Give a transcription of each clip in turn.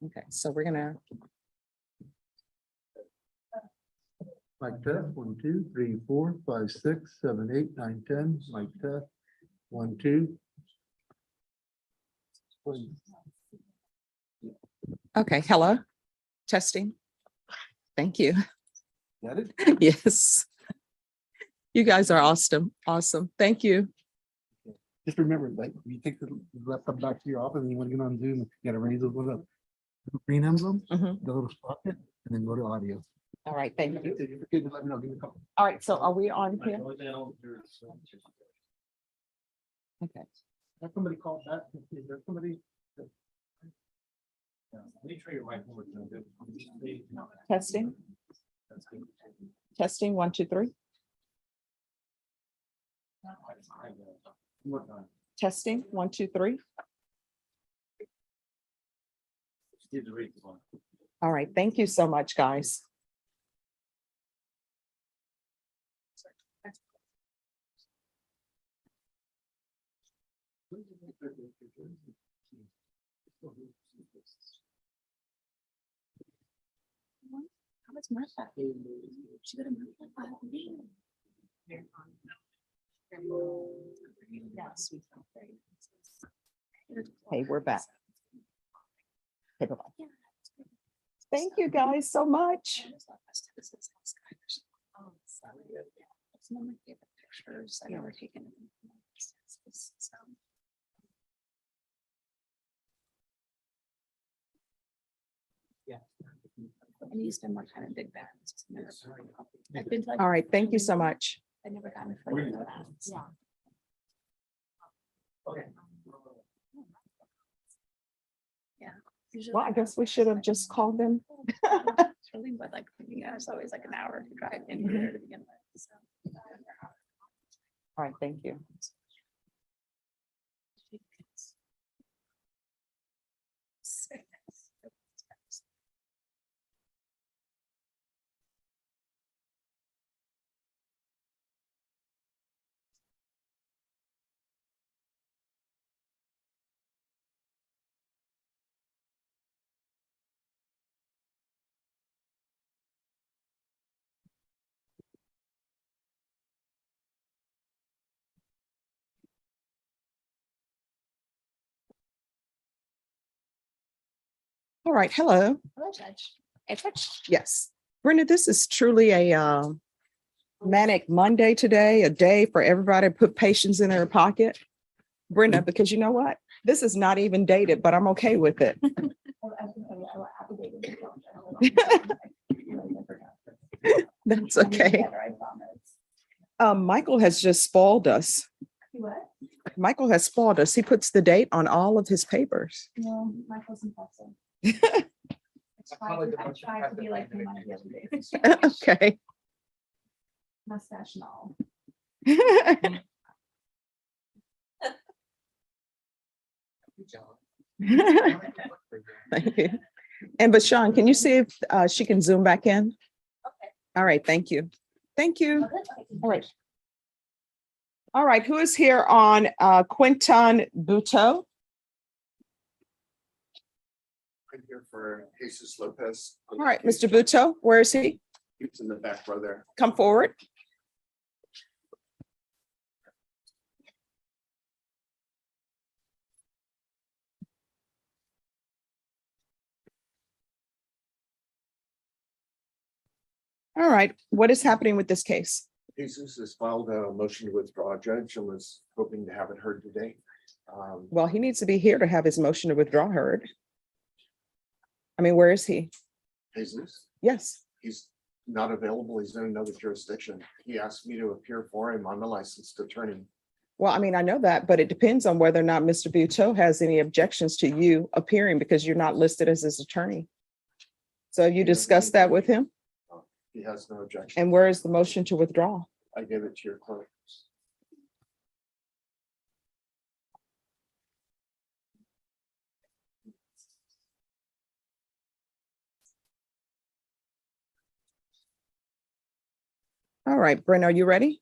Okay, so we're gonna, Mic test, 1, 2, 3, 4, 5, 6, 7, 8, 9, 10. Mic test, 1, 2. okay, hello, testing. Thank you. Got it? Yes. You guys are awesome, awesome. Thank you. Just remember, like, you take the laptop back to your office and you want to get on Zoom, you gotta raise those little green emblem, Mhm. the little spot it, and then go to audio. All right, thank you. If you forget to let me know, give me a call. All right, so are we on here? Okay. Have somebody call back. Is there somebody? Testing. Testing, 1, 2, 3. Testing, 1, 2, 3. All right, thank you so much, guys. How much Martha? She got a Martha. Yes. Hey, we're back. Okay, bye-bye. Thank you guys so much. Some of my favorite pictures I've ever taken. I need to spend more time in big bands. I've been to, like, All right, thank you so much. I've never gotten further than that. Yeah. Yeah. Usually Well, I guess we should have just called them. it's really, but like, yeah, it's always like an hour to drive in here to begin with. So. All right, thank you. All right, hello. Hello, Judge. Hey, Judge. Yes. Brenda, this is truly a manic Monday today, a day for everybody to put patience in their pocket. Brenda, because you know what? This is not even dated, but I'm okay with it. That's okay. Michael has just spoiled us. What? Michael has spoiled us. He puts the date on all of his papers. No, Michael's impressive. I tried to be like him one of the other days. Okay. Mustache and all. Thank you. And but Sean, can you see if she can zoom back in? Okay. All right, thank you. Thank you. Oh, good. Okay. All right. All right, who is here on Quinton Buteau? I'm here for Jesus Lopez. All right, Mr. Buteau, where is he? He's in the back row there. Come forward. All right, what is happening with this case? Jesus has filed a motion to withdraw, Judge, and was hoping to have it heard today. Well, he needs to be here to have his motion to withdraw heard. I mean, where is he? Jesus, Yes. he's not available. He's in another jurisdiction. He asked me to appear for him. I'm a licensed attorney. Well, I mean, I know that, but it depends on whether or not Mr. Buteau has any objections to you appearing because you're not listed as his attorney. So you discussed that with him? He has no objection. And where is the motion to withdraw? I gave it to your clerk. All right, Brent, are you ready?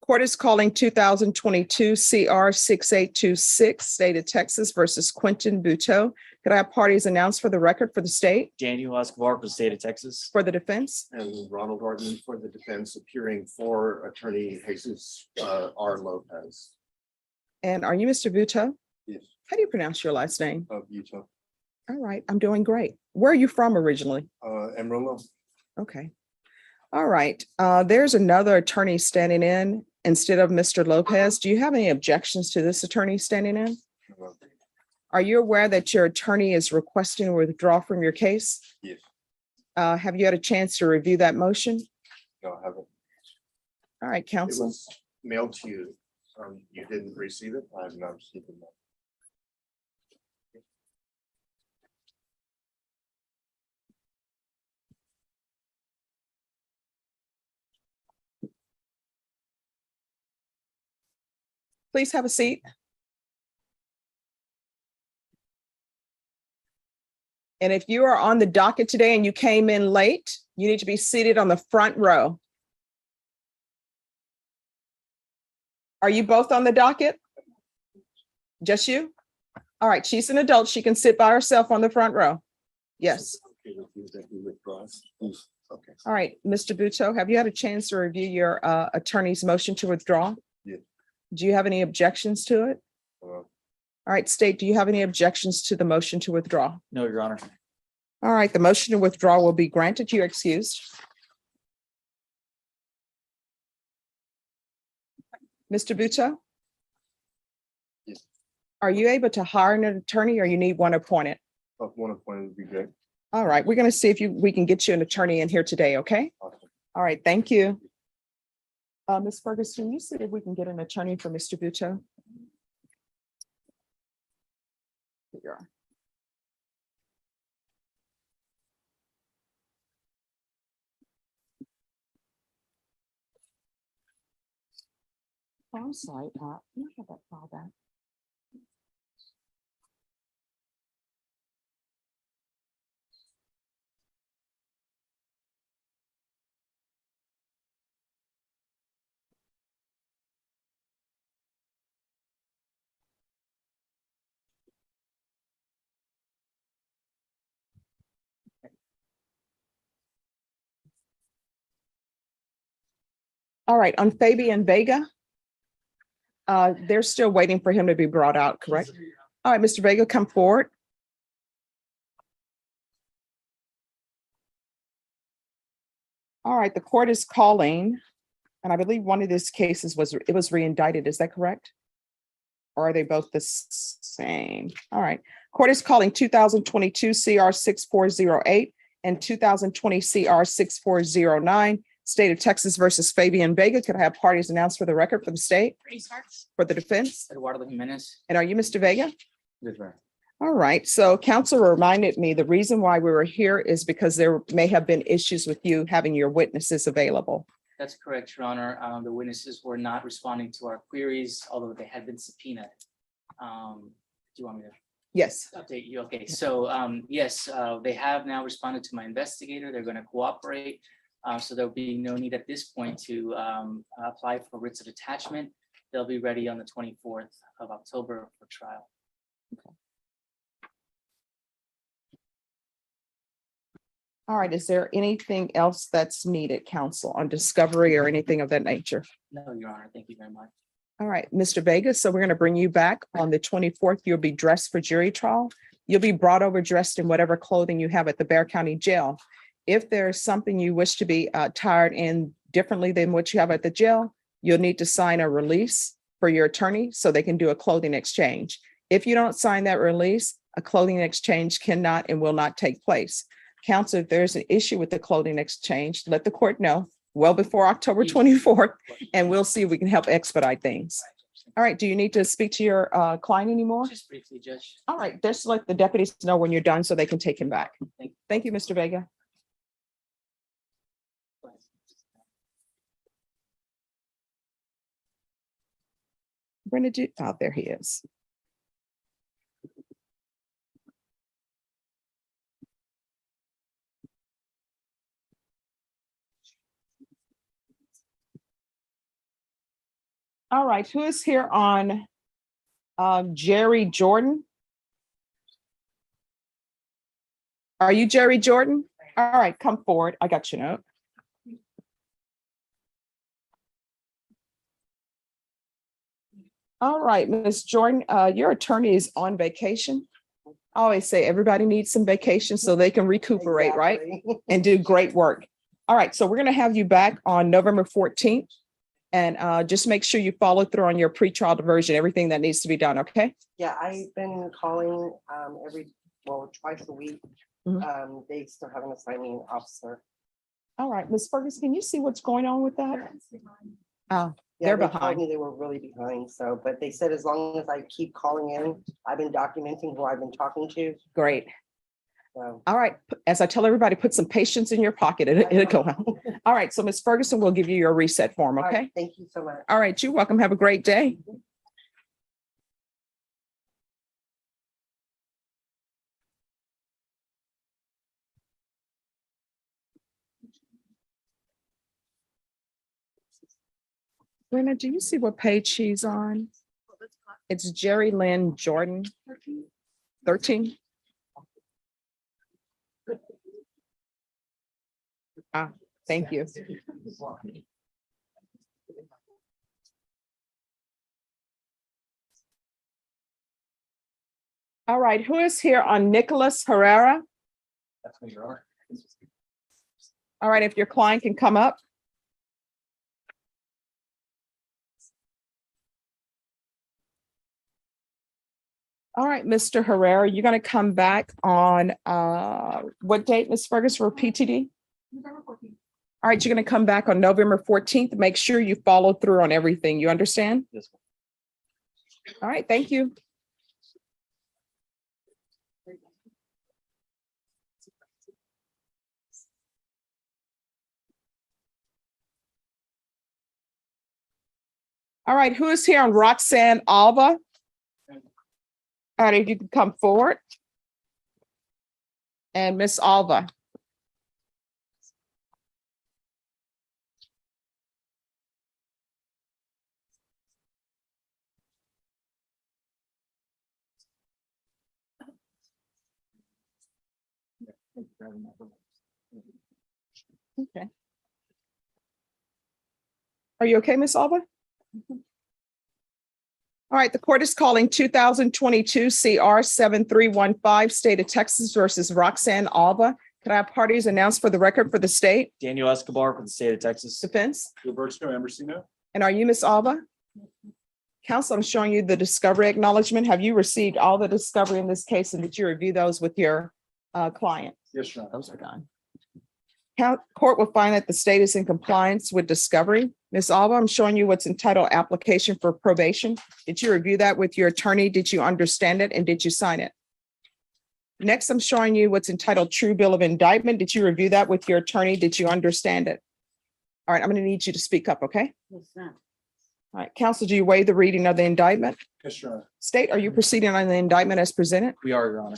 Court is calling 2022 CR 6826, State of Texas versus Quentin Buteau. Could I have parties announced for the record for the state, Daniel Escobar for the state of Texas. for the defense? And Ronald Orton for the defense, appearing for Attorney Jesus R. Lopez And are you Mr. Buteau? Yes. How do you pronounce your last name? of Utah. All right, I'm doing great. Where are you from originally? Amarillo. Okay. All right, there's another attorney standing in instead of Mr. Lopez. Do you have any objections to this attorney standing in? Are you aware that your attorney is requesting a withdrawal from your case? Yes. Have you had a chance to review that motion? No, I haven't. All right, It counsel. was mailed to you. You didn't receive it? I have not received it. Please have a seat. And if you are on the docket today and you came in late, you need to be seated on the front row. Are you both on the docket? Just you? All right, she's an adult. She can sit by herself on the front row. Yes. Okay, that he withdraws. Okay. All right, Mr. Buteau, have you had a chance to review your attorney's motion to withdraw? Yes. Do you have any objections to it? All right, state, do you have any objections to the motion to withdraw? No, Your Honor. All right, the motion to withdraw will be granted. You're excused. Mr. Buteau? Yes. Are you able to hire an attorney or you need one appointed? One appointment would be great. All right, we're going to see if we can get you an attorney in here today, okay? Awesome. All right, thank you. Ms. Ferguson, you see if we can get an attorney for Mr. Buteau? Here you are. Oh, I'm sorry, you have that file back. All right, on Fabian Vega. They're still waiting for him to be brought out, correct? All right, Mr. Vega, come forward. All right, the court is calling, and I believe one of these cases was re-indicted. Is that correct? Or are they both the same? All right, court is calling 2022 CR 6408 and 2020 CR 6409. State of Texas versus Fabian Vega. Could I have parties announced for the record for the state, for the defense? Eduardo Jimenez. And are you Mr. Vega? Yes, ma'am. All right, so counsel reminded me the reason why we were here is because there may have been issues with you having your witnesses available. That's correct, Your Honor. The witnesses were not responding to our queries, although they had been subpoenaed. Do you want me to Yes. update you? Okay, so yes, they have now responded to my investigator. They're going to cooperate. So there'll be no need at this point to apply for writs of attachment. They'll be ready on the 24th of October for trial. All right, is there anything else that's needed, counsel, on discovery or anything of that nature? No, Your Honor, thank you very much. All right, Mr. Vega, so we're going to bring you back on the 24th. You'll be dressed for jury trial. You'll be brought over dressed in whatever clothing you have at the Bexar County Jail. If there's something you wish to be attired in differently than what you have at the jail, you'll need to sign a release for your attorney so they can do a clothing exchange. If you don't sign that release, a clothing exchange cannot and will not take place. Counsel, if there's an issue with the clothing exchange, let the court know well before October 24th, and we'll see if we can help expedite things. All right, do you need to speak to your client anymore? Just briefly, Judge. All right, just let the deputies know when you're done so they can take him back. Thank you, Mr. Vega. Brenda, oh, there he is. All right, who is here on Jerry Jordan? Are you Jerry Jordan? All right, come forward. I got your note. All right, Ms. Jordan, your attorney is on vacation. I always say everybody needs some vacation so they can recuperate, right? And do great work. All right, so we're going to have you back on November 14th. And just make sure you follow through on your pretrial diversion, everything that needs to be done, okay? Yeah, I've been calling twice a week. Mhm. They still haven't assigned me an officer. All right, Ms. Ferguson, can you see what's going on with that? Yeah, They're they told behind. me they were really behind, so, but they said as long as I keep calling in, I've been documenting who I've been talking to, Great. so. All right, as I tell everybody, put some patience in your pocket. It'll go out. All right, so Ms. Ferguson will give you your reset form, All right, okay? thank you so much. All right, you're welcome. Have a great day. Brenda, do you see what page she's on? It's Jerry Lynn Jordan. 13. Thank you. All right, who is here on Nicholas Herrera? That's me, Your Honor. All right, if your client can come up. All right, Mr. Herrera, you're going to come back on what date, Ms. Ferguson, for PTD? All right, you're going to come back on November 14th. Make sure you follow through on everything. You understand? Yes, ma'am. All right, thank you. All right, who is here on Roxanne Alva? All right, if you can come forward. And Miss Alva. Okay. Are you okay, Miss Alva? All right, the court is calling 2022 CR 7315, State of Texas versus Roxanne Alva. Can I have parties announced for the record for the state? Daniel Escobar from the state of Texas. Defense? Roberto Ambrosino. And are you Miss Alva? Counsel, I'm showing you the discovery acknowledgement. Have you received all the discovery in this case and did you review those with your client? Yes, Your Honor. Those are done. Court will find that the state is in compliance with discovery. Ms. Alva, I'm showing you what's entitled application for probation. Did you review that with your attorney? Did you understand it? And did you sign it? Next, I'm showing you what's entitled true bill of indictment. Did you review that with your attorney? Did you understand it? All right, I'm going to need you to speak up, okay? Yes, ma'am. All right, counsel, do you waive the reading of the indictment? Yes, Your Honor. State, are you proceeding on the indictment as presented? We are, Your Honor.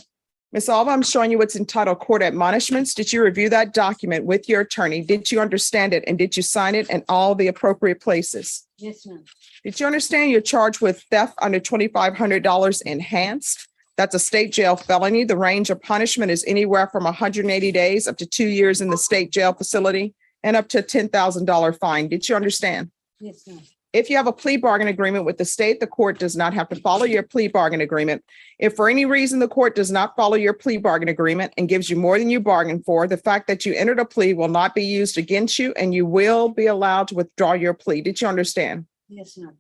Ms. Alva, I'm showing you what's entitled court admonishments. Did you review that document with your attorney? Did you understand it? And did you sign it in all the appropriate places? Yes, ma'am. Did you understand you're charged with theft under $2,500 enhanced? That's a state jail felony. The range of punishment is anywhere from 180 days up to 2 years in the state jail facility and up to a $10,000 fine. Did you understand? Yes, ma'am. If you have a plea bargain agreement with the state, the court does not have to follow your plea bargain agreement. If for any reason the court does not follow your plea bargain agreement and gives you more than you bargained for, the fact that you entered a plea will not be used against you and you will be allowed to withdraw your plea. Did you understand? Yes, ma'am.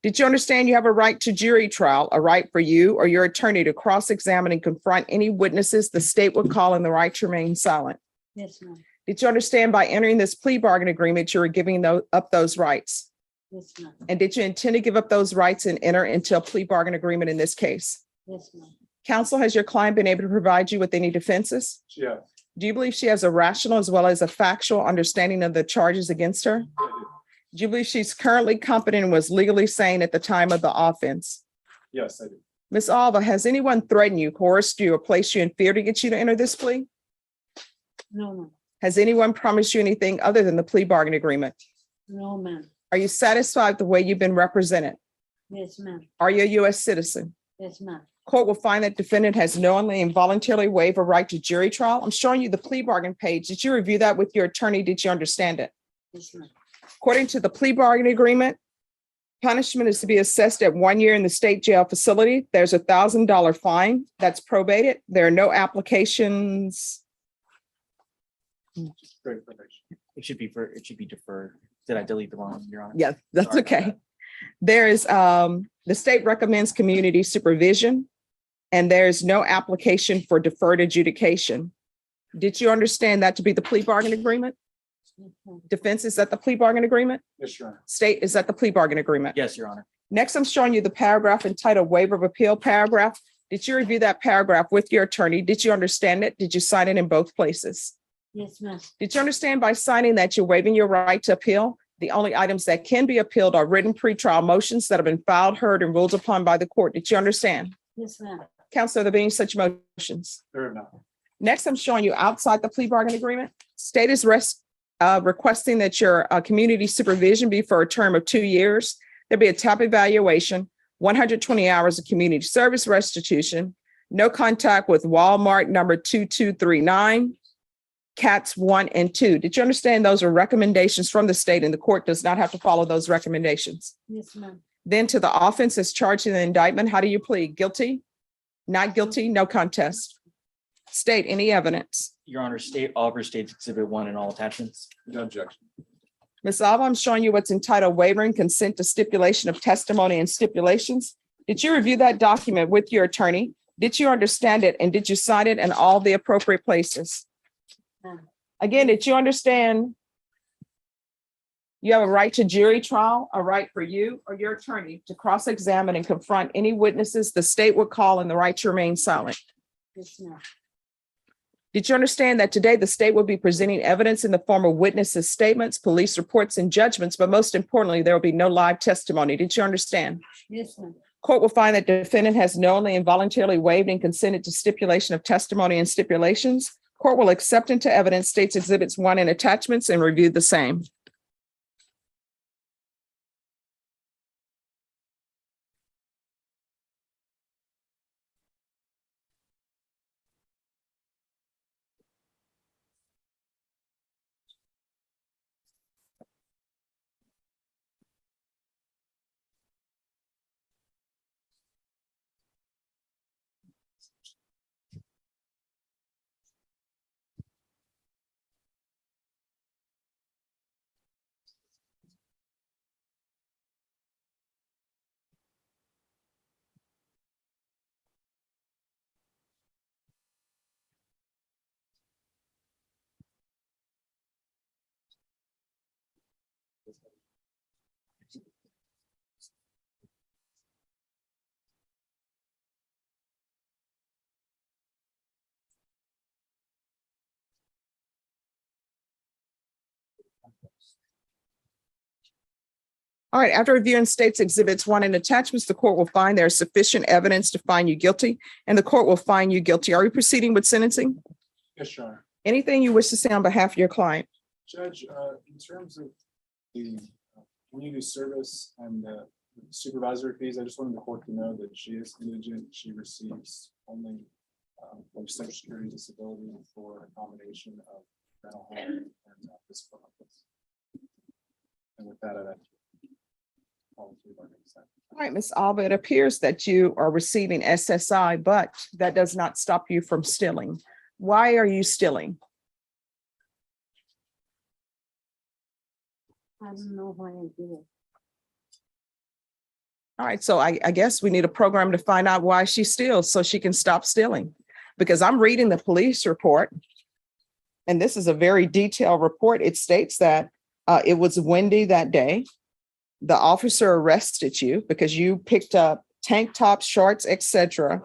Did you understand you have a right to jury trial, a right for you or your attorney to cross-examine and confront any witnesses the state would call and the right to remain silent? Yes, ma'am. Did you understand by entering this plea bargain agreement, you are giving up those rights? Yes, ma'am. And did you intend to give up those rights and enter into a plea bargain agreement in this case? Yes, ma'am. Counsel, has your client been able to provide you with any defenses? Yeah. Do you believe she has a rational as well as a factual understanding of the charges against her? Do you believe she's currently competent and was legally sane at the time of the offense? Yes, I do. Ms. Alva, has anyone threatened you, coerced you, or placed you in fear to get you to enter this plea? No, ma'am. Has anyone promised you anything other than the plea bargain agreement? No, ma'am. Are you satisfied with the way you've been represented? Yes, ma'am. Are you a U.S. citizen? Yes, ma'am. Court will find that defendant has knowingly and voluntarily waived a right to jury trial. I'm showing you the plea bargain page. Did you review that with your attorney? Did you understand it? Yes, ma'am. According to the plea bargain agreement, punishment is to be assessed at 1 year in the state jail facility. There's a $1,000 fine that's probated. There are no applications. Great information. It should be deferred. Did I delete the wrong, Your Honor? Yeah, that's Sorry about okay. that. There is, the state recommends community supervision, and there's no application for deferred adjudication. Did you understand that to be the plea bargain agreement? Yes, ma'am. Defense, is that the plea bargain agreement? Yes, Your Honor. State, is that the plea bargain agreement? Yes, Your Honor. Next, I'm showing you the paragraph entitled waiver of appeal paragraph. Did you review that paragraph with your attorney? Did you understand it? Did you sign it in both places? Yes, ma'am. Did you understand by signing that you're waiving your right to appeal? The only items that can be appealed are written pretrial motions that have been filed, heard, and ruled upon by the court. Did you understand? Yes, ma'am. Counsel, are there being such motions? There are none. Next, I'm showing you outside the plea bargain agreement. State is requesting that your community supervision be for a term of 2 years. There'll be a TAP evaluation, 120 hours of community service restitution, no contact with Walmart number 2239, Cats 1 and 2. Did you understand those are recommendations from the state and the court does not have to follow those recommendations? Yes, ma'am. Then to the offense as charged in the indictment, how do you plead? Guilty? Not guilty? No contest. State, any evidence? Your Honor, state offers states exhibit 1 and all attachments. No objection. Ms. Alva, I'm showing you what's entitled waiving consent to stipulation of testimony and stipulations. Did you review that document with your attorney? Did you understand it? And did you sign it in all the appropriate places? Ma'am. Again, did you understand? You have a right to jury trial, a right for you or your attorney to cross-examine and confront any witnesses the state would call, and the right to remain silent. Yes, ma'am. Did you understand that today the state will be presenting evidence in the form of witnesses' statements, police reports, and judgments, but most importantly, there will be no live testimony. Did you understand? Yes, ma'am. Court will find that defendant has knowingly and voluntarily waived and consented to stipulation of testimony and stipulations. Court will accept into evidence states exhibits 1 and attachments and review the same. All right, after reviewing states exhibits 1 and attachments, the court will find there is sufficient evidence to find you guilty, and the court will find you guilty. Are we proceeding with sentencing? Yes, Your Honor. Anything you wish to say on behalf of your client? Judge, in terms of the community service and the supervisory fees, I just wanted the court to know that she is indigent. She receives only from Social Security disability for a combination of mental health and physical health. And with that, I'd like to. All right, Ms. Alba, it appears that you are receiving SSI, but that does not stop you from stealing. Why are you stealing? I don't know why I did it. All right, so I guess we need a program to find out why she steals so she can stop stealing. Because I'm reading the police report, and this is a very detailed report. It states that it was windy that day. The officer arrested you because you picked up tank tops, shorts, etc.,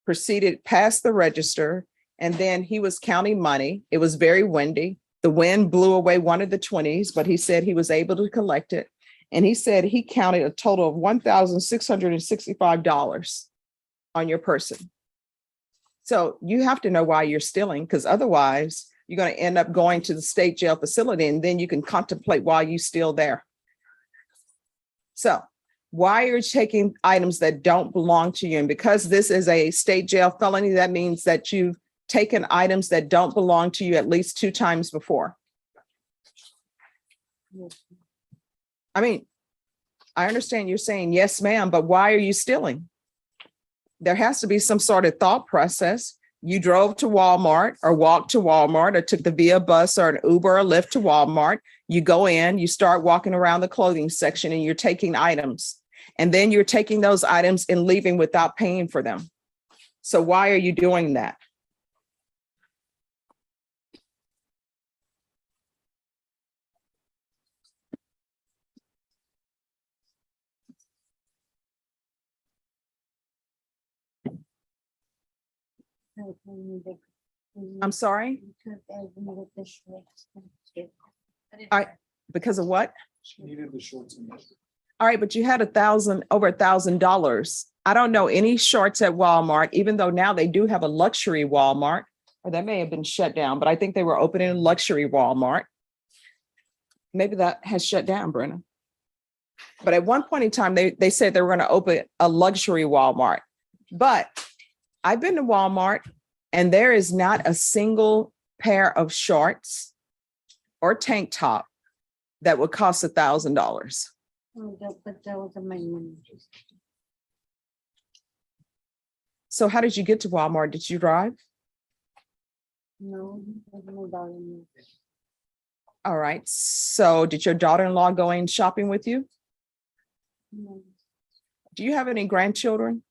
proceeded past the register, and then he was counting money. It was very windy. The wind blew away one of the 20s, but he said he was able to collect it. And he said he counted a total of $1,665 on your person. So you have to know why you're stealing, because otherwise you're going to end up going to the state jail facility, and then you can contemplate why you steal there. So why are you taking items that don't belong to you? And because this is a state jail felony, that means that you've taken items that don't belong to you at least 2 times before. Yes. I mean, I understand you're saying, yes, ma'am, but why are you stealing? There has to be some sort of thought process. You drove to Walmart or walked to Walmart or took the via bus or an Uber or Lyft to Walmart. You go in, you start walking around the clothing section and you're taking items. And then you're taking those items and leaving without paying for them. So why are you doing that? I'm sorry, because of what? She needed the shorts and measure. All right, but you had over $1,000. I don't know any shorts at Walmart, even though now they do have a luxury Walmart, or that may have been shut down, but I think they were opening a luxury Walmart. Maybe that has shut down, Brenna. But at one point in time, they said they were going to open a luxury Walmart. But I've been to Walmart and there is not a single pair of shorts or tank top that would cost $1,000. But that was my money. So how did you get to Walmart? Did you drive? No, there's no dollar. All right. So did your daughter-in-law go in shopping with you? No. Do you have any grandchildren?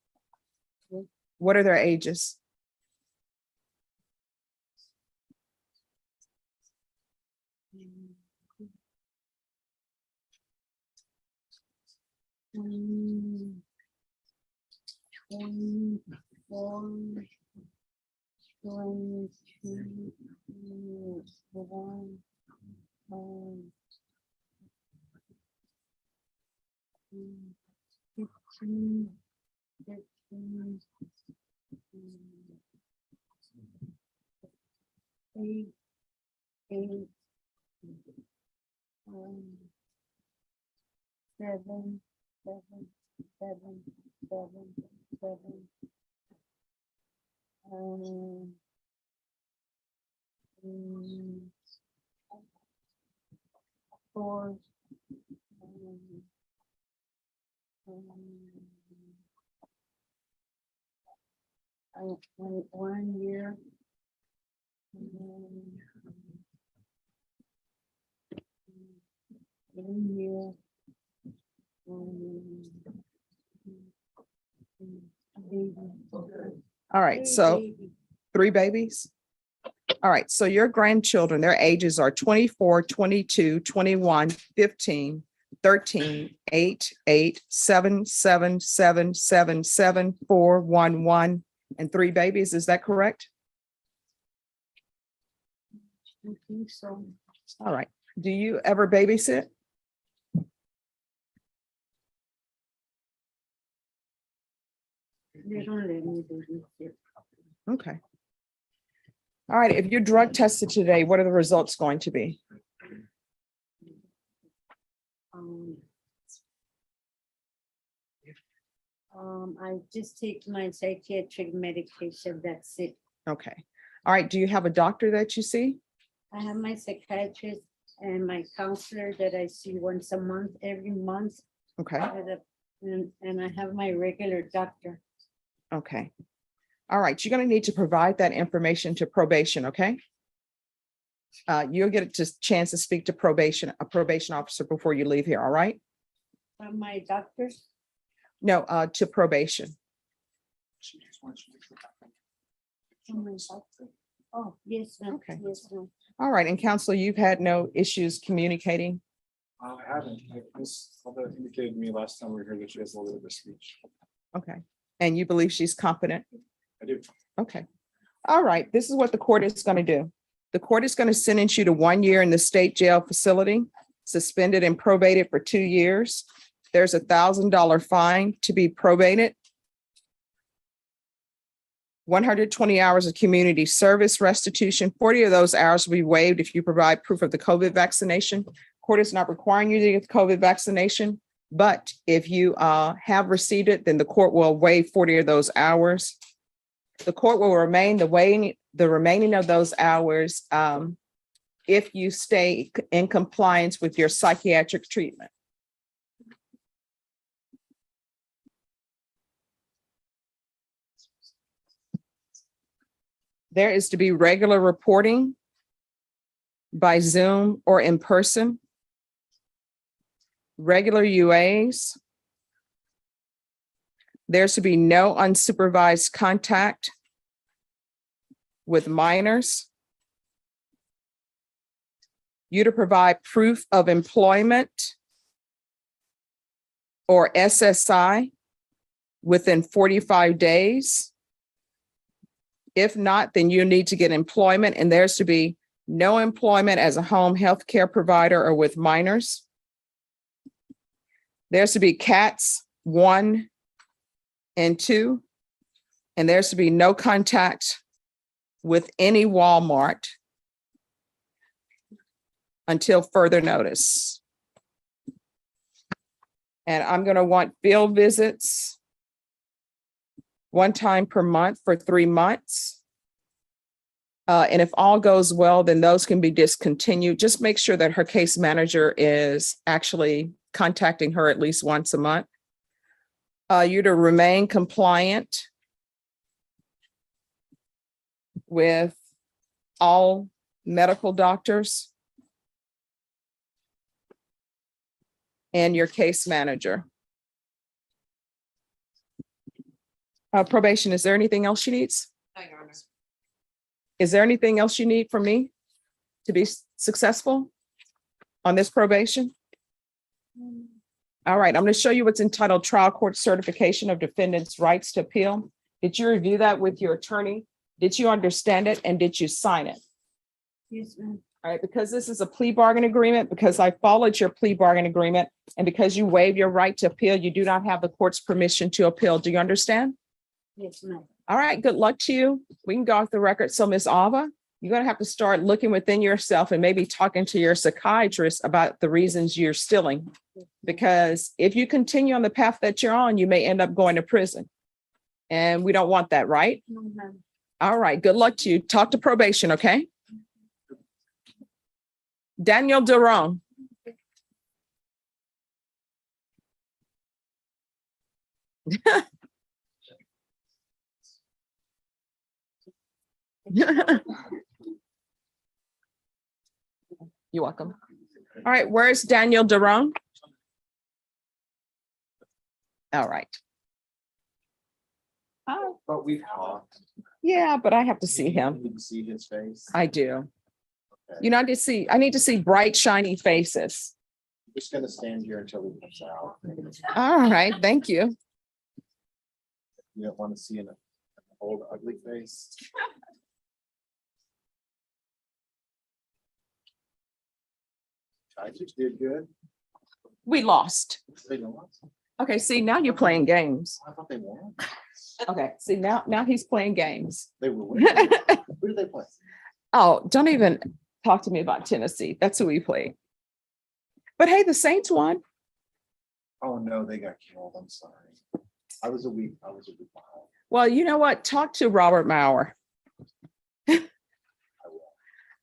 Yes. What are their ages? Mm. 24, 22, 21, 15, 15, 8, 7, 4, 1 year. 1 year. All right. So 3 babies. All right. So your grandchildren, their ages are 24, 22, 21, 15, 13, 8, 8, 7, 7, 7, 7, 7, 4, 1, 1, and 3 babies. Is that correct? I think so. All right. Do you ever babysit? They don't let me do this. Okay. All right. If you're drug tested today, what are the results going to be? I just take my psychiatric medication. That's it. Okay. All right. Do you have a doctor that you see? I have my psychiatrist and my counselor that I see once a month, every month. Okay. And I have my regular doctor. Okay. All right. You're going to need to provide that information to probation. Okay. You'll get a chance to speak to a probation officer before you leave here. All right. From my doctor. No, to probation. She just wants you to- From my doctor. Oh, yes, ma'am. Okay. Yes, ma'am. All right. And counsel, you've had no issues communicating. I haven't. Miss Alva indicated to me last time we were here that she has a little bit of a speech. Okay. And you believe she's competent? I do. Okay. All right. This is what the court is going to do. The court is going to sentence you to 1 year in the state jail facility, suspended and probated for 2 years. There's $1,000 fine to be probated. 120 hours of community service restitution. 40 of those hours will be waived if you provide proof of the COVID vaccination. Court is not requiring you to get the COVID vaccination, But if you have received it, then the court will waive 40 of those hours. The court will remain the remaining of those hours if you stay in compliance with your psychiatric treatment. There is to be regular reporting by Zoom or in person, regular UAs. There's to be no unsupervised contact with minors. You to provide proof of employment or SSI within 45 days. If not, then you need to get employment, and there's to be no employment as a home health care provider or with minors. There's to be CATS 1 and 2, and there's to be no contact with any Walmart until further notice. And I'm going to want field visits 1 time per month for 3 months. And if all goes well, then those can be discontinued. Just make sure that her case manager is actually contacting her at least once a month. You to remain compliant with all medical doctors and your case manager. Probation, is there anything else she needs? Is there anything else you need from me to be successful on this probation? All right, I'm going to show you what's entitled Trial Court Certification of Defendant's Rights to Appeal. Did you review that with your attorney? Did you understand it, and did you sign it? Yes, ma'am. All right, because this is a plea bargain agreement, because I followed your plea bargain agreement, and because you waive your right to appeal, you do not have the court's permission to appeal. Do you understand? Yes, ma'am. All right, good luck to you. We can go off the record. So Ms. Alva, you're going to have to start looking within yourself and maybe talking to your psychiatrist about the reasons you're stealing. Because if you continue on the path that you're on, you may end up going to prison. And we don't want that, right? No, ma'am. All right, good luck to you. Talk to probation, okay? Daniel Durong. You're welcome. All right, where's Daniel Durong? All right. But we've talked. Yeah, but I have to see him. You can see his face. I do. You know, I need to see bright, shiny faces. I'm just gonna stand here until he comes out. All right, thank you. You don't want to see an old ugly face. I just did good. We lost. They lost. Okay, see, now you're playing games. I thought they won. Okay, see, now he's playing games. They were winning. Who did they play? Oh, don't even talk to me about Tennessee. That's who we play. But hey, the Saints won. Oh, no, they got killed. I'm sorry. I was a week behind. Well, you know what? Talk to Robert Maurer.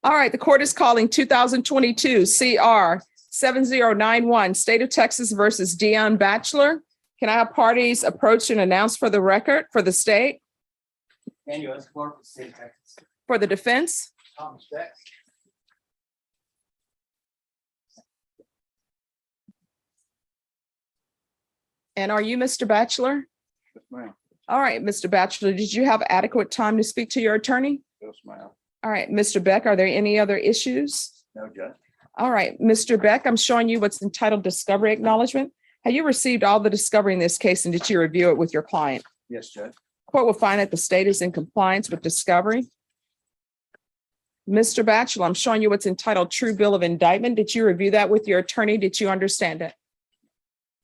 All right, the court is calling 2022 CR 7091, State of Texas versus Dion Batchelor. Can I have parties approach and announce for the record for the state? Daniel Escobar from State of Texas. For the defense? Thomas Beck. And are you Mr. Batchelor? Yes, ma'am. All right, Mr. Batchelor, did you have adequate time to speak to your attorney? Yes, ma'am. All right, Mr. Beck, are there any other issues? No, Judge. All right, Mr. Beck, I'm showing you what's entitled discovery acknowledgement. Have you received all the discovery in this case, and did you review it with your client? Yes, Judge. Court will find that the state is in compliance with discovery. Mr. Batchelor, I'm showing you what's entitled true bill of indictment. Did you review that with your attorney? Did you understand it?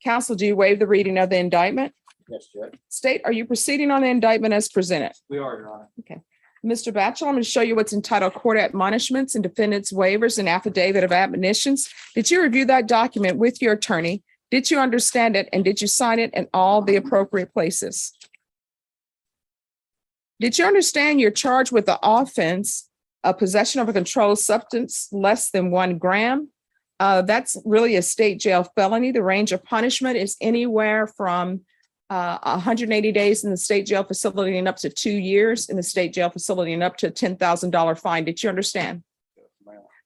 Counsel, do you waive the reading of the indictment? Yes, Judge. State, are you proceeding on the indictment as presented? We are, Your Honor. Mr. Batchelor, I'm going to show you what's entitled court admonishments and defendant's waivers and affidavit of admonitions. Did you review that document with your attorney? Did you understand it and did you sign it in all the appropriate places? Did you understand you're charged with the offense of possession of a controlled substance less than 1 gram? That's really a state jail felony. The range of punishment is anywhere from 180 days in the state jail facility and up to 2 years in the state jail facility and up to a $10,000 fine. Did you understand?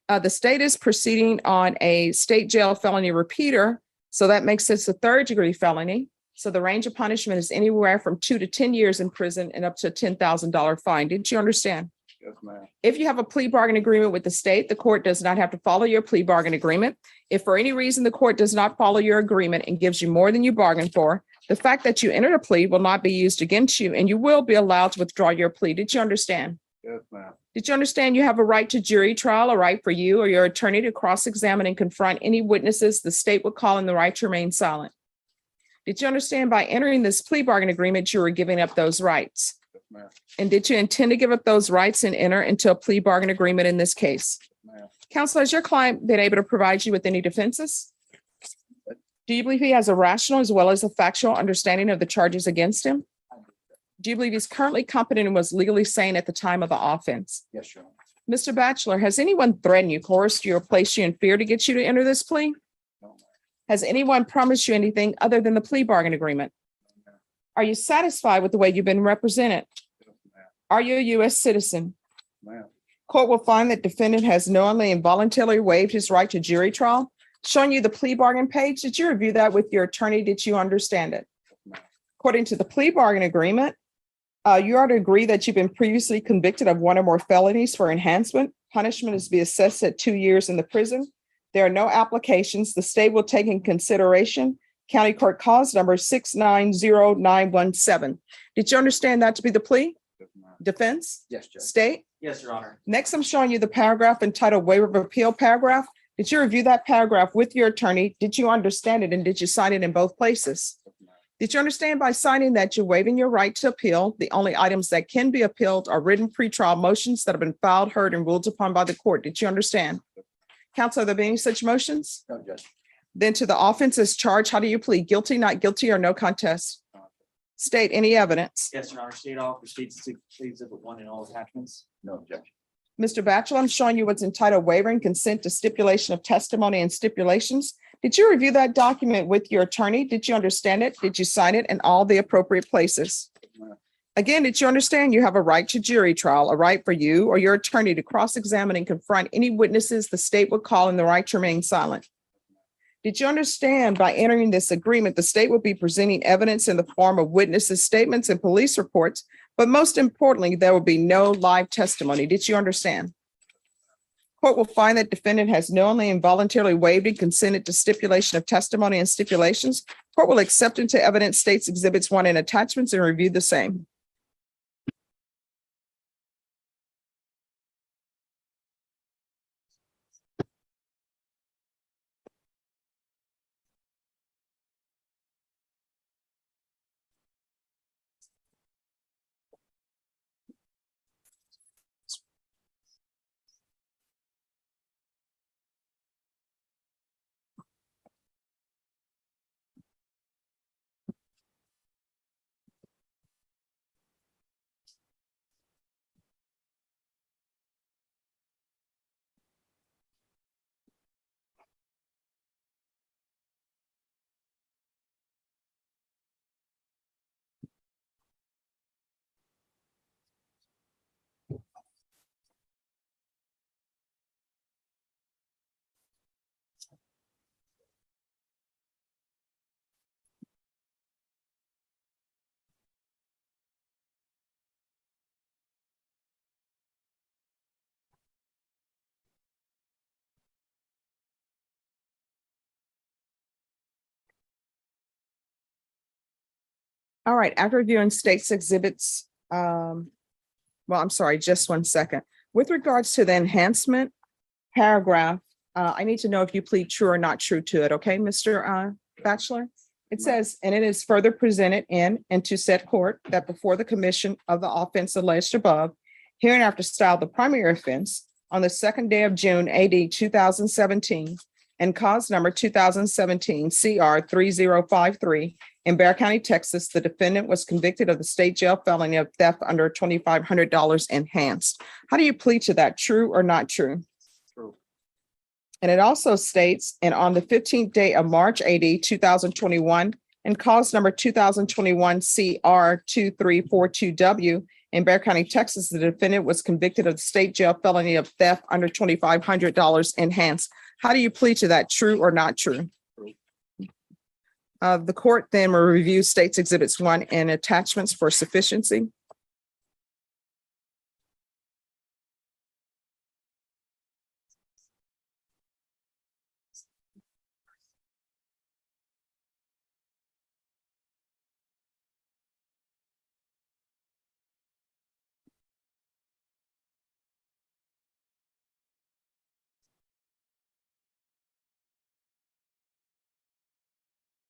The state is proceeding on a state jail felony repeater, so that makes this a 3rd-degree felony. So the range of punishment is anywhere from 2 to 10 years in prison and up to a $10,000 fine. Did you understand? Yes, ma'am. If you have a plea bargain agreement with the state, the court does not have to follow your plea bargain agreement. If for any reason the court does not follow your agreement and gives you more than you bargained for, the fact that you entered a plea will not be used against you and you will be allowed to withdraw your plea. Did you understand? Yes, ma'am. Did you understand you have a right to jury trial, a right for you or your attorney to cross-examine and confront any witnesses the state would call in the right to remain silent? Did you understand by entering this plea bargain agreement, you were giving up those rights? Yes, ma'am. And did you intend to give up those rights and enter into a plea bargain agreement in this case? Ma'am. Counsel, has your client been able to provide you with any defenses? Do you believe he has a rational as well as a factual understanding of the charges against him? Do you believe he's currently competent and was legally sane at the time of the offense? Yes, Your Honor. Mr. Batchelor, has anyone threatened you, coerced you, or placed you in fear to get you to enter this plea? No, ma'am. Has anyone promised you anything other than the plea bargain agreement? No, ma'am. Are you satisfied with the way you've been represented? Yes, ma'am. Are you a U.S. citizen? Ma'am. Court will find that defendant has knowingly and voluntarily waived his right to jury trial. Showing you the plea bargain page, did you review that with your attorney? Did you understand it? Yes, ma'am. According to the plea bargain agreement, you are to agree that you've been previously convicted of 1 or more felonies for enhancement. Punishment is to be assessed at 2 years in the prison. There are no applications. The state will take in consideration County Court Cause number 690917. Did you understand that to be the plea? Yes, ma'am. Defense? Yes, Judge. State? Yes, Your Honor. Next, I'm showing you the paragraph entitled Waiver of Appeal paragraph. Did you review that paragraph with your attorney? Did you understand it? And did you sign it in both places? Yes, ma'am. Did you understand by signing that you're waiving your right to appeal? The only items that can be appealed are written pretrial motions that have been filed, heard, and ruled upon by the court. Did you understand? Counsel, are there been any such motions? No, Judge. Then to the offense as charged, how do you plead? Guilty, not guilty, or no contest? State any evidence. Yes, Your Honor. State offer states exhibit 1 in all attachments. No, Judge. Mr. Batchelor, I'm showing you what's entitled Waiver and Consent to Stipulation of Testimony and Stipulations. Did you review that document with your attorney? Did you understand it? Did you sign it in all the appropriate places? Yes, ma'am. Again, did you understand you have a right to jury trial, a right for you or your attorney to cross-examine and confront any witnesses the state would call in the right to remain silent? Did you understand by entering this agreement, the state will be presenting evidence in the form of witnesses' statements and police reports, but most importantly, there will be no live testimony. Did you understand? Court will find that defendant has knowingly and voluntarily waived and consented to stipulation of testimony and stipulations. Court will accept into evidence states exhibits 1 and attachments and review the same. All right, after reviewing states exhibits, well, I'm sorry, just 1 second. With regards to the enhancement paragraph, I need to know if you plead true or not true to it, okay, Mr. Batchelor? It says, and it is further presented in and to said court that before the commission of the offense alleged above, hereinafter styled the primary offense on the 2nd day of June AD 2017, and cause number 2017 CR 3053 in Bear County, Texas. The defendant was convicted of the state jail felony of theft under $2,500 enhanced. How do you plead to that? True or not true? True. And it also states, and on the 15th day of March AD 2021, and cause number 2021 CR 2342W in Bear County, Texas, the defendant was convicted of the state jail felony of theft under $2,500 enhanced. How do you plead to that? True or not true? The court then will review States Exhibits 1 and attachments for sufficiency.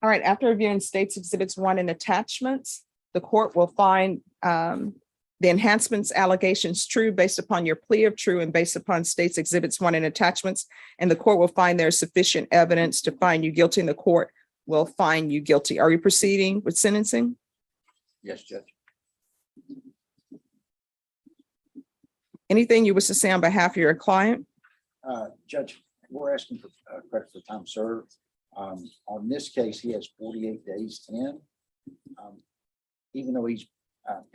All right, after reviewing States Exhibits 1 and attachments, the court will find the enhancements allegations true based upon your plea of true and based upon States Exhibits 1 and attachments. And the court will find there's sufficient evidence to find you guilty, and the court will find you guilty. Are you proceeding with sentencing? Yes, Judge. Anything you wish to say on behalf of your client? Judge, we're asking for credit for time served. On this case, he has 48 days in. Even though he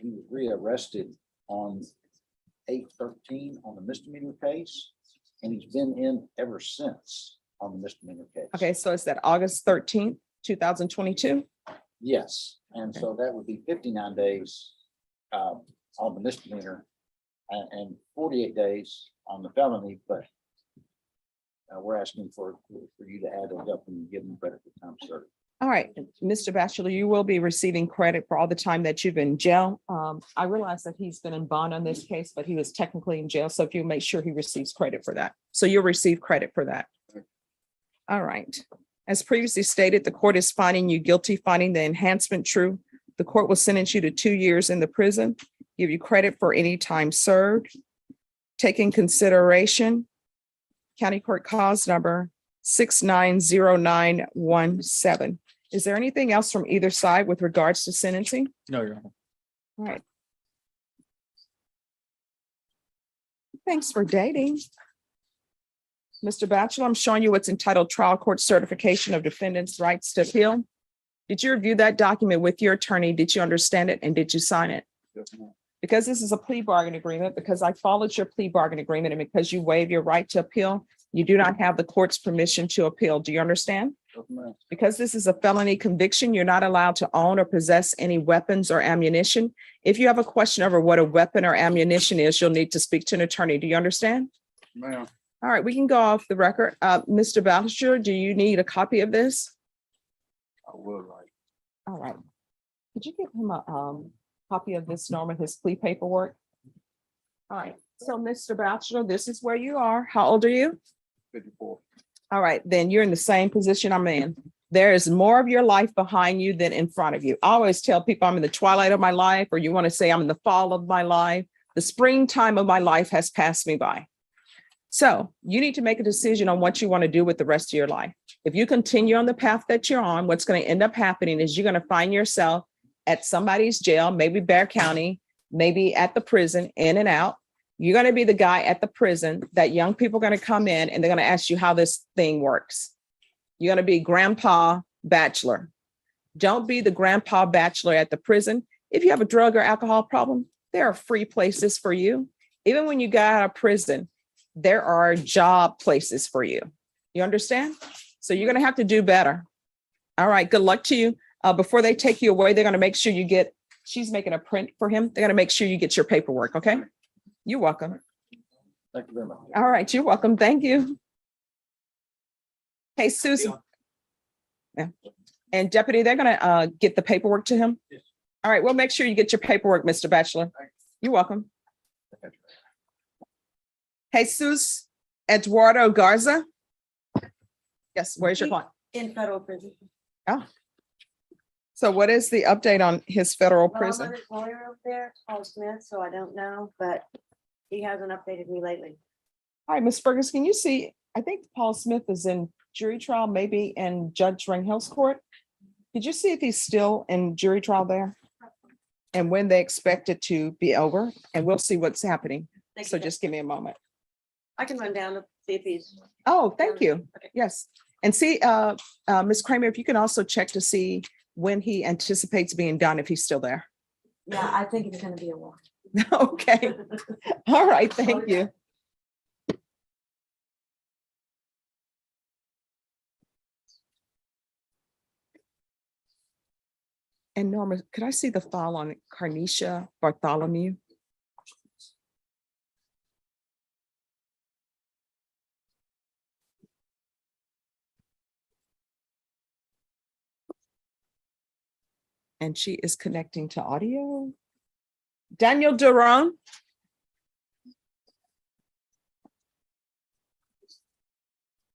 was rearrested on 8/13 on the misdemeanor case, and he's been in ever since on the misdemeanor case. Okay, so it's that August 13th, 2022. Yes, and so that would be 59 days on the misdemeanor and 48 days on the felony, but we're asking for you to add those up and give him credit for time served. All right, Mr. Batchelor, you will be receiving credit for all the time that you've been in jail. I realize that he's been in bond on this case, but he was technically in jail. So if you make sure he receives credit for that. So you'll receive credit for that. All right. As previously stated, the court is finding you guilty, finding the enhancement true. The court will sentence you to 2 years in the prison, give you credit for any time served. Take in consideration County Court cause number 690917. Is there anything else from either side with regards to sentencing? No, Your Honor. All right. Thanks for dating. Mr. Batchelor, I'm showing you what's entitled Trial Court Certification of Defendant's Rights to Appeal. Did you review that document with your attorney? Did you understand it? And did you sign it? Because this is a plea bargain agreement, because I followed your plea bargain agreement, and because you waive your right to appeal, you do not have the court's permission to appeal. Do you understand? Because this is a felony conviction, you're not allowed to own or possess any weapons or ammunition. If you have a question over what a weapon or ammunition is, you'll need to speak to an attorney. Do you understand? Ma'am. All right, we can go off the record. Mr. Batchelor, do you need a copy of this? I would like. All right. Could you give him a copy of this, Norman, his plea paperwork? All right, so Mr. Batchelor, this is where you are. How old are you? 54. All right, then you're in the same position I'm in. There is more of your life behind you than in front of you. I always tell people I'm in the twilight of my life, or you want to say I'm in the fall of my life. The springtime of my life has passed me by. So you need to make a decision on what you want to do with the rest of your life. If you continue on the path that you're on, what's going to end up happening is you're going to find yourself at somebody's jail, maybe Bear County, maybe at the prison, in and out. You're going to be the guy at the prison that young people are going to come in and they're going to ask you how this thing works. You're going to be Grandpa Batchelor. Don't be the Grandpa Batchelor at the prison. If you have a drug or alcohol problem, there are free places for you. Even when you get out of prison, there are job places for you. You understand? So you're going to have to do better. All right. Good luck to you. Before they take you away, they're going to make sure you get, she's making a print for him. They're going to make sure you get your paperwork. Okay. You're welcome. Thank you very much. All right. You're welcome. Thank you. Hey, Susan. Yeah. And Deputy, they're going to get the paperwork to him. Yes. All right. We'll make sure you get your paperwork, Mr. Batchelor. You're welcome. Jesus Eduardo Garza. Yes, where's your client? In federal prison. Oh. So what is the update on his federal Well, I'm prison? not his lawyer up there, Paul Smith, so I don't know, but he hasn't updated me lately. All right, Ms. Fergus, can you see? I think Paul Smith is in jury trial, maybe in Judge Ringhill's court. Could you see if he's still in jury trial there? And when they expect it to be over, and we'll see what's happening. So just give me a moment. I can run down to see if he's. Oh, thank you. Yes. And see, Ms. Kramer, if you can also check to see when he anticipates being done, if he's still there. Yeah, I think it's gonna be a while. Okay. All right. Thank you. And Norma, could I see the file on Carnicia Bartholomew? And she is connecting to audio. Daniel Duran.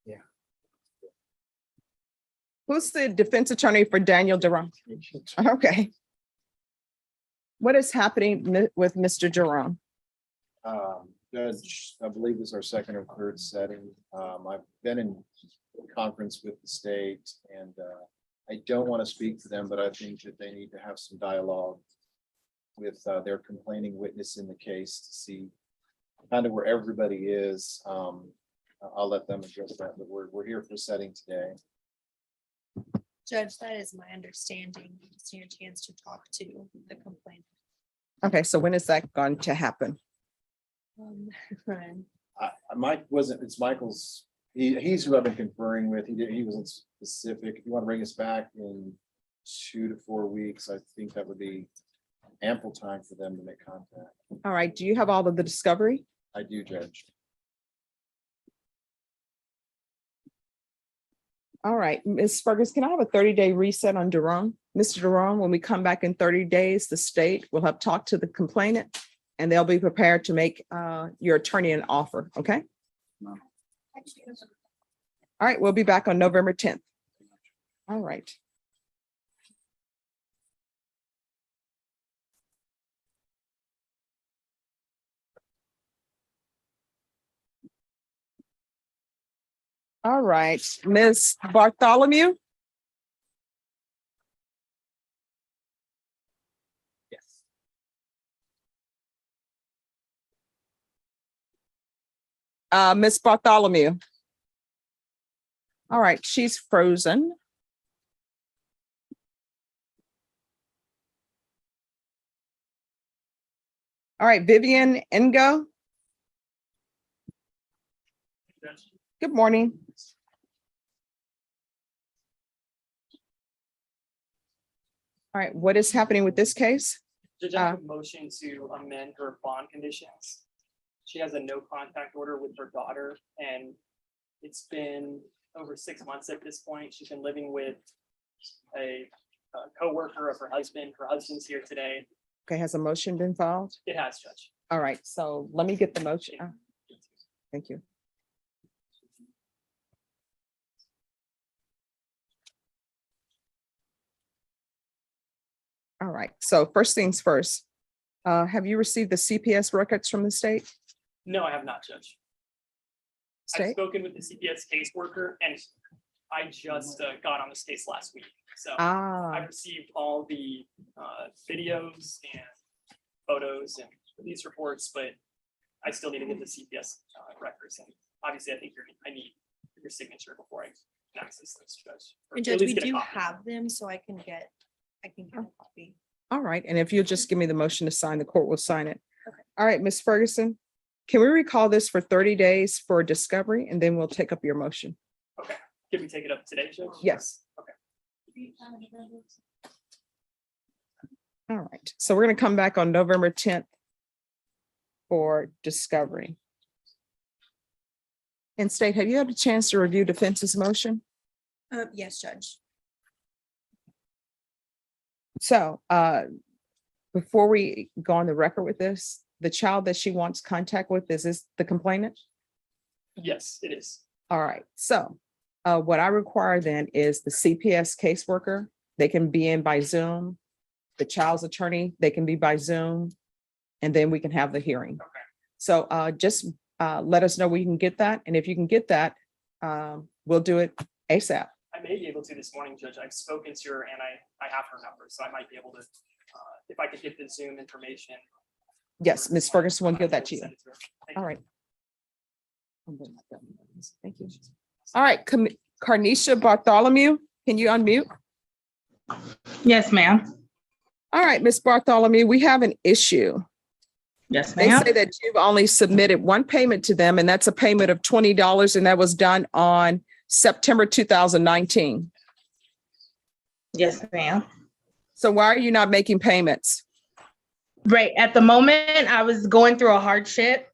Yeah. Who's the defense attorney for Daniel Duran? Okay. What is happening with Mr. Duran? Judge, I believe this is our second or third setting. I've been in conference with the state and I don't want to speak for them, but I think that they need to have some dialogue with their complaining witness in the case to see kind of where everybody is. I'll let them address that, but we're here for setting today. Judge, that is my understanding. Just need a chance to talk to the complainant. Okay, so when is that going to happen? Ryan. Mike wasn't, it's Michael's, he's who I've been conferring with. He wasn't specific. If you want to bring us back in 2 to 4 weeks, I think that would be ample time for them to make contact. All right, do you have all of the discovery? I do, Judge. All right, Ms. Fergus, can I have a 30-day reset on Duran? Mr. Duran, when we come back in 30 days, the state will have talked to the complainant and they'll be prepared to make your attorney an offer, okay? All right, we'll be back on November 10th. All right. All right, Ms. Bartholomew. Yes. Ms. Bartholomew. All right, she's frozen. All right, Vivian Ngo. Good morning. All right, what is happening with this case? Judge, I have a motion to amend her bond conditions. She has a no contact order with her daughter, and it's been over 6 months at this point. She's been living with a coworker of her husband. Her husband's here today. Okay, has a motion been filed? It has, Judge. All right, so let me get the motion. Thank you. All right, so first things first, have you received the CPS records from the state? No, I have not, Judge. I've State? spoken with the CPS caseworker, and I just got on this case last week. So Ah, I've received all the videos and photos and police reports, but I still need to get the CPS records. And obviously, I think I need your signature before I can access this, Judge. Or And at Judge, least we get a do copy. have them, so I can get a copy. all right, and if you'll just give me the motion to sign, the court will sign it. Okay. All right, Ms. Ferguson, can we recall this for 30 days for discovery, and then we'll take up your motion? Okay, can we take it up today, Judge? Yes. Okay. All right, so we're gonna come back on November 10th for discovery. And State, have you had a chance to review defense's motion? Yes, Judge. So before we go on the record with this, the child that she wants contact with, is this the complainant? Yes, it is. All right, so what I require then is the CPS caseworker. They can be in by Zoom. The child's attorney, they can be by Zoom. And then we can have the hearing. Okay. So just let us know where you can get that. And if you can get that, we'll do it ASAP. I may be able to this morning, Judge. I've spoken to her and I have her number, so I might be able to, if I could get the Zoom information. Yes, Ms. Ferguson will give that to you. Send it her. Thank you. All right. Thank you. All right, Carnisha Bartholomew, can you unmute? Yes, ma'am. All right, Ms. Bartholomew, we have an issue. Yes, They ma'am. say that you've only submitted one payment to them, and that's a payment of $20, and that was done on September 2019. Yes, ma'am. So why are you not making payments? Right. At the moment, I was going through a hardship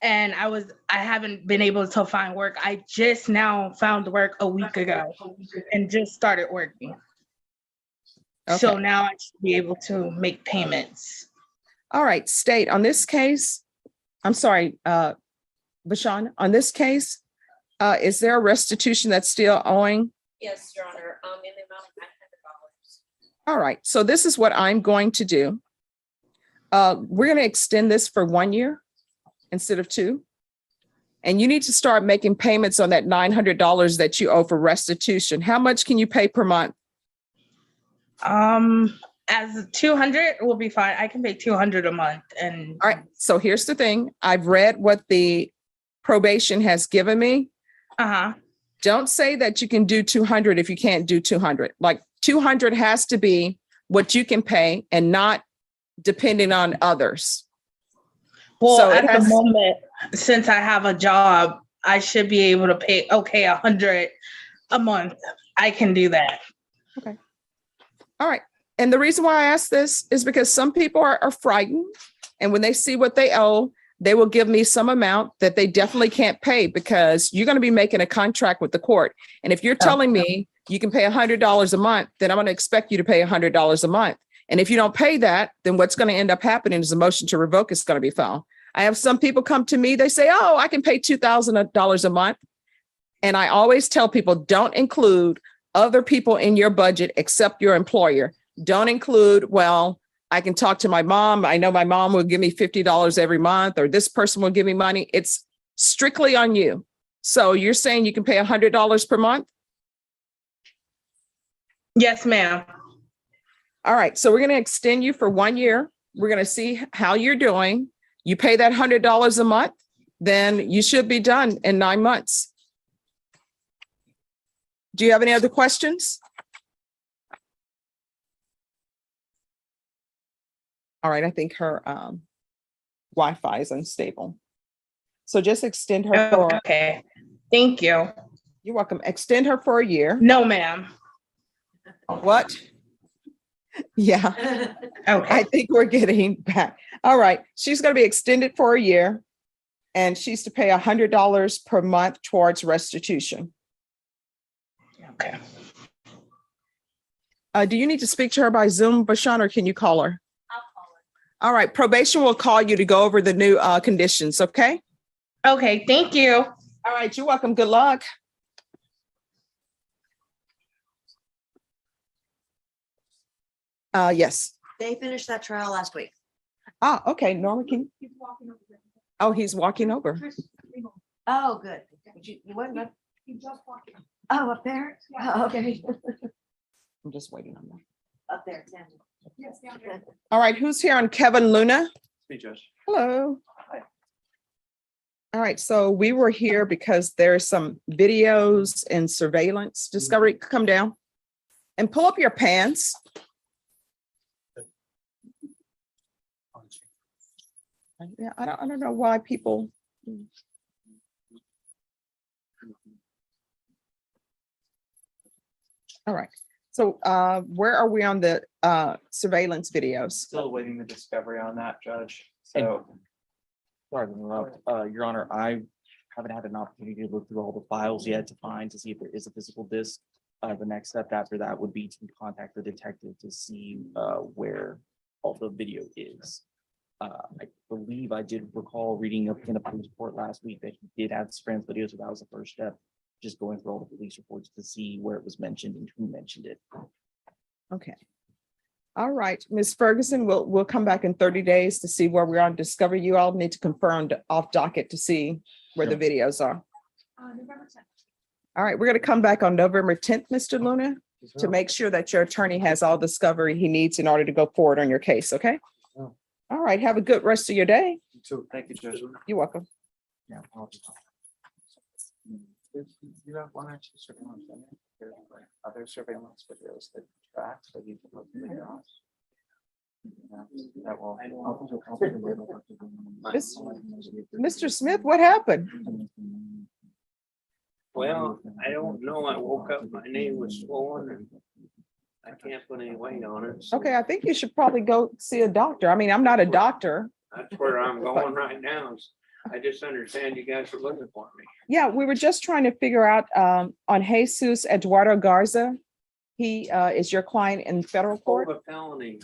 and I haven't been able to find work. I just now found work a week ago and just started working. So Okay. now I should be able to make payments. All right, state on this case, I'm sorry, Bashan, on this case, is there a restitution that's still owing? Yes, Your Honor, in the amount of $900. All right, so this is what I'm going to do. We're going to extend this for 1 year instead of 2. And you need to start making payments on that $900 that you owe for restitution. How much can you pay per month? As 200 will be fine. I can pay 200 a month and All right, so here's the thing. I've read what the probation has given me. Don't say that you can do 200 if you can't do 200. Like 200 has to be what you can pay and not depending on others. well, So at it the has- moment, since I have a job, I should be able to pay, okay, 100 a month. I can do that. All right. And the reason why I ask this is because some people are frightened. And when they see what they owe, they will give me some amount that they definitely can't pay because you're going to be making a contract with the court. And if you're telling me you can pay $100 a month, then I'm going to expect you to pay $100 a month. And if you don't pay that, then what's going to end up happening is a motion to revoke is going to be filed. I have some people come to me, they say, oh, I can pay $2,000 a month. And I always tell people, don't include other people in your budget except your employer. Don't include, well, I can talk to my mom. I know my mom will give me $50 every month, or this person will give me money. It's strictly on you. So you're saying you can pay $100 per month? Yes, ma'am. All right. So we're going to extend you for 1 year. We're going to see how you're doing. You pay that $100 a month, then you should be done in 9 months. Do you have any other questions? All right, I think her Wi-Fi is unstable. So just extend her for, Okay. Thank you. you're welcome. Extend her for a year. No, ma'am. What? Yeah, Okay. I think we're getting back. All right, she's going to be extended for a year and she's to pay $100 per month towards restitution. Okay. Do you need to speak to her by Zoom, Bashan, or can you call her? I'll call her. All right, probation will call you to go over the new conditions, okay? Okay, thank you. All right, you're welcome. Good luck. Yes. They finished that trial last week. Ah, okay, Norma, can you? Oh, he's walking over. Oh, good. You went up? Oh, up there? Oh, okay. I'm just waiting on that. Up there. Sam. All right, who's here on Kevin Luna? Hey, Judge. Hello. All right, so we were here because there's some videos and surveillance discovery. Come down and pull up your pants. Yeah, I don't know why people. All right, so where are we on the surveillance videos? Still awaiting the discovery on that, Judge. So, sorry to interrupt, Your Honor, I haven't had an opportunity to look through all the files yet to find to see if there is a physical disc. The next step after that would be to contact the detective to see where all the video is. I believe I did recall reading in a police report last week that he did have surveillance videos, so that was the first step. Just going through all the police reports to see where it was mentioned and who mentioned it. Okay. All right, Ms. Ferguson, we'll come back in 30 days to see where we're on discovery. You all need to confirm off docket to see where the videos are. November 10th. All right, we're going to come back on November 10th, Mr. Luna, to make sure that your attorney has all discovery he needs in order to go forward on your case, okay? Oh. All right, have a good rest of your day. So thank you, Judge. You're welcome. Yeah. You have one extra surveillance. in there? There's, like, other surveillance videos that track, so you can look later on. That will. Mr. Smith, what happened? Well, I don't know. I woke up, my knee was swollen and I can't put any weight on it. so Okay, I think you should probably go see a doctor. I mean, I'm not a doctor. That's where I'm going right now. I just understand you guys are looking for me. Yeah, we were just trying to figure out on Jesus Eduardo Garza. He is your client in federal For court? a felony,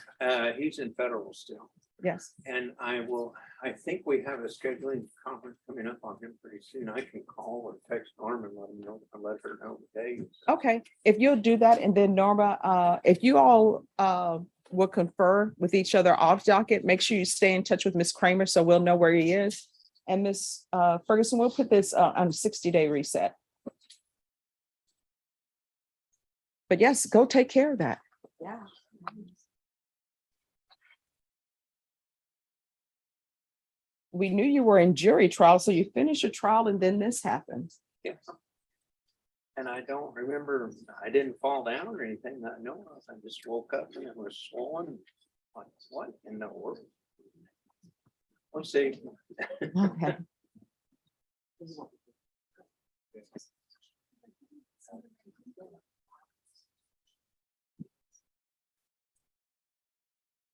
he's in federal still. Yes. And I think we have a scheduling conference coming up on him pretty soon. I can call or text Norm and let him know, and let her know the day. Okay, if you'll do that, and then Norma, if you all will confer with each other off docket, make sure you stay in touch with Ms. Kramer so we'll know where he is. And Ms. Ferguson, we'll put this on a 60-day reset. But yes, go take care of that. Yeah. We knew you were in jury trial, so you finished your trial and then this happens. Yeah. And I don't remember, I didn't fall down or anything that I know of. I just woke up and it was swollen. Like, what in the world? Let's see. Okay.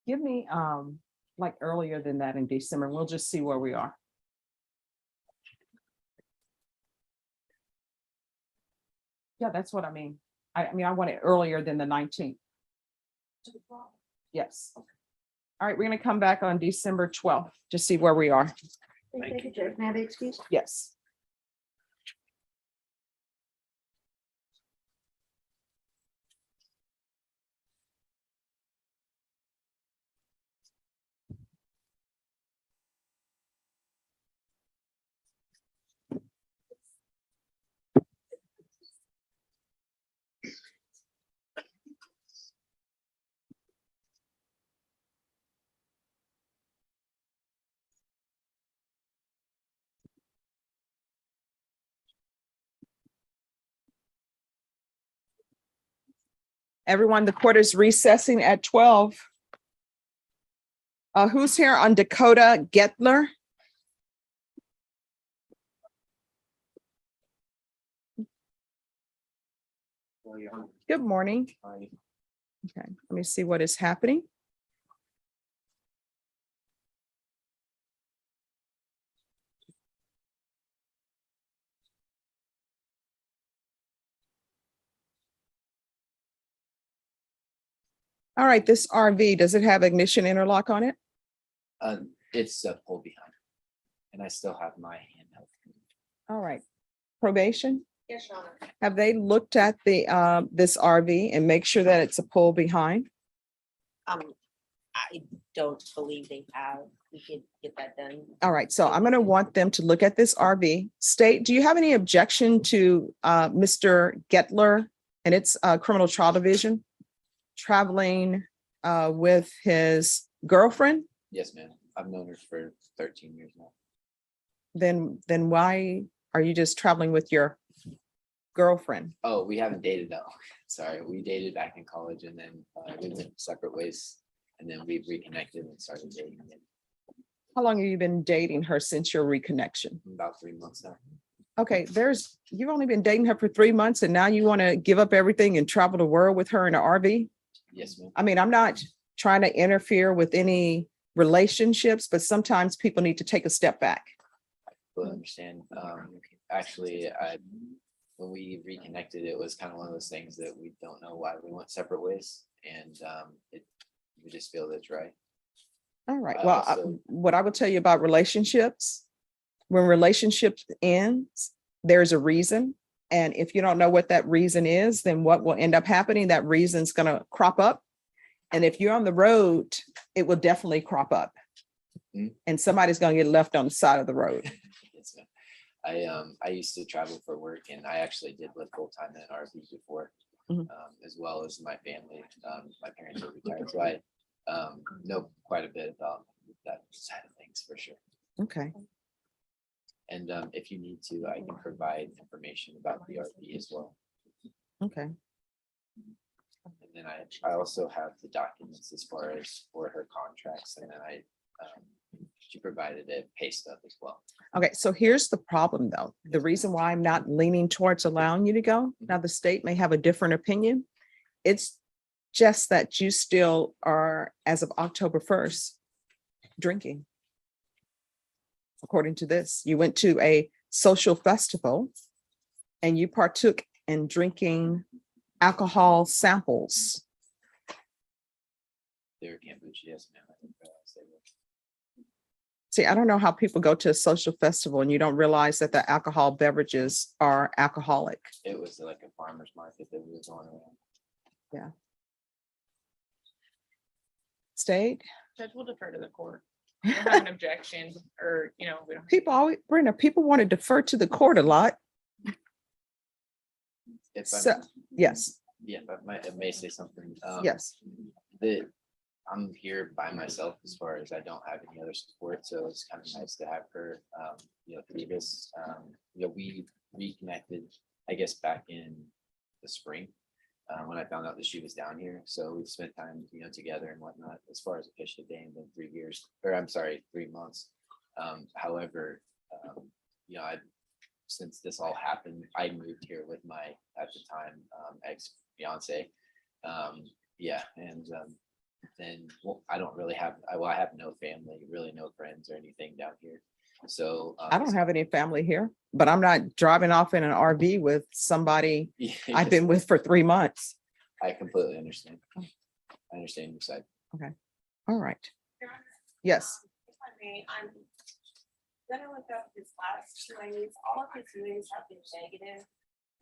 Give me like earlier than that in December. We'll just see where we are. Yeah, that's what I mean. I mean, I want it earlier than the 19th. Yes. All right, we're going to come back on December 12th to see where we are. Thank you, Judge. May I have the excuse? Yes. Everyone, the court is recessing at 12. Who's here on Dakota Gettler? Good morning. Okay, let me see what is happening. All right, this RV, does it have ignition interlock on it? It's pulled behind. And I still have my handheld. All right. Probation, Yes, Your Honor. have they looked at the this RV and make sure that it's a pull behind? I don't believe they have. We could get that done. All right, so I'm going to want them to look at this RV. State, do you have any objection to Mr. Gettler and its criminal trial division traveling with his girlfriend? Yes, ma'am. I've known her for 13 years now. Then why are you just traveling with your girlfriend? Oh, we haven't dated though. Sorry, we dated back in college and then we went separate ways. And then we reconnected and started dating again. How long have you been dating her since your reconnection? About 3 months now. Okay, you've only been dating her for 3 months and now you want to give up everything and travel the world with her in an RV? Yes, ma'am. I mean, I'm not trying to interfere with any relationships, but sometimes people need to take a step back. I fully understand. Actually, when we reconnected, it was kind of one of those things that we don't know why we went separate ways. And we just feel that's right. All right. Well, what I will tell you about relationships, when relationships ends, there's a reason. And if you don't know what that reason is, then what will end up happening, that reason's going to crop up. And if you're on the road, it will definitely crop up. Mhm. And somebody's going to get left on the side of the road. Yes, ma'am. I used to travel for work, and I actually did live full time in an RV before, Mhm. as well as my family. My parents are retired, so I know quite a bit about that side of things for sure. Okay. And if you need to, I can provide information about the RV as well. Okay. And then I also have the documents as far as for her contracts, and then she provided a pay stub as well. Okay, so here's the problem, though. The reason why I'm not leaning towards allowing you to go, now the state may have a different opinion. It's just that you still are, as of October 1st, drinking. According to this, you went to a social festival and you partook in drinking alcohol samples. They were kombucha, yes, ma'am. I didn't realize they were. See, I don't know how people go to a social festival and you don't realize that the alcohol beverages are alcoholic. It was like a farmer's market that we were going around. Yeah. State, Judge will defer to the court. We don't have an objection or, we don't. people always, Brenda, people want to defer to the court a lot. If So, I'm, yes, yeah, but I may say something. yes. I'm here by myself as far as I don't have any other support, so it's kind of nice to have her, through this. We reconnected, I guess, back in the spring, when I found out that she was down here. So we've spent time, together and whatnot. As far as officially dating, been 3 years, or I'm sorry, 3 months. However, since this all happened, I moved here with my, at the time, ex fiance. Then I don't really have, I have no family, really no friends or anything down here. So I don't have any family here, but I'm not driving off in an RV with somebody I've been with for 3 months. I completely understand. I understand your side. All right. Yes. If I may, I'm gonna look up his last 2 IUs. All of his UAs have been negative.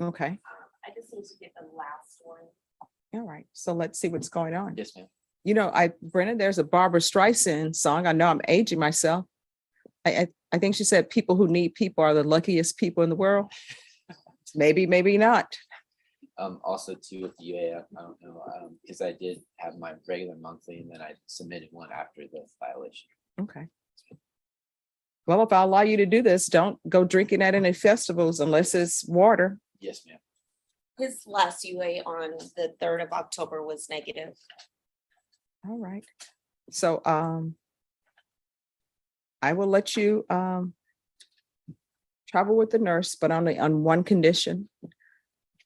Okay. I just need to get the last one. All right. So let's see what's going on. Yes, ma'am. Brennan, there's a Barbara Streisand song. I know I'm aging myself. I think she said people who need people are the luckiest people in the world. Maybe, maybe not. Also too with the UA, I don't know, because I did have my regular monthly and then I submitted one after the violation. Okay. Well, if I allow you to do this, don't go drinking at any festivals unless it's water. Yes, ma'am. His last UA on the 3rd of October was negative. All right. So I will let you travel with the nurse, but only on one condition.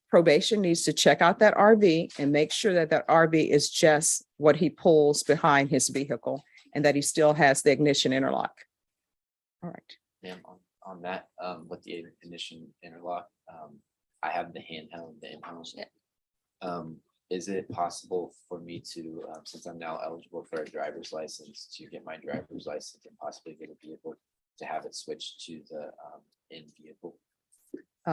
Probation needs to check out that RV and make sure that that RV is just what he pulls behind his vehicle and that he still has the ignition interlock. All right. Ma'am, on that, with the ignition interlock, I have the handheld, the in-house. Is it possible for me to, since I'm now eligible for a driver's license, to get my driver's license and possibly get a vehicle to have it switched to the in vehicle?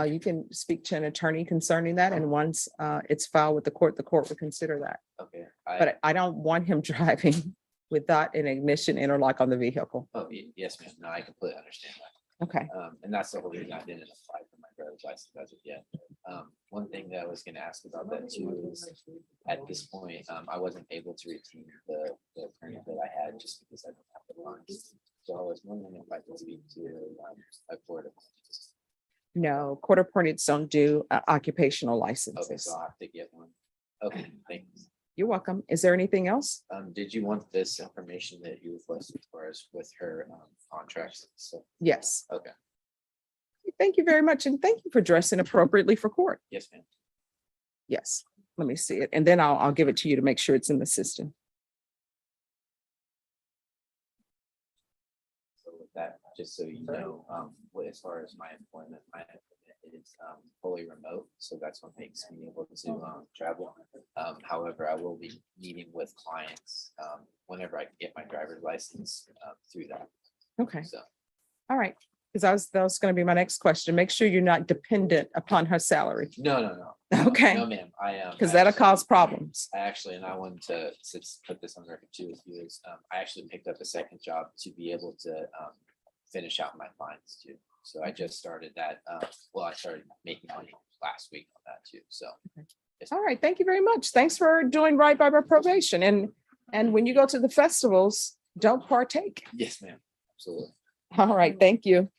You can speak to an attorney concerning that, and once it's filed with the court will consider that. Okay. But I don't want him driving without an ignition interlock on the vehicle. Yes, ma'am. No, I completely understand that. Okay. And that's the whole reason I didn't apply for my driver's license as of yet. One thing that I was gonna ask about that too is, at this point, I wasn't able to retain the attorney that I had just because I don't have the funds. So I was wondering if I could speak to a court of. No, court appointeds don't do occupational Okay, licenses. so I'll have to get one. Okay, thanks. You're welcome. Is there anything else? Did you want this information that you requested as far as with her contracts? So, Yes. okay, Thank you very much. And thank you for dressing appropriately for court. yes, ma'am. Yes. Let me see it. And then I'll give it to you to make sure it's in the system. So with that, just so you know, as far as my employment, it's fully remote, so that's what makes me able to travel. However, I will be meeting with clients whenever I get my driver's license through that. Okay. So, All right. Because that was going to be my next question. Make sure you're not dependent upon her salary. no. Okay. No, ma'am, I am. Because that'll cause problems. And I wanted to put this on record too with you is, I actually picked up a second job to be able to finish out my fines too. So I just started that, well, I started making money last week on that too, so. All right, thank you very much. Thanks for doing right by our probation. And when you go to the festivals, don't partake. Yes, ma'am, absolutely. All right, thank you.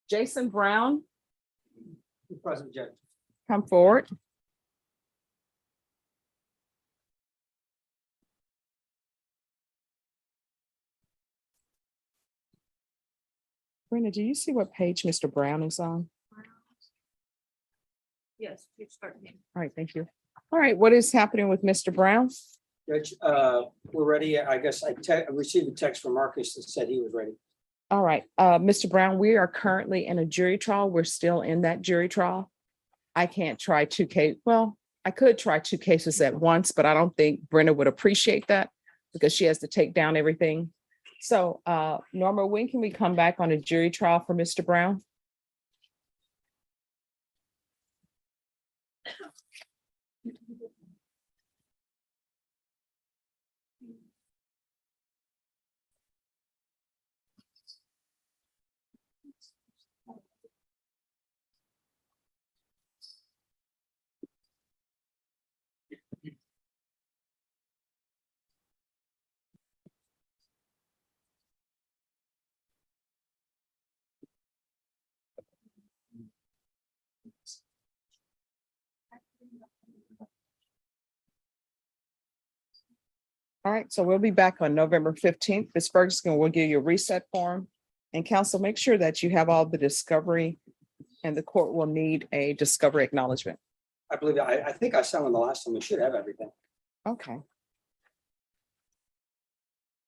Jason Brown, Present, Judge. come forward. Brenda, do you see what page Mr. Brown is on? Yes, you start me. All right, thank you. All right, what is happening with Mr. Brown? Judge, we're ready. I guess I received a text from Marcus that said he was ready. All right, Mr. Brown, we are currently in a jury trial. We're still in that jury trial. I can't try two cases. Well, I could try two cases at once, but I don't think Brenda would appreciate that because she has to take down everything. So, Norma, when can we come back on a jury trial for Mr. Brown? All right, so we'll be back on November 15th. Ms. Ferguson will give you a reset form. And counsel, make sure that you have all the discovery and the court will need a discovery acknowledgement. I believe, I think I signed one the last time. We should have everything. Okay. All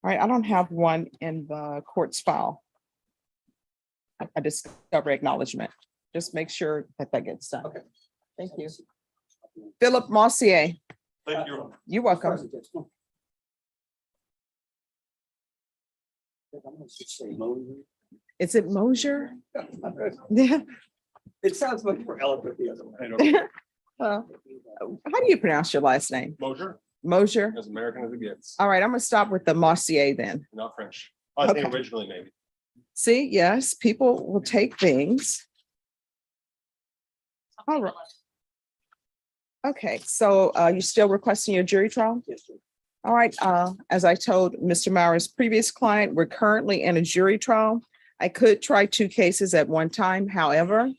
right, I don't have one in the court's file. A discovery acknowledgement. Just make sure that that gets done. Okay. Thank you. Philip Mossier. Thank you. You're welcome. Present, Judge. Come on. I'm gonna just say Mosier. Is it Mosier? Yeah. It sounds much more eloquent the other way. How do you pronounce your last name? Mosier, Mosier? as American as it gets, All right, I'm gonna stop with the Mossier then. not French. I think Okay. originally maybe. See, yes, people will take things. All right. Okay, so you still requesting your jury trial? Yes, sir. All right, as I told Mr. Mauer's previous client, we're currently in a jury trial. I could try two cases at one time. However,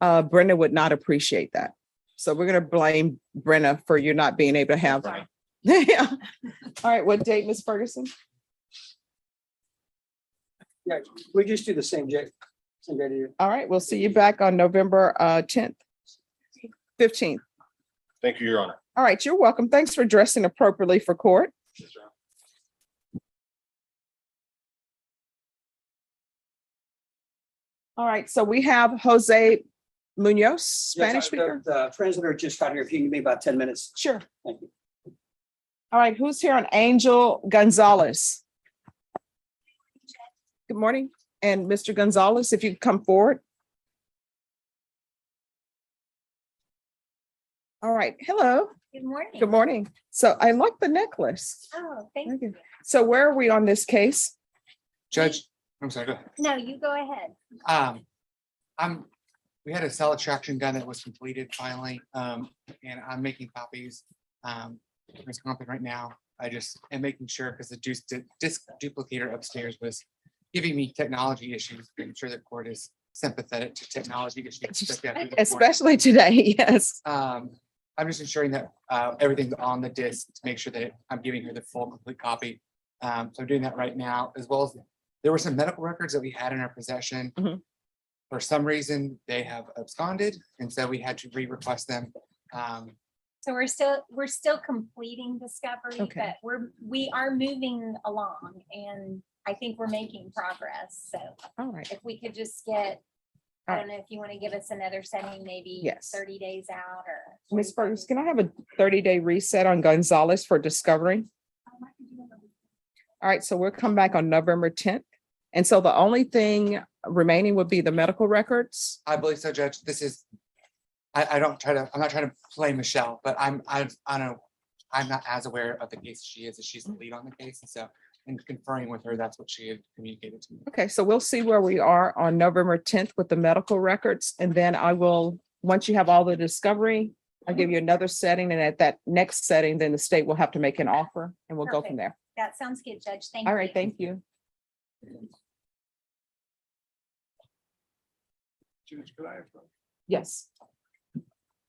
Brenda would not appreciate that. So we're gonna blame Brenda for you not being able to have. Yeah. All right, what date, Ms. Ferguson? Yeah, we just do the same day. Same day to you. All right, we'll see you back on November 10th, 15th. Thank you, Your Honor. All right, you're welcome. Thanks for dressing appropriately for court. All right, so we have Jose Munoz, Spanish Yes, speaker. The translator just got here. If you can give me about 10 minutes. Sure. Thank you. All right, who's here on Angel Gonzalez? Good morning. And Mr. Gonzalez, if you could come forward. All right, hello. Good morning. Good morning. So I like the necklace. Oh, thank Thank you. you. So where are we on this case? Judge, I'm sorry, go ahead. No, you go ahead. We had a cell extraction done that was completed finally, and I'm making copies. It's company right now. I just am making sure because the disk duplicator upstairs was giving me technology issues. I'm sure the court is sympathetic to technology issues. Especially today, yes. I'm just ensuring that everything's on the disk to make sure that I'm giving her the full complete copy. So I'm doing that right now, as well as there were some medical records that we had in our possession. Mhm. For some reason, they have absconded, and so we had to re-request them. So we're still completing discovery, Okay. but we are moving along and I think we're making progress. So All right. if we could just get, I All don't know if you want to give us another setting, maybe Yes. 30 days out or. Ms. 45 Burgess, days can I out. have a 30-day reset on Gonzalez for discovery? All right, so we'll come back on November 10th. And so the only thing remaining would be the medical records. I believe so, Judge. This is, I'm not trying to play Michelle, but I don't know. I'm not as aware of the case as she is, as she's the lead on the case. And so in conferring with her, that's what she had communicated to me. Okay, so we'll see where we are on November 10th with the medical records. And then I will, once you have all the discovery, I'll give you another setting. And at that next setting, then the state will have to make an offer and we'll go from Perfect. there. That sounds good, Judge. Thank you. All right, thank you. Judge, could I have? Yes.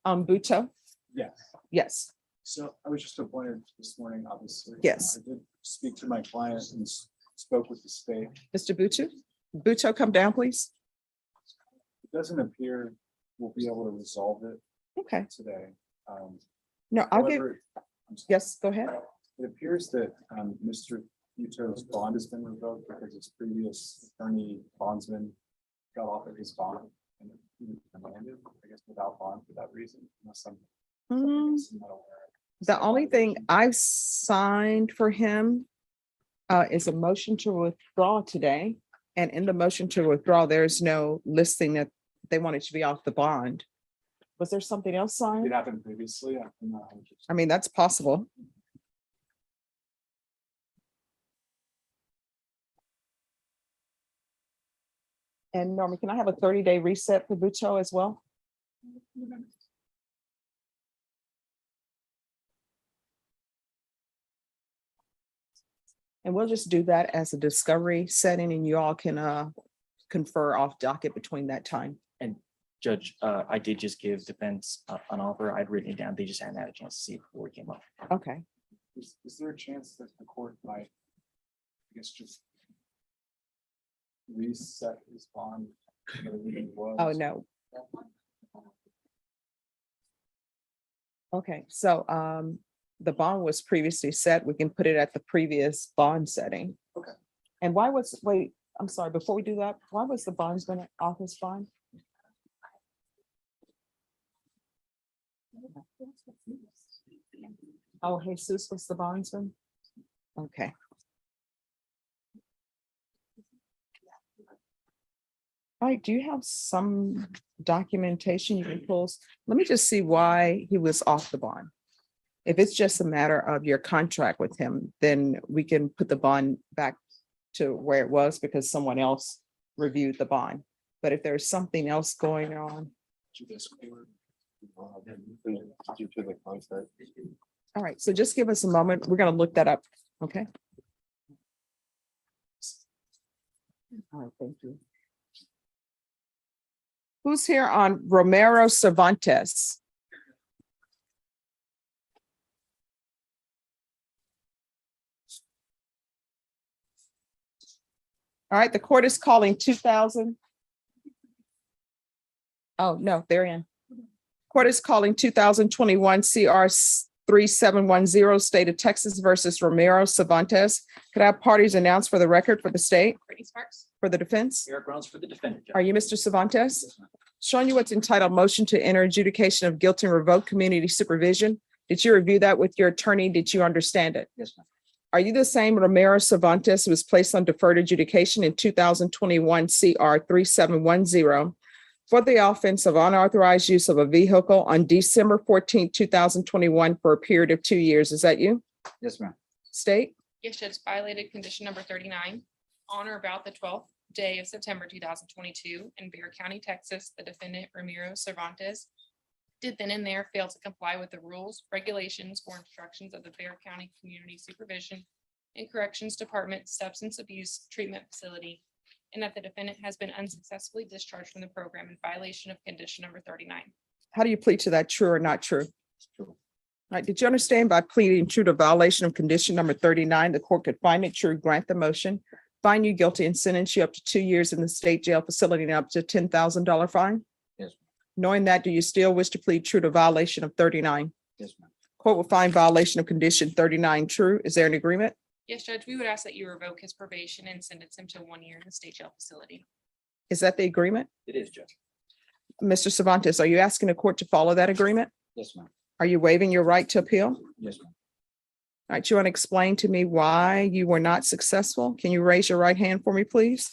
Bucho? Yes. Yes. So I was just appointed this morning, obviously. Yes. I did speak to my client and spoke with the state. Mr. Bucho? Bucho, come down, please. It doesn't appear we'll be able to resolve it Okay. today. No, I'll give, However, I'm sorry. yes, go ahead. It appears that Mr. Uto's bond has been revoked because his previous attorney bondsman got off of his bond and he was remanded, I guess, without bond for that reason, unless I'm Hmm. not aware. The only thing I've signed for him is a motion to withdraw today. And in the motion to withdraw, there's no listing that they wanted to be off the bond. Was there something else It signed? happened previously. I'm not 100%. I mean, that's possible. And Norman, can I have a 30-day reset for Bucho as well? And we'll just do that as a discovery setting and you all can confer off docket between that time. And Judge, I did just give defense an offer. I'd written it down. They just hadn't had a chance to see it before we came up. Okay. Is there a chance that the court might, I guess, just reset his bond? to what it was? Oh, no. Okay, so the bond was previously set. We can put it at the previous bond setting. Okay. And why was, wait, I'm sorry, before we do that, why was the bondsman off his bond? Oh, Jesus was the bondsman? Okay. All right, do you have some documentation you can pull? Let me just see why he was off the bond. If it's just a matter of your contract with him, then we can put the bond back to where it was because someone else reviewed the bond. But if there's something else going on, To this court, due to the contract. all right, so just give us a moment. We're gonna look that up, okay? All right, thank you. Who's here on Romero Cervantes? All right, the court is calling 2000. Oh, no, they're in. Court is calling 2021 CR 3710, State of Texas versus Romero Cervantes. Could I have parties announced for the record for the state, Brittany Sparks. for the defense? Eric Brown's for the defendant. Are you Mr. Cervantes? Showing you what's entitled motion to enter adjudication of guilt and revoke community supervision. Did you review that with your attorney? Did you understand it? Yes, ma'am. Are you the same Romero Cervantes who was placed on deferred adjudication in 2021 CR 3710 for the offense of unauthorized use of a vehicle on December 14, 2021 for a period of 2 years? Is that you? Yes, ma'am. State? Yes, Judge, violated condition number 39 on or about the 12th day of September 2022 in Bexar County, Texas. The defendant Romero Cervantes did then and there fail to comply with the rules, regulations, or instructions of the Bexar County Community Supervision and Corrections Department Substance Abuse Treatment Facility, and that the defendant has been unsuccessfully discharged from the program in violation of condition number 39. How do you plead to that? True or not true? All right, did you understand by pleading true to violation of condition number 39, the court could find it true, grant the motion, find you guilty and sentence you up to 2 years in the state jail facility and up to $10,000 fine? Yes, Knowing that, do you still wish to plead true to violation of 39? yes, ma'am. Court will find violation of condition 39 true. Is there an agreement? Yes, Judge, we would ask that you revoke his probation and sentence him to 1 year in the state jail facility. Is that the agreement? It is, Judge. Mr. Cervantes, are you asking the court to follow that agreement? Yes, ma'am. Are you waiving your right to appeal? Yes, ma'am. All right, you want to explain to me why you were not successful? Can you raise your right hand for me, please?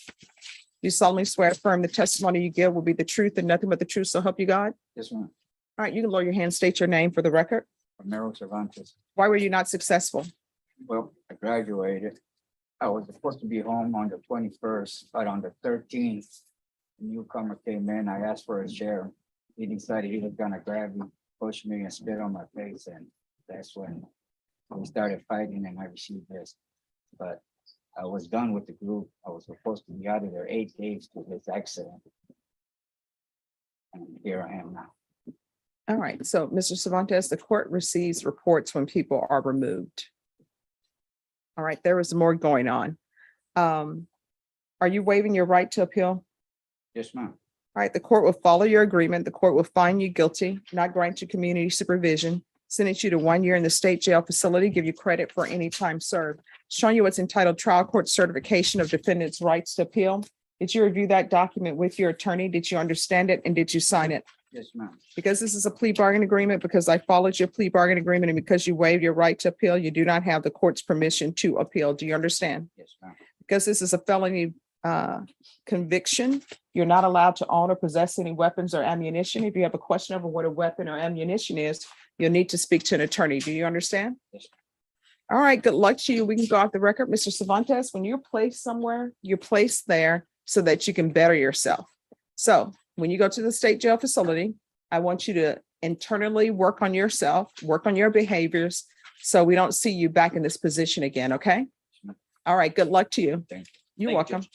You solemnly swear to affirm the testimony you give will be the truth and nothing but the truth, so help you God? Yes, ma'am. All right, you can lower your hand, state your name for the record. Romero Cervantes. Why were you not successful? Well, I graduated. I was supposed to be home on the 21st, but on the 13th, a newcomer came in. I asked for a share. He decided he was gonna grab me, push me, and spit on my face, and that's when we started fighting, and I received this. But I was done with the group. I was supposed to be out of there 8 days to this accident. And here I am now. All right, so Mr. Cervantes, the court receives reports when people are removed. All right, there was more going on. Are you waiving your right to appeal? Yes, ma'am. All right, the court will follow your agreement. The court will find you guilty, not grant you community supervision, sentence you to 1 year in the state jail facility, give you credit for any time served. Showing you what's entitled trial court certification of defendant's rights to appeal. Did you review that document with your attorney? Did you understand it and did you sign it? Yes, ma'am. Because this is a plea bargain agreement, because I followed your plea bargain agreement, and because you waived your right to appeal, you do not have the court's permission to appeal. Do you understand? Yes, ma'am. Because this is a felony conviction, you're not allowed to own or possess any weapons or ammunition. If you have a question over what a weapon or ammunition is, you'll need to speak to an attorney. Do you understand? Yes. All right, good luck to you. We can go off the record. Mr. Cervantes, when you're placed somewhere, you're placed there so that you can better yourself. So when you go to the state jail facility, I want you to internally work on yourself, work on your behaviors, so we don't see you back in this position again, okay? All right, good luck to you. Thank you. You're Thank you, welcome. Judge.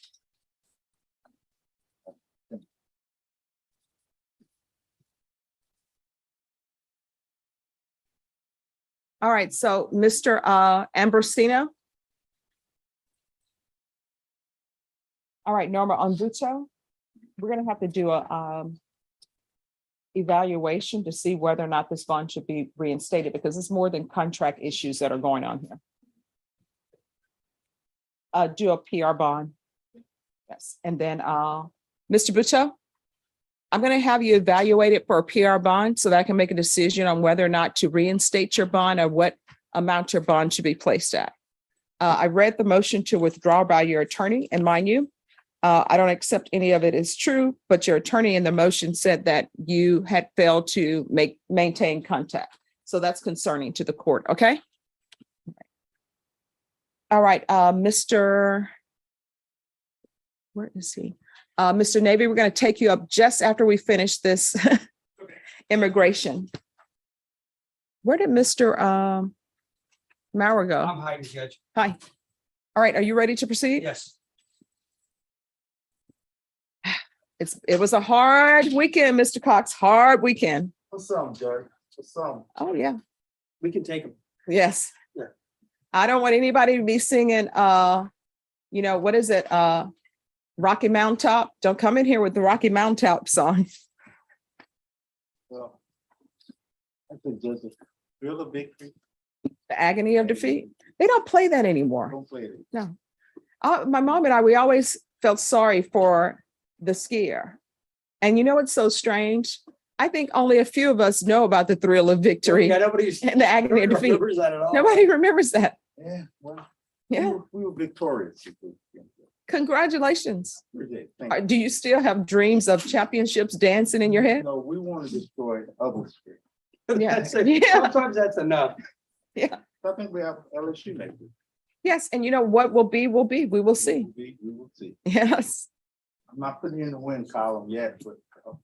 All right, so Mr. Ambrosino. All right, Norma Onbuto, we're gonna have to do a evaluation to see whether or not this bond should be reinstated, because it's more than contract issues that are going on here. Do a PR bond. Yes, and then Mr. Bucho, I'm gonna have you evaluate it for a PR bond so that I can make a decision on whether or not to reinstate your bond or what amount your bond should be placed at. I read the motion to withdraw by your attorney, and mind you, I don't accept any of it as true, but your attorney in the motion said that you had failed to maintain contact. So that's concerning to the court, okay? All right, Mr. Where is he? Mr. Navy, we're going to take you up just after we finish this immigration. Where did Mr. Maurer go? I'm hiding, Judge. Hi. All right, are you ready to proceed? Yes. It was a hard weekend, Mr. Cox, hard weekend. What's up, Judge? What's up? Oh, yeah. We can take them. Yes. Yeah. I don't want anybody to be singing, what is it? Rocky Mountaintop. Don't come in here with the Rocky Mountaintop song. Well, I think Judge, feel the victory. The agony of defeat. They don't play that anymore. Don't play it. No. My mom and I, we always felt sorry for the skier. And you know what's so strange? I think only a few of us know about the thrill of victory Yeah, nobody's. and the agony of defeat. remembers that at all. Nobody remembers that. Yeah, well, Yeah. we were victorious. Congratulations. Thank you. Do you still have dreams of championships dancing in your head? No, we want to destroy others. Yeah. That's it. Yeah. Sometimes that's enough. Yeah. I think we have LSU next. Yes. And you know what will be, will be. We will see. We will see. Yes. I'm not putting in the win column yet, but I'm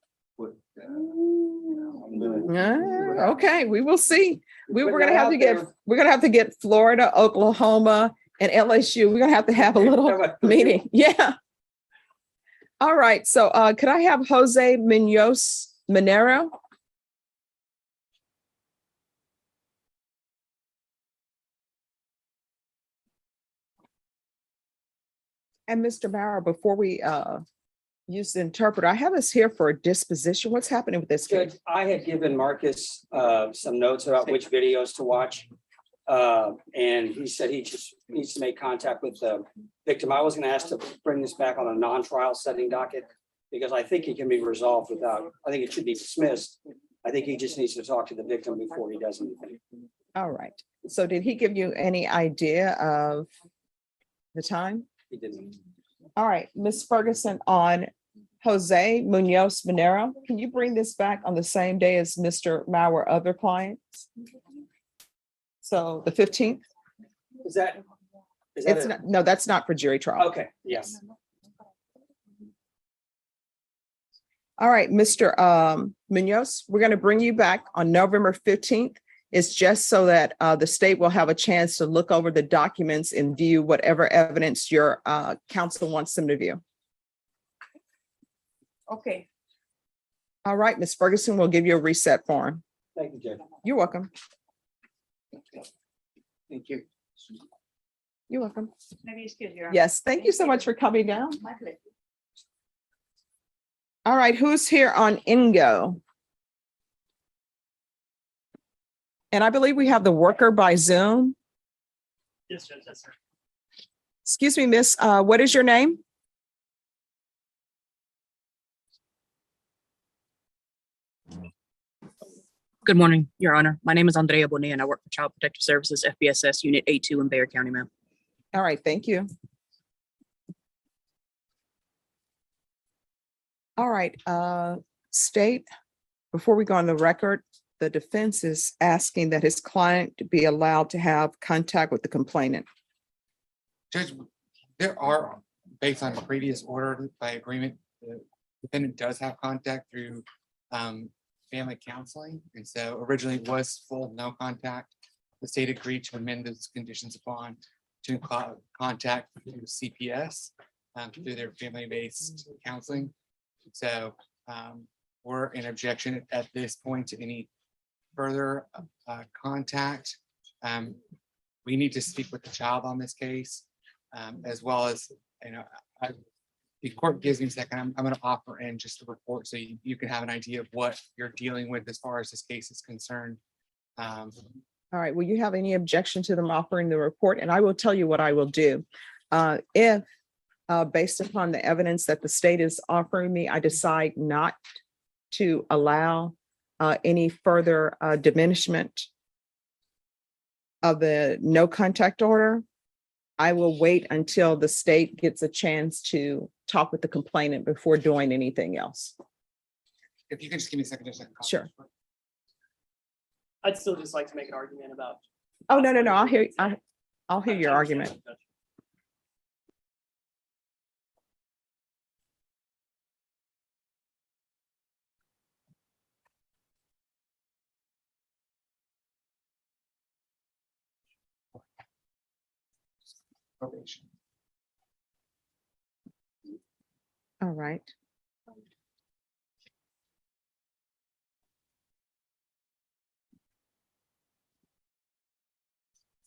gonna. Okay, we will see. We're Putting gonna it have out to get, there. we're gonna have to get Florida, Oklahoma, and LSU. We're gonna have a little meeting. Yeah. All right. So could I have Jose Munoz Minero? And Mr. Mauer, before we use the interpreter, I have us here for a disposition. What's happening with this Judge, case? I had given Marcus some notes about which videos to watch. And he said he just needs to make contact with the victim. I was gonna ask to bring this back on a non-trial setting docket because I think it can be resolved without, I think it should be dismissed. I think he just needs to talk to the victim before he does anything. All right. So did he give you any idea of the time? He didn't. All right, Ms. Ferguson, on Jose Munoz Minero, can you bring this back on the same day as Mr. Mauer other clients? So the 15th? Is that? It's not, no, that's not for jury trial. Okay, yes. All right, Mr. Munoz, we're going to bring you back on November 15th. It's just so that the state will have a chance to look over the documents and view whatever evidence your counsel wants them to view. Okay. All right, Ms. Ferguson, we'll give you a reset form. Thank you, Judge. You're welcome. Thank you. You're welcome. Maybe excuse you. Yes, thank you so much for coming down. My pleasure. All right, who's here on Ingo? And I believe we have the worker by Zoom. Yes, Judge, yes, sir. Excuse me, miss, what is your name? Good morning, Your Honor. My name is Andrea Bonilla and I work for Child Protective Services, FBSS Unit A2 in Bexar County, ma'am. All right, thank you. All right, state, before we go on the record, the defense is asking that his client be allowed to have contact with the complainant. Judge, there are, based on previous order by agreement, the defendant does have contact through family counseling. And so originally it was full no contact. The state agreed to amend those conditions upon to include contact through CPS through their family-based counseling. So we're in objection at this point to any further contact. We need to speak with the child on this case, as well as, the court gives me a second, I'm going to offer in just the report so you can have an idea of what you're dealing with as far as this case is concerned. All right, will you have any objection to them offering the report? And I will tell you what I will do. If based upon the evidence that the state is offering me, I decide not to allow any further diminishment of the no contact order, I will wait until the state gets a chance to talk with the complainant before doing anything else. If you can just give me a second. Sure. I'd still just like to make an argument about. Oh, no, I'll hear your argument. Probation. All right.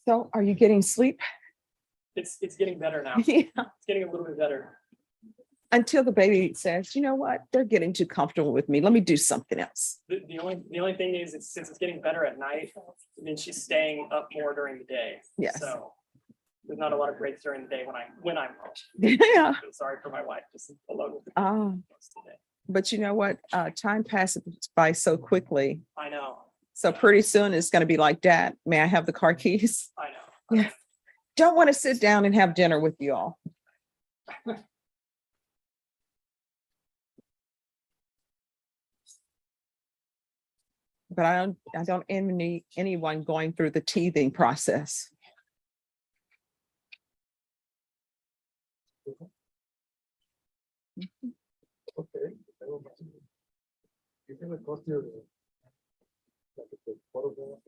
So are you getting sleep? It's getting better now. Yeah. It's getting a little bit better. Until the baby says, you know what, they're getting too comfortable with me. Let me do something else. The only thing is, since it's getting better at night, then she's staying up more during the day. Yes. So there's not a lot of breaks during the day when I'm home. Yeah. So sorry for my wife, just alone with the Oh, kids today. but you know what? Time passes by so quickly. I know, So pretty soon it's going to be like, Dad, may I have the car keys? I know. Yeah. Don't want to sit down and have dinner with you all. But I don't envy anyone going through the teething process. Okay. You're gonna go through the photograph.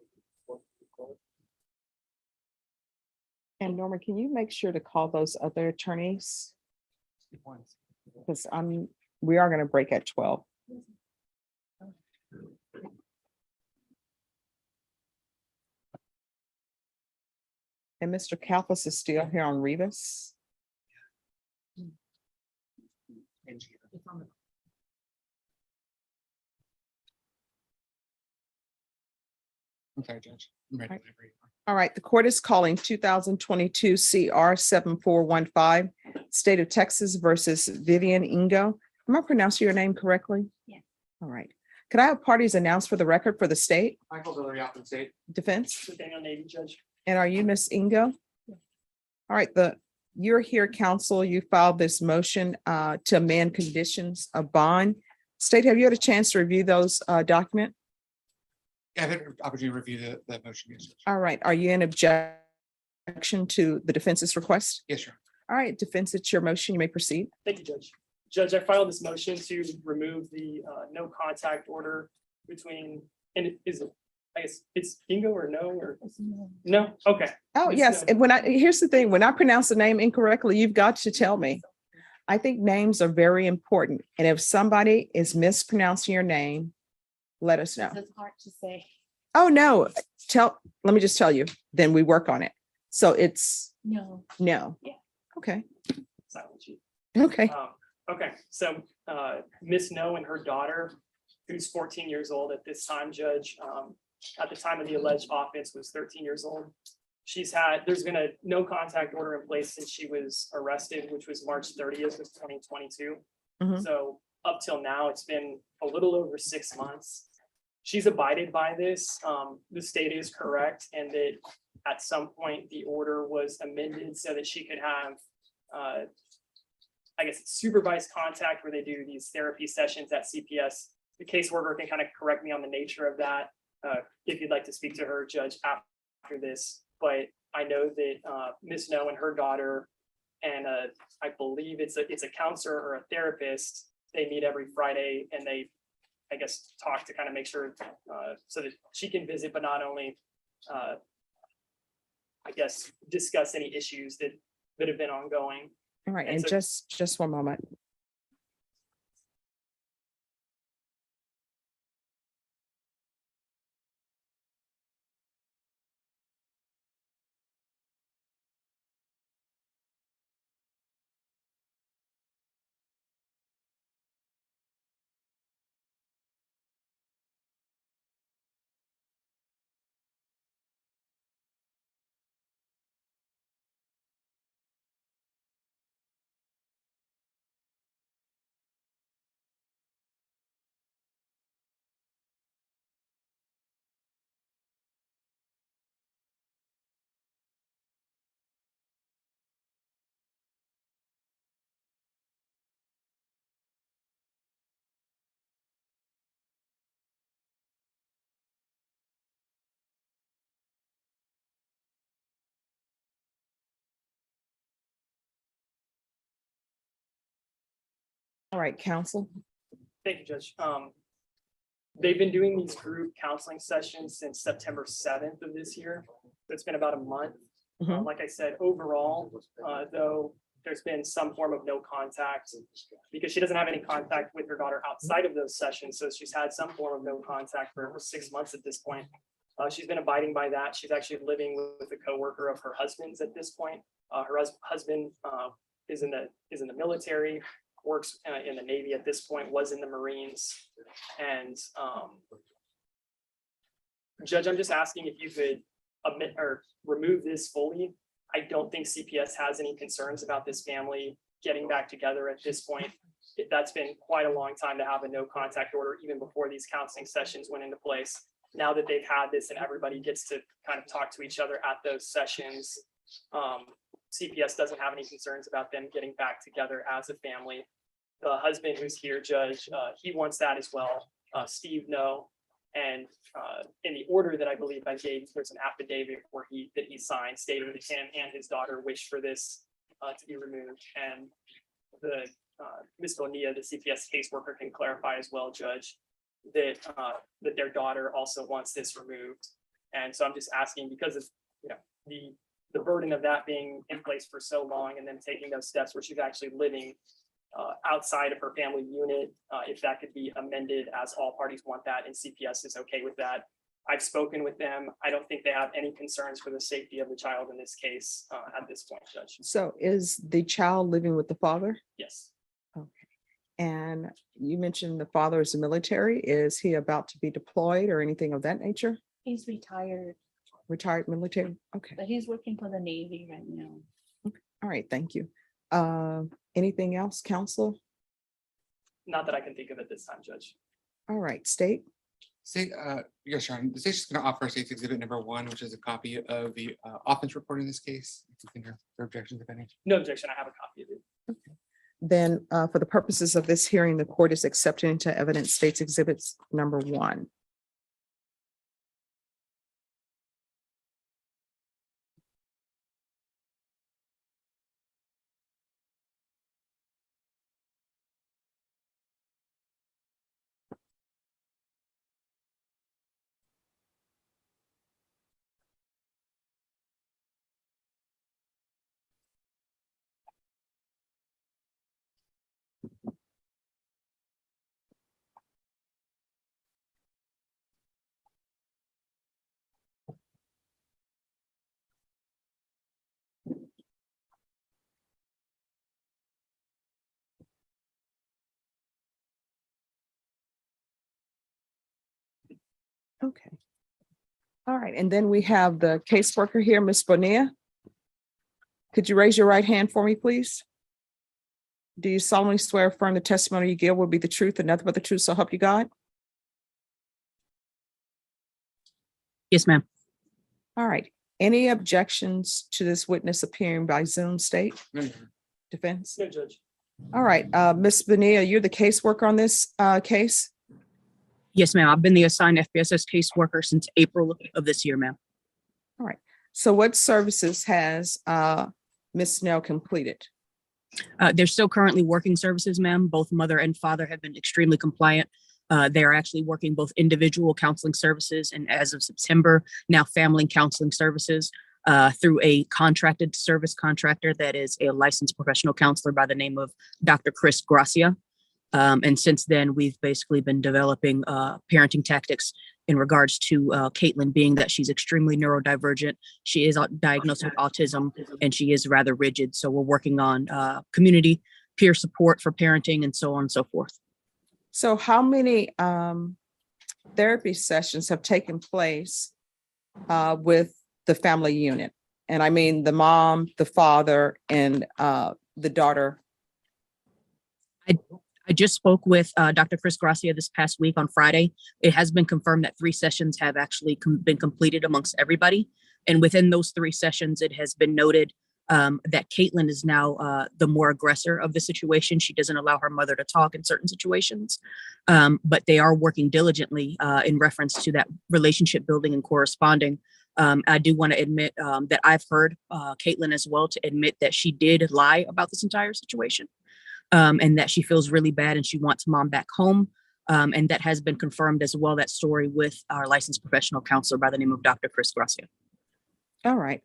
And Norma, can you make sure to call those other attorneys? Because we are going to break at 12. And Mr. Kalfas is still here on Rebus. Okay, Judge. I'm ready Right. whenever you are. All right, the court is calling 2022 CR 7415, State of Texas versus Vivian Ingo. Am I pronouncing your name correctly? Yeah. All right. Could I have parties announced for the record for the state Michael Villery, from State. defense? Daniel Navy, Judge. And are you Miss Ingo? All right, you're here, counsel. You filed this motion to amend conditions of bond. State, have you had a chance to review those document? Yeah, I've had an opportunity to review the motion. Yes, Judge. All right, are you in objection to the defense's request? Yes, sir. All right, defense, it's your motion. You may proceed. Thank you, Judge. Judge, I filed this motion to remove the no contact order between, and I guess it's Ingo or no, or no? Okay. Oh, Miss yes. No. And here's the thing, when I pronounce the name incorrectly, you've got to tell me. I think names are very important. And if somebody is mispronouncing your name, let us know. It's hard to say. Oh, no, let me just tell you, then we work on it. So it's No. no. Yeah. Okay, Silent sheet. okay. Okay, so Miss No and her daughter, who's 14 years old at this time, Judge, at the time of the alleged offense was 13 years old. There's been a no contact order in place since she was arrested, which was March 30th of 2022. Mhm. So up till now, it's been a little over 6 months. She's abided by this. The state is correct, and that at some point the order was amended so that she could have, I guess, supervised contact where they do these therapy sessions at CPS. The caseworker can kind of correct me on the nature of that, if you'd like to speak to her, Judge, after this. But I know that Miss No and her daughter, and I believe it's a counselor or a therapist. They meet every Friday and they, I guess, talk to kind of make sure so that she can visit, but not only, I guess, discuss any issues that have been ongoing. All right, And and so- just one moment. All right, counsel. Thank you, Judge. They've been doing these group counseling sessions since September 7th of this year. So it's been about a month. Mhm. Like I said, overall, though, there's been some form of no contact because she doesn't have any contact with her daughter outside of those sessions. So she's had some form of no contact for over 6 months at this point. She's been abiding by that. She's actually living with a coworker of her husband's at this point. Her husband is in the military, works in the Navy at this point, was in the Marines. And Judge, I'm just asking if you could omit or remove this fully. I don't think CPS has any concerns about this family getting back together at this point. That's been quite a long time to have a no contact order, even before these counseling sessions went into place. Now that they've had this and everybody gets to kind of talk to each other at those sessions, CPS doesn't have any concerns about them getting back together as a family. The husband who's here, Judge, he wants that as well. Steve, no. And in the order that I believe I gave, there's an affidavit where he signed stating that him and his daughter wish for this to be removed. And the Ms. Bonilla, the CPS caseworker, can clarify as well, Judge, that their daughter also wants this removed. And so I'm just asking, because of the burden of that being in place for so long and then taking those steps where she's actually living outside of her family unit, if that could be amended as all parties want that and CPS is okay with that. I've spoken with them. I don't think they have any concerns for the safety of the child in this case at this point, Judge. So is the child living with the father? Yes. Okay. And you mentioned the father is the military. Is he about to be deployed or anything of that nature? He's retired, Retired military? Okay, but he's working for the Navy right now. all right, thank you. Anything else, counsel? Not that I can think of at this time, Judge. All right, state. State, yes, Your Honor, the state's just gonna offer state's exhibit number 1, which is a copy of the offense report in this case. If you can hear the objections, if any. No objection. I have a copy of it. Then for the purposes of this hearing, the court is accepting into evidence states exhibits number 1. Okay. All right, and then we have the caseworker here, Ms. Bonilla. Could you raise your right hand for me, please? Do you solemnly swear or affirm the testimony you give will be the truth and nothing but the truth, so help you God? Yes, ma'am. All right. Any objections to this witness appearing by Zoom, state? Defense? No, Judge. All right, Ms. Bonilla, you're the caseworker on this case? Yes, ma'am. I've been the assigned FBSS caseworker since April of this year, ma'am. All right. So what services has Ms. Snell completed? They're still currently working services, ma'am. Both mother and father have been extremely compliant. They are actually working both individual counseling services and, as of September, now family counseling services through a contracted service contractor that is a licensed professional counselor by the name of Dr. Chris Gracia. And since then, we've basically been developing parenting tactics in regards to Caitlin, being that she's extremely neurodivergent. She is diagnosed with autism and she is rather rigid. So we're working on community peer support for parenting and so on and so forth. So how many therapy sessions have taken place with the family unit? And I mean the mom, the father, and the daughter. I just spoke with Dr. Chris Gracia this past week on Friday. It has been confirmed that 3 sessions have actually been completed amongst everybody. And within those 3 sessions, it has been noted that Caitlin is now the more aggressor of the situation. She doesn't allow her mother to talk in certain situations, but they are working diligently in reference to that relationship building and corresponding. I do want to admit that I've heard Caitlin as well to admit that she did lie about this entire situation. And that she feels really bad and she wants mom back home. And that has been confirmed as well, that story, with our licensed professional counselor by the name of Dr. Chris Gracia. All right.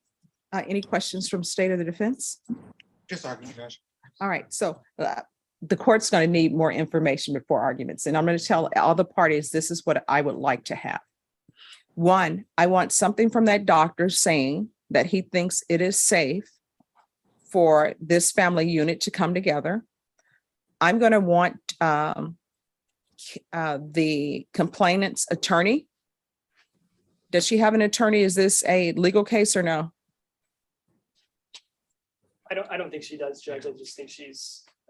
Any questions from state of the defense? Just argument, Judge. All right. So the court's going to need more information before arguments. And I'm going to tell all the parties, this is what I would like to have. 1, I want something from that doctor saying that he thinks it is safe for this family unit to come together. I'm going to want the complainant's attorney. Does she have an attorney? Is this a legal case or no? I don't think she does, Judge. I just think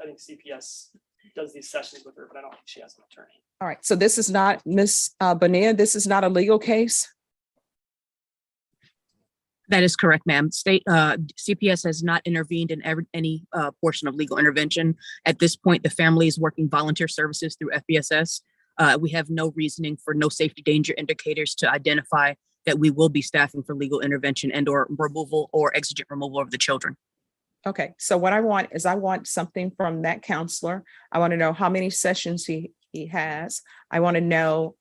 I think CPS does these sessions with her, but I don't think she has an attorney. All right. So this is not, Ms. Bonilla, this is not a legal case? That is correct, ma'am. State CPS has not intervened in any portion of legal intervention. At this point, the family is working volunteer services through FBSS. We have no reasoning for no safety danger indicators to identify that we will be staffing for legal intervention and or removal or exigent removal of the children. Okay. So what I want is I want something from that counselor. I want to know how many sessions he has. I want to know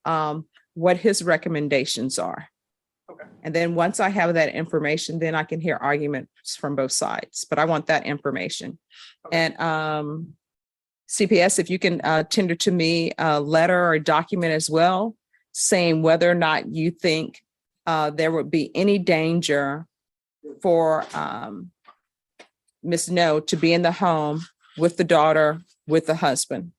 what his recommendations are. Okay. And then once I have that information, then I can hear arguments from both sides, but I want that information. Okay. And CPS, if you can tender to me a letter or a document as well, saying whether or not you think there would be any danger for Ms. No to be in the home with the daughter, with the husband.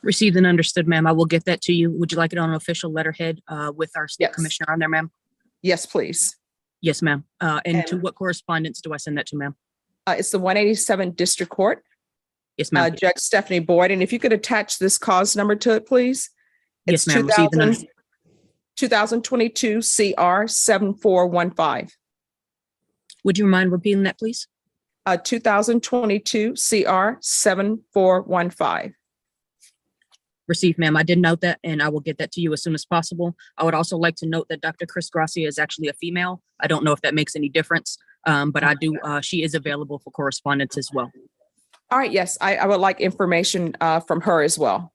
Received and understood, ma'am. I will get that to you. Would you like it on an official letterhead with our state Yes. commissioner on there, ma'am? Yes, please. Yes, ma'am. And to And- what correspondence do I send that to, ma'am? It's the 187 District Court, Yes, ma'am. Judge Stephanie Boyd. And if you could attach this cause number to it, please. Yes, It's ma'am. Received and understood. 2022 CR 7415. Would you mind repeating that, please? 2022 CR 7415. Received, ma'am. I did note that, and I will get that to you as soon as possible. I would also like to note that Dr. Chris Gracia is actually a female. I don't know if that makes any difference, but I do. She is available for correspondence as well. All right, yes, I would like information from her as well.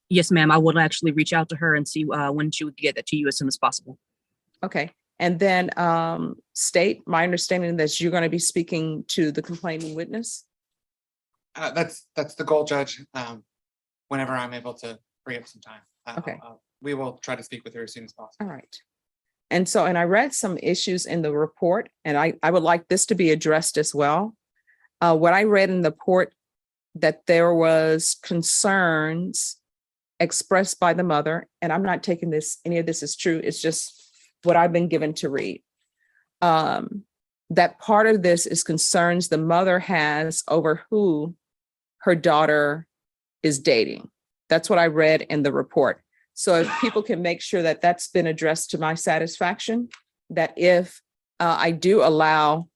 Yes, ma'am. I will actually reach out to her and see when she would get that to you as soon as possible. Okay, and then state, my understanding that you're going to be speaking to the complaining witness. That's the goal, Judge. Whenever I'm able to free up some time. Okay. We will try to speak with her as soon as possible. All right. And I read some issues in the report, and I would like this to be addressed as well. What I read in the report, that there was concerns expressed by the mother, and I'm not taking any of this is true. It's just what I've been given to read. That part of this is concerns the mother has over who her daughter is dating. That's what I read in the report. So if people can make sure that that's been addressed to my satisfaction, that if I do allow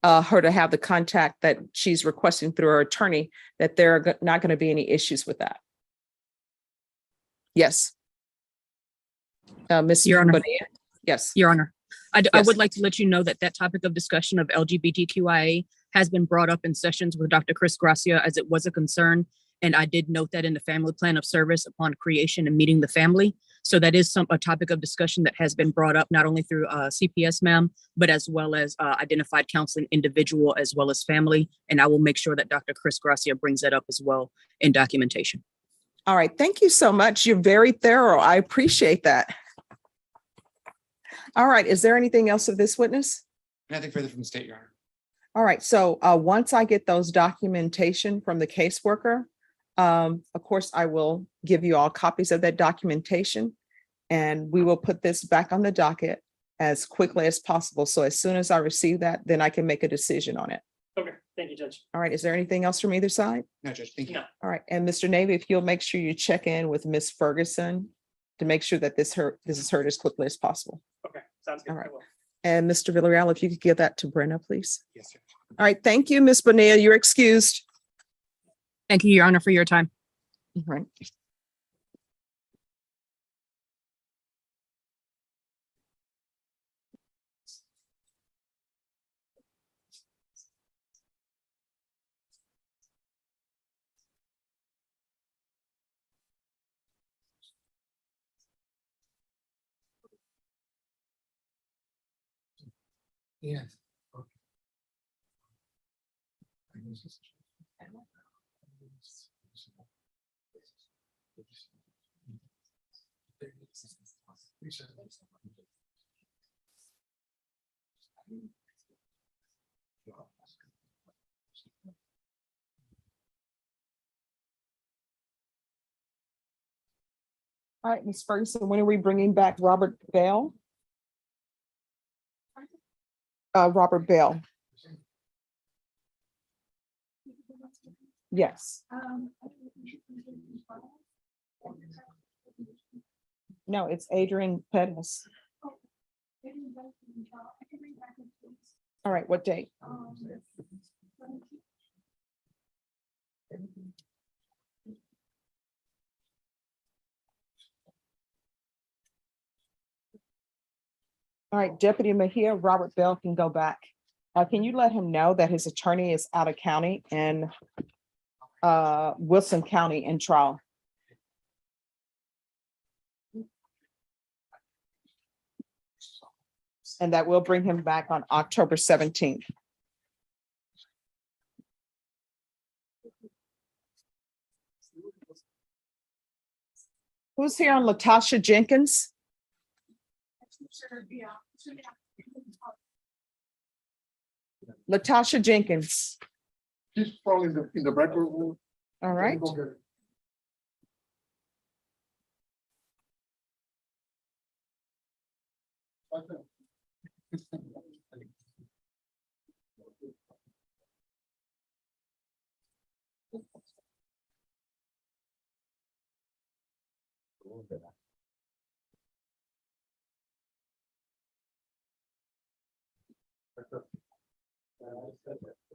her to have the contact that she's requesting through her attorney, that there are not going to be any issues with that. Yes. Ms. Your Honor. Bonilla? Yes. Your Honor, I Yes. would like to let you know that that topic of discussion of LGBTQIA has been brought up in sessions with Dr. Chris Gracia as it was a concern. And I did note that in the family plan of service upon creation and meeting the family. So that is a topic of discussion that has been brought up not only through CPS, ma'am, but as well as identified counseling individual as well as family. And I will make sure that Dr. Chris Gracia brings that up as well in documentation. All right. Thank you so much. You're very thorough. I appreciate that. All right. Is there anything else of this witness? Nothing further from the state, Your Honor. All right. So once I get those documentation from the caseworker, of course, I will give you all copies of that documentation, and we will put this back on the docket as quickly as possible. So as soon as I receive that, then I can make a decision on it. Okay, thank you, Judge. All right. Is there anything else from either side? No, Judge, thank you. No. All right. And Mr. Navy, if you'll make sure you check in with Ms. Ferguson to make sure that this is heard as quickly as possible. Okay, sounds good. All right. I will. And Mr. Villarreal, if you could give that to Brenna, please. Yes, sir. All right. Thank you, Ms. Bonilla. You're excused. Thank you, Your Honor, for your time. All right. Yes. All right, Ms. Ferguson, when are we bringing back Robert Bell? Robert Bell. Yes. No, it's Adrian Pettis. All right, what date? All right, Deputy Mejia, Robert Bell can go back. Can you let him know that his attorney is out of county in Wilson County in trial? And that will bring him back on October 17th. Who's here on Latasha Jenkins? Latasha Jenkins. She's probably in the record room. All right.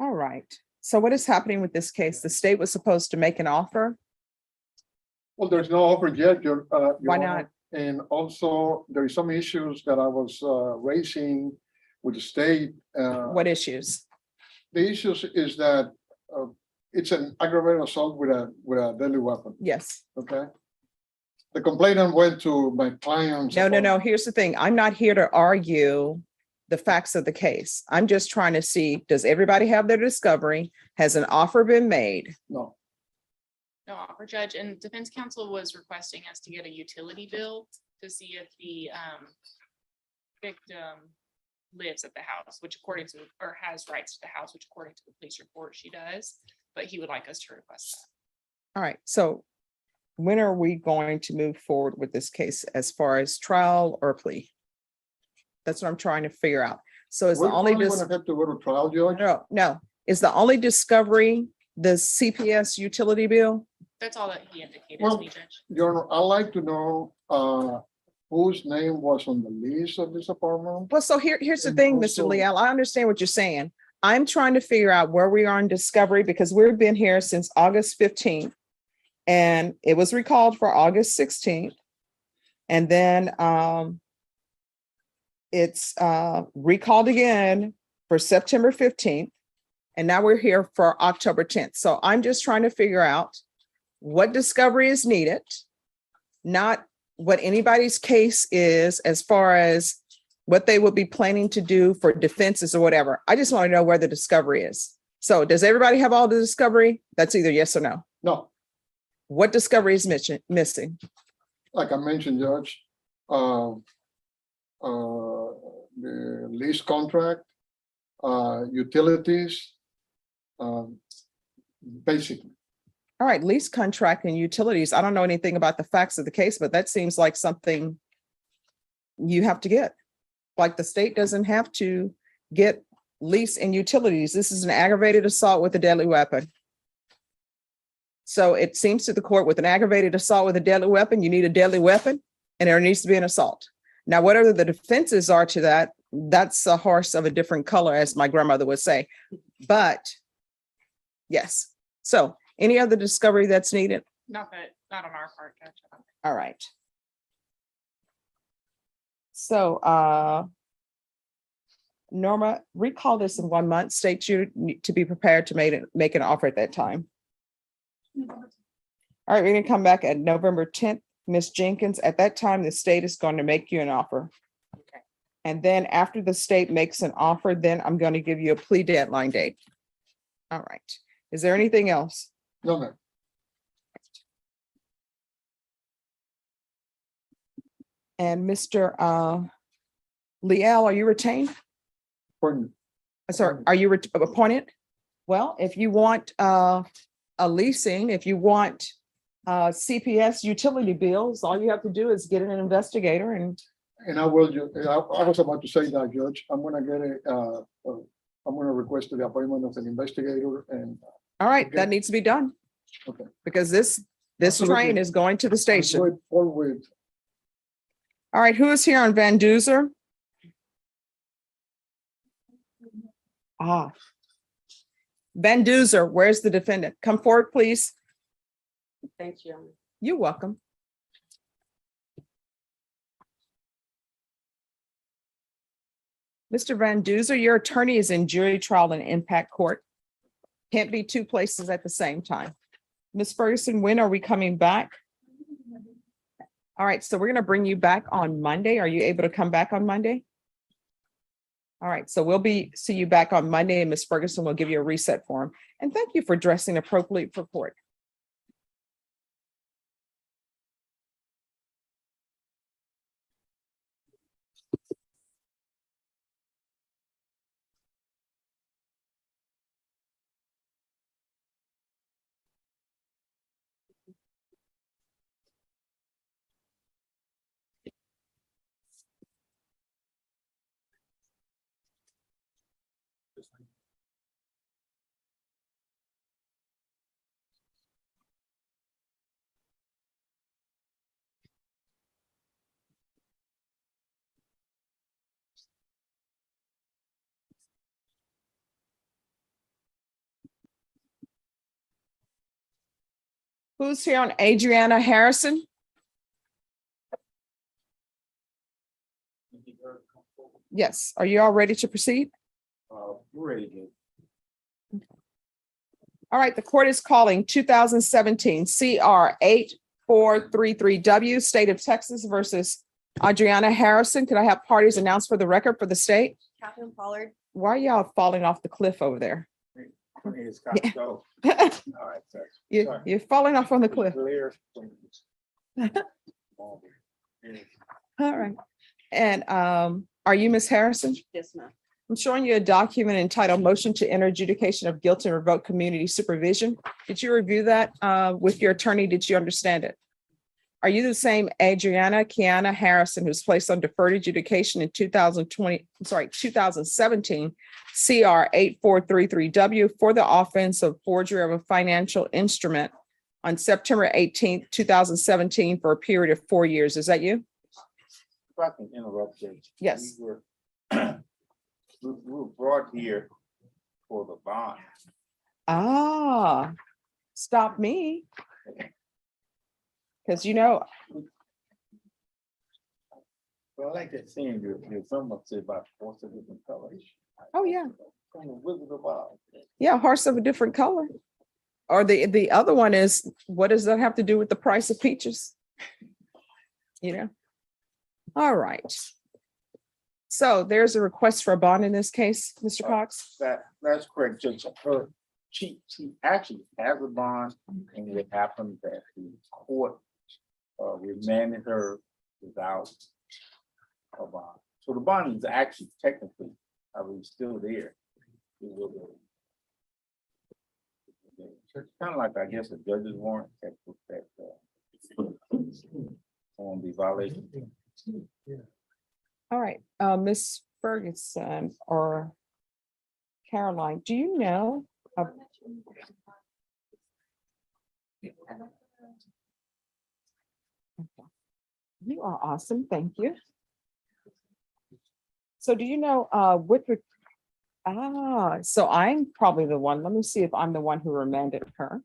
All right. So what is happening with this case? The state was supposed to make an offer. Well, there's no offer yet, Your Why Honor. not? And also, there is some issues that I was raising with the state. What issues? The issues is that it's an aggravated assault with a deadly weapon, Yes. okay? The complainant went to my client's. No. Here's the thing. I'm not here to argue the facts of the case. I'm just trying to see, does everybody have their discovery? Has an offer been made? No. No offer, Judge, and defense counsel was requesting us to get a utility bill to see if the victim lives at the house, which according to, or has rights to the house, which according to the police report, she does, but he would like us to request that. All right. So when are we going to move forward with this case as far as trial or plea? That's what I'm trying to figure out. So is the only. We're gonna have to go to trial, Judge? No. Is the only discovery the CPS utility bill? That's all that he indicated to Well, me, Judge. Your Honor, I'd like to know whose name was on the lease of this apartment. Well, so here's the And thing, Mr. also- Leal, I understand what you're saying. I'm trying to figure out where we are in discovery because we've been here since August 15th. And it was recalled for August 16th. And then it's recalled again for September 15th. And now we're here for October 10th. So I'm just trying to figure out what discovery is needed, not what anybody's case is as far as what they would be planning to do for defenses or whatever. I just want to know where the discovery is. So does everybody have all the discovery? That's either yes or no. No, What discovery is missing? like I mentioned, Judge, the lease contract, utilities, basically. All right, lease contract and utilities. I don't know anything about the facts of the case, but that seems like something you have to get. Like the state doesn't have to get lease and utilities. This is an aggravated assault with a deadly weapon. So it seems to the court with an aggravated assault with a deadly weapon, you need a deadly weapon and there needs to be an assault. Now, whatever the defenses are to that, that's a horse of a different color, as my grandmother would say. But yes, so any other discovery that's needed? Not on our part, Judge. All right. So Norma, recall this in 1 month, state you need to be prepared to make an offer at that time. All right, we're gonna come back at November 10th. Ms. Jenkins, at that time, the state is going to make you an offer. Okay. And then after the state makes an offer, then I'm going to give you a plea deadline date. All right. Is there anything else? No, ma'am. And Mr. Leal, are you retained? Pardon. Sorry, are you appointed? Well, if you want a leasing, if you want CPS utility bills, all you have to do is get an investigator and. And I will, I was about to say that, Judge, I'm gonna get I'm gonna request the appointment of an investigator and. All right, Okay. that needs to be done. Okay. Because this Absolutely. train is going to the station. Going forward. All right, who is here on Van Duzer? Van Duzer, where's the defendant? Come forward, please. Thanks, Your Honor. You're welcome. Mr. Van Duzer, your attorney is in jury trial and impact court. Can't be two places at the same time. Ms. Ferguson, when are we coming back? All right, so we're going to bring you back on Monday. Are you able to come back on Monday? All right, so see you back on Monday, and Ms. Ferguson will give you a reset form. And thank you for dressing appropriately for court. Who's here on Adriana Harrison? Yes, are you all ready to proceed? We're ready to. All right, the court is calling 2017 CR 8433W, State of Texas versus Adriana Harrison. Could I have parties announced for the record for the state? Catherine Pollard. Why are y'all falling off the cliff over there? Yeah. All right, sir. You're falling off on the cliff. All right. And are you Miss Harrison? Yes, ma'am. I'm showing you a document entitled Motion to Enter Adjudication of Guilt and Revoke Community Supervision. Did you review that with your attorney? Did you understand it? Are you the same Adriana Kiana Harrison who's placed on deferred adjudication in 2017 CR 8433W for the offense of forgery of a financial instrument on September 18th, 2017 for a period of 4 years? Is that you? If I can interrupt you. Yes. We were brought here for the bond. Ah, stop me. Because you know, Well, I like that saying, you're someone said about force of different colors. oh yeah, Kind of wizard about. yeah, horse of a different color. Or the other one is, what does that have to do with the price of peaches? You know? All right. So there's a request for a bond in this case, Mr. Cox? That's correct, Judge. She actually has a bond, and it happened that the court remanded her without a bond. So the bond is actually technically, I believe, still there. It's kind of like, I guess, a judge's warrant that on the violation. All right, Miss Ferguson or Caroline, do you know? You are awesome, thank you. So do you know, so I'm probably the one, let me see if I'm the one who remanded her.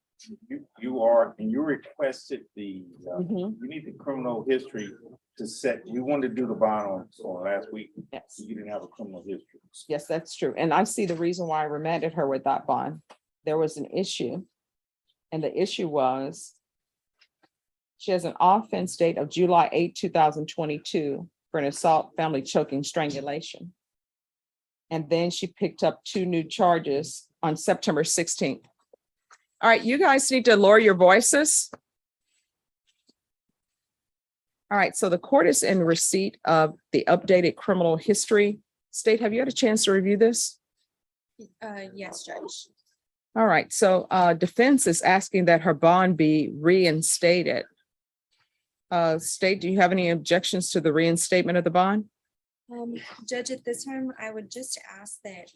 You are, and you requested the, Mhm. you need the criminal history to set, you wanted to do the bond on last week. Yes. You didn't have a criminal history. Yes, that's true. And I see the reason why I remanded her with that bond. There was an issue. And the issue was she has an offense date of July 8, 2022 for an assault, family choking, strangulation. And then she picked up 2 new charges on September 16th. All right, you guys need to lower your voices. All right, so the court is in receipt of the updated criminal history. State, have you had a chance to review this? Yes, Judge. All right, so defense is asking that her bond be reinstated. State, do you have any objections to the reinstatement of the bond? Judge, at this time, I would just ask that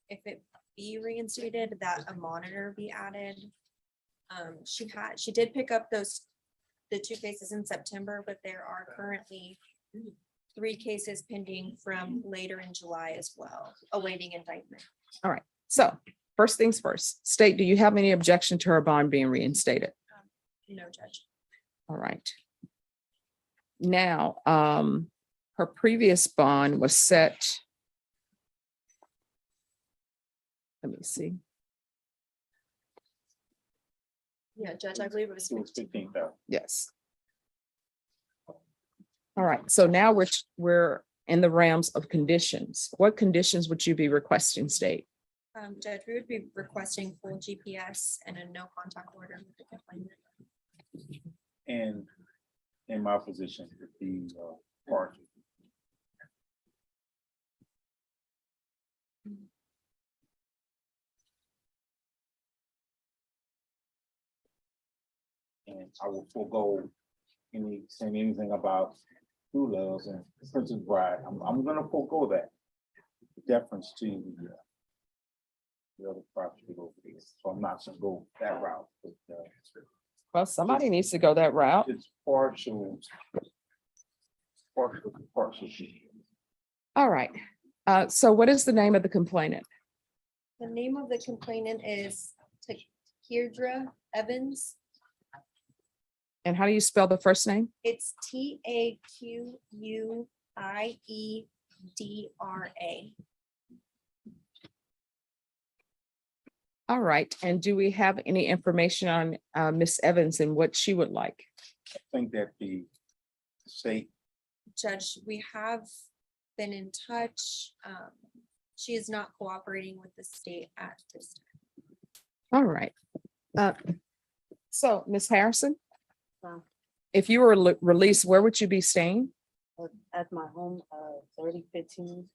if it be reinstated, that a monitor be added. She did pick up the 2 cases in September, but there are currently 3 cases pending from later in July as well, awaiting indictment. All right, so first things first, State, do you have any objection to her bond being reinstated? No, Judge. All right. Now, her previous bond was set. Let me see. Yeah, Judge, I believe it was 15,000. Yes. All right, so now we're in the realms of conditions. What conditions would you be requesting, State? Judge, we would be requesting full GPS and a no contact order with the complainant. And in my position, the party. And I will forego saying anything about true loves and Princess Bride. I'm gonna forego that. Deference to the other property over there. So I'm not gonna go that route. But, Well, somebody needs to go that route. it's partial. Partial. All right, so what is the name of the complainant? The name of the complainant is Takeirdra Evans. And how do you spell the first name? It's TAQUIEDRA. All right. And do we have any information on Miss Evans and what she would like? I think that the state, Judge, we have been in touch. She is not cooperating with the state at this time. All right. So Miss Harrison, Wow. if you were released, where would you be staying? At my home, 3015.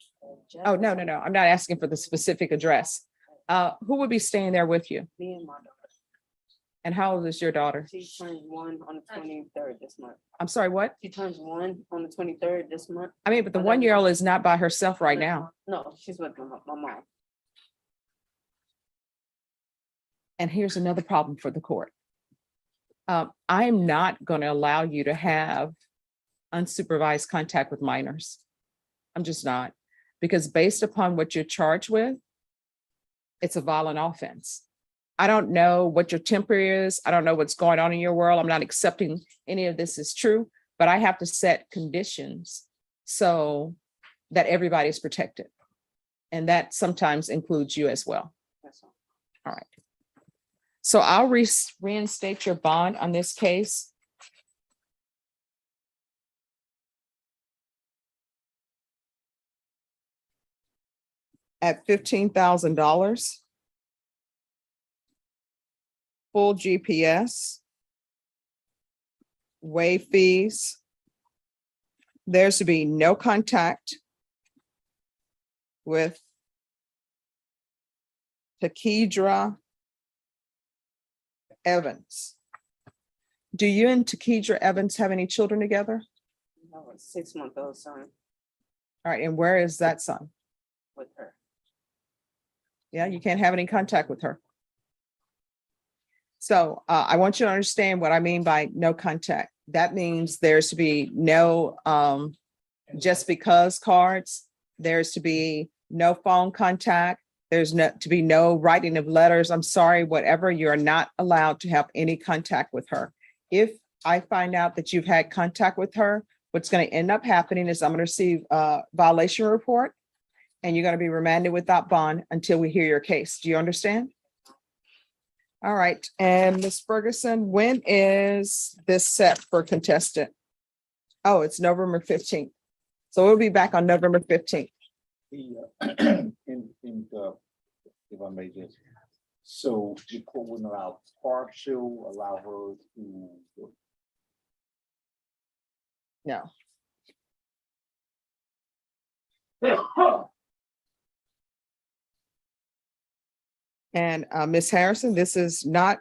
Oh, no. I'm not asking for the specific address. Who would be staying there with you? Me and my daughter. And how old is your daughter? She turns 1 on the 23rd this month. I'm sorry, what? She turns 1 on the 23rd this month. I mean, but the 1-year-old is not by herself right now. No, she's with my mom. And here's another problem for the court. I am not going to allow you to have unsupervised contact with minors. I'm just not, because based upon what you're charged with, it's a violent offense. I don't know what your temper is. I don't know what's going on in your world. I'm not accepting any of this is true, but I have to set conditions so that everybody's protected. And that sometimes includes you as well. All right. So I'll reinstate your bond on this case. At $15,000. Full GPS. Waive fees. There's to be no contact with Takedra Evans. Do you and Takedra Evans have any children together? I have a 6-month-old son All right, and where is that son? with her. Yeah, you can't have any contact with her. So I want you to understand what I mean by no contact. That means there's to be no just because cards. There's to be no phone contact. There's to be no writing of letters. I'm sorry, whatever. You're not allowed to have any contact with her. If I find out that you've had contact with her, what's going to end up happening is I'm going to receive a violation report and you're going to be remanded without bond until we hear your case. Do you understand? All right. And Ms. Ferguson, when is this set for contestant? Oh, it's November 15th. So we'll be back on November 15th. If I may just, so the court wouldn't allow partial, allow her to. No. And Ms. Harrison, this is not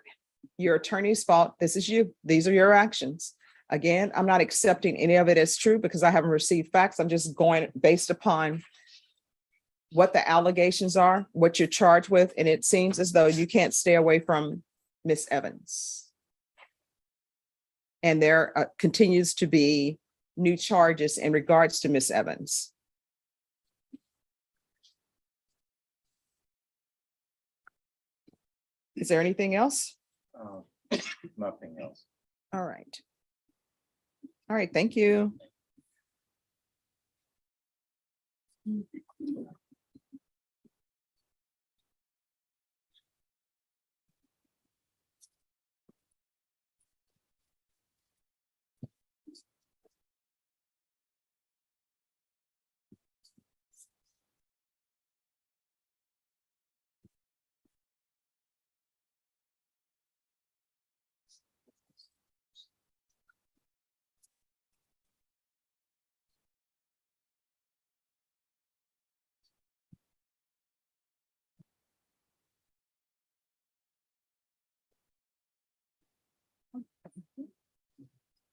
your attorney's fault. This is you. These are your actions. Again, I'm not accepting any of it as true because I haven't received facts. I'm just going based upon what the allegations are, what you're charged with, and it seems as though you can't stay away from Miss Evans. And there continues to be new charges in regards to Miss Evans. Is there anything else? Nothing else. All right. All right, thank you.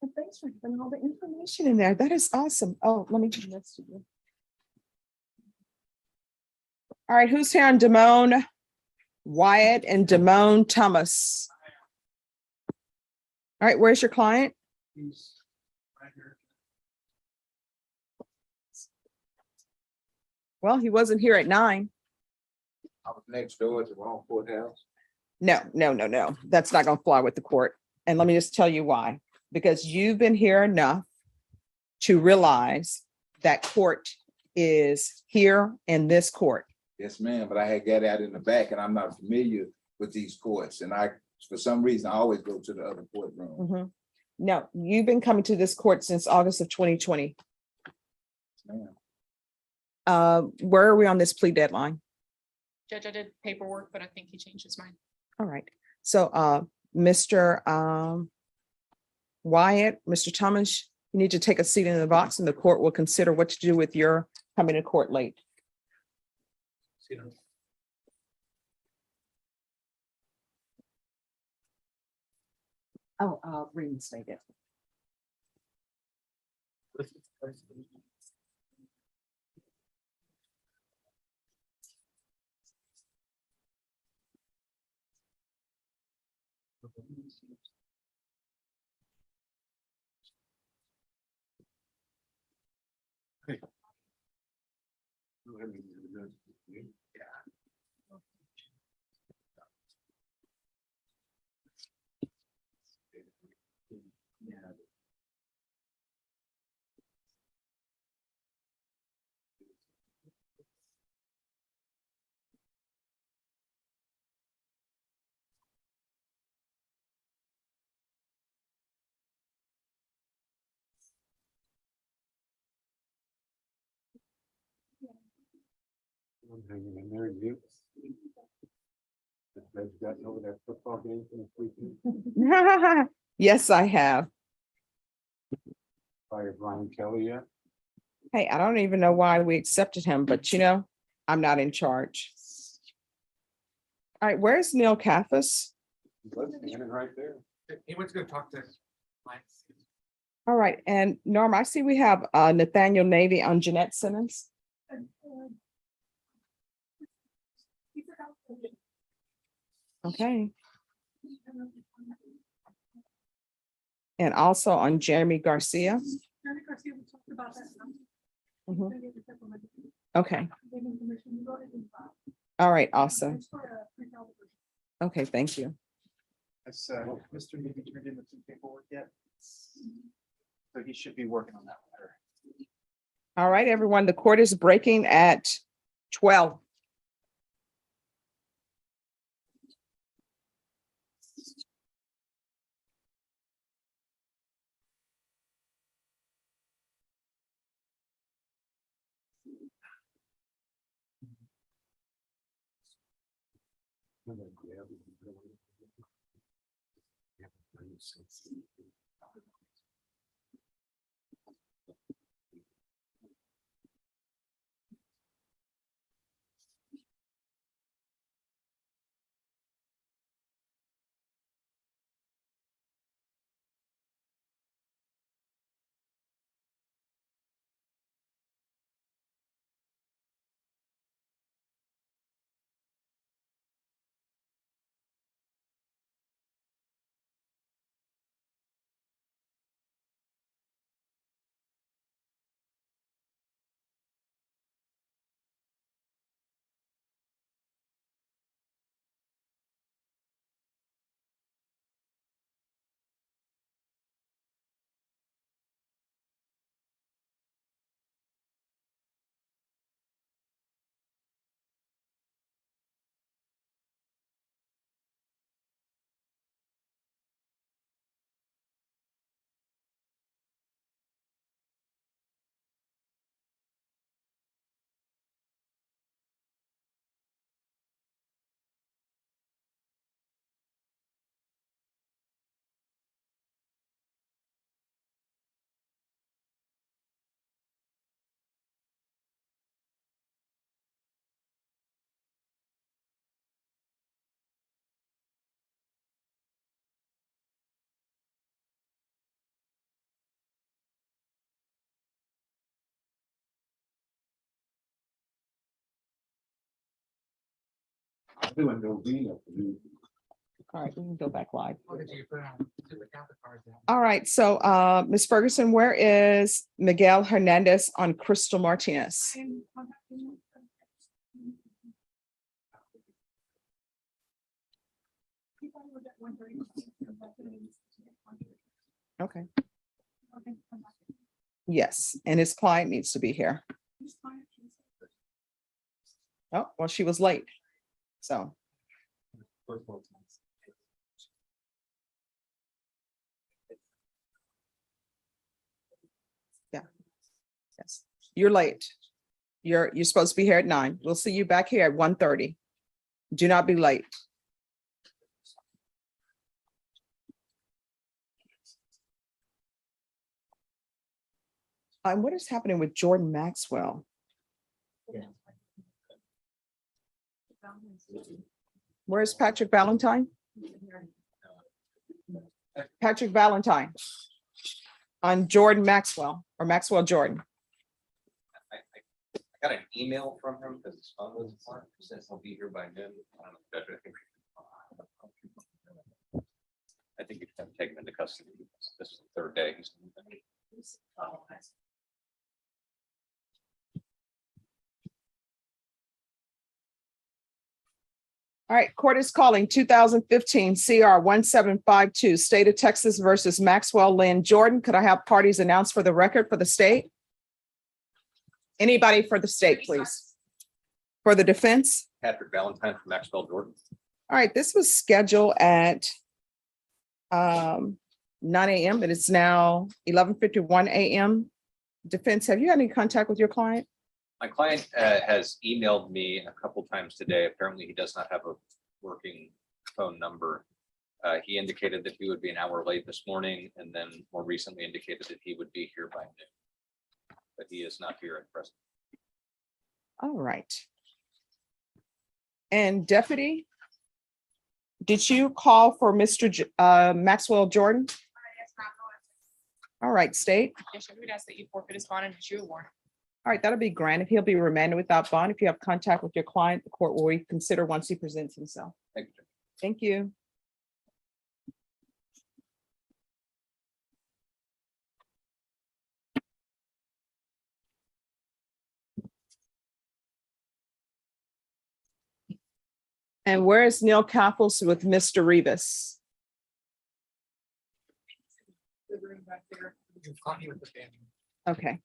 And thanks for putting all the information in there. That is awesome. Oh, let me do this to you. All right, who's here on Damone Wyatt and Damone Thomas? All right, where's your client? Well, he wasn't here at 9. I was next door at the wrong courthouse. No. That's not going to fly with the court. And let me just tell you why. because you've been here enough to realize that court is here in this court. Yes, ma'am, but I had got out in the back and I'm not familiar with these courts and for some reason, I always go to the other courtroom. Mhm. No, you've been coming to this court since August of 2020. Ma'am. Where are we on this plea deadline? Judge, I did paperwork, but I think he changed his mind. All right, so Mr. Wyatt, Mr. Thomas, you need to take a seat in the box and the court will consider what to do with your coming to court late. Oh, reinstate it. I'm hanging in there, you. Have gotten over that football game from this weekend? Yes, I have. Fired Ryan Kelly yet? Hey, I don't even know why we accepted him, but I'm not in charge. All right, where's Neil Kaffis? Standing right there. He went to go talk to. All right, and Norm, I see we have Nathaniel Navy on Jeanette Simmons. Okay. And also on Jeremy Garcia. Mhm. Okay. All right, awesome. Okay, thank you. Has Mr. Newby turned in some paperwork yet? So he should be working on that letter. All right, everyone, the court is breaking at 12. Doing no being up to you. All right, we can go back live. What did you put on? Count the cards down. All right, so Ms. Ferguson, where is Miguel Hernandez on Crystal Martinez? Okay. Yes, and his client needs to be here. Oh, well, she was late. So. Yeah. Yes, you're late. You're supposed to be here at 9. We'll see you back here at 1:30. Do not be late. And what is happening with Jordan Maxwell? Where's Patrick Valentine? Patrick Valentine on Jordan Maxwell or Maxwell Jordan. I got an email from him because his phone was on, says he'll be here by noon. I think you can take him into custody. This is the 3rd day. All right, court is calling 2015 CR 1752, State of Texas versus Maxwell Lynn Jordan. Could I have parties announced for the record for the state? Anybody for the state, please? For the defense? Patrick Valentine from Maxwell Jordan. All right, this was scheduled at 9 a.m., but it's now 11:51 a.m. Defense, have you had any contact with your client? My client has emailed me a couple times today. Apparently, he does not have a working phone number. He indicated that he would be an hour late this morning, and then more recently indicated that he would be here by noon. But he is not here at present. All right. And Deputy, did you call for Mr. Maxwell Jordan? All right, State. Yes, we'd ask that you forfeit his bond and issue a warrant. All right, that'll be granted. He'll be remanded without bond. If you have contact with your client, the court will reconsider once he presents himself. Thank you. Thank you. And where is Neil Capples with Mr. Rivas? Okay.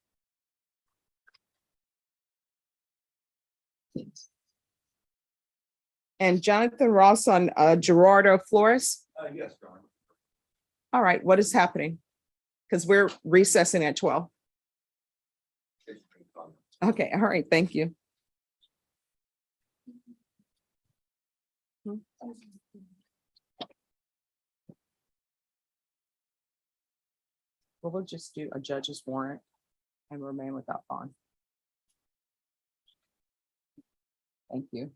And Jonathan Ross on Gerardo Flores? Yes, John. All right, what is happening? Because we're recessing at 12. Okay, all right, thank you. Well, we'll just do a judge's warrant and remain without bond. Thank you.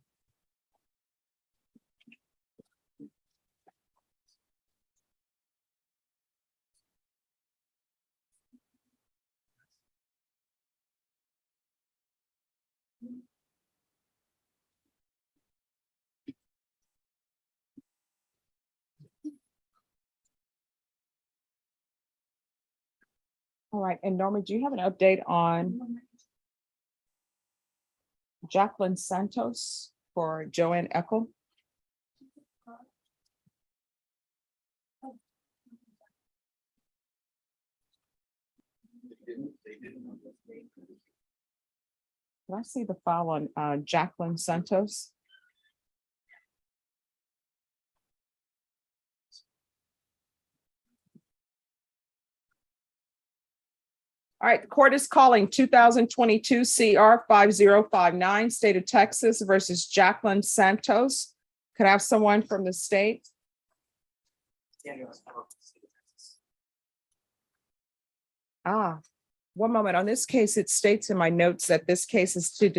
All right, and Norma, do you have an update on Jacqueline Santos for Joanne Eckel? Can I see the file on Jacqueline Santos? All right, the court is calling 2022 CR 5059, State of Texas versus Jacqueline Santos. Could I have someone from the state? One moment. On this case, it states in my notes that this case is to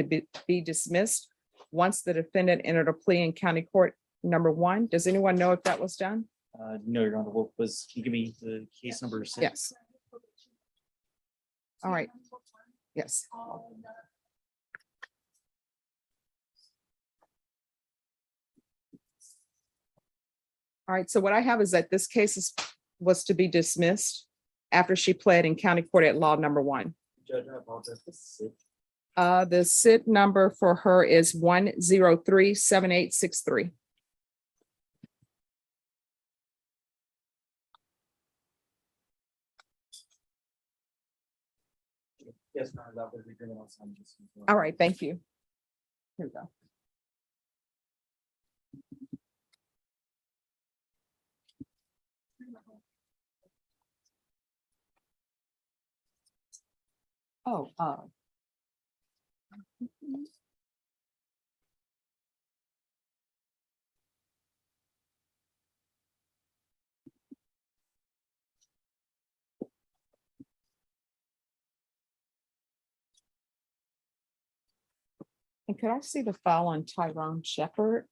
be dismissed once the defendant entered a plea in county court number 1. Does anyone know if that was done? No, Your Honor. What was, can you give me the case number 6? Yes. All right. Yes. All right, so what I have is that this case was to be dismissed after she pled in county court at law number 1. Judge, I apologize. The SID number for her is 1037863. Yes, Your Honor, that was the agreement on some. All right, thank you. Here we go. Oh, and could I see the file on Tyrone Shepherd?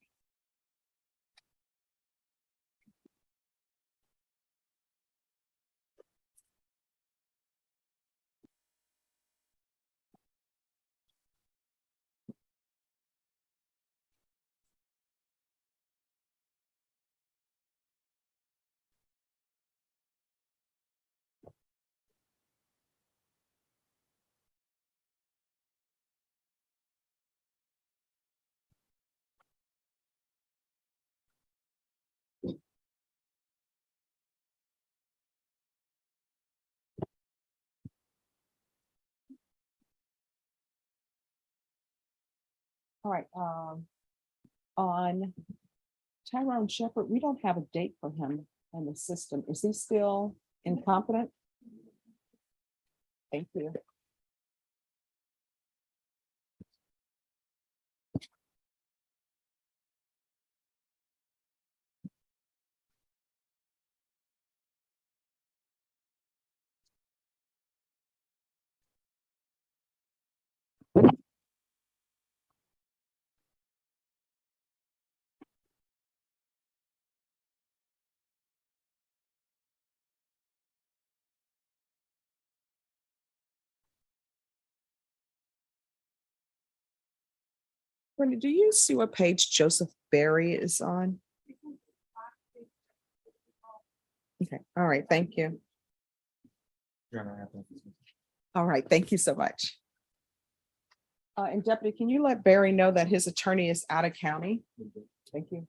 All right, on Tyrone Shepherd, we don't have a date for him in the system. Is he still incompetent? Thank you. Brenda, do you see what page Joseph Berry is on? Okay, all right, thank you. Your Honor, I have no- All right, thank you so much. And Deputy, can you let Barry know that his attorney is out of county? Thank you.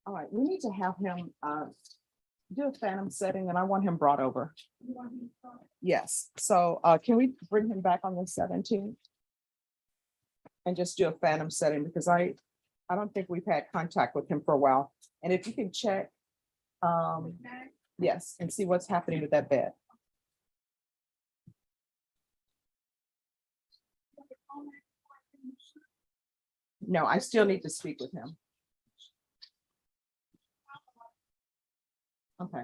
All right, we need to have him do a phantom setting, and I want him brought over. Yes, so can we bring him back on the 17th? And just do a phantom setting, because I don't think we've had contact with him for a while. And if you can check, yes, and see what's happening with that bed. No, I still need to speak with him. Okay.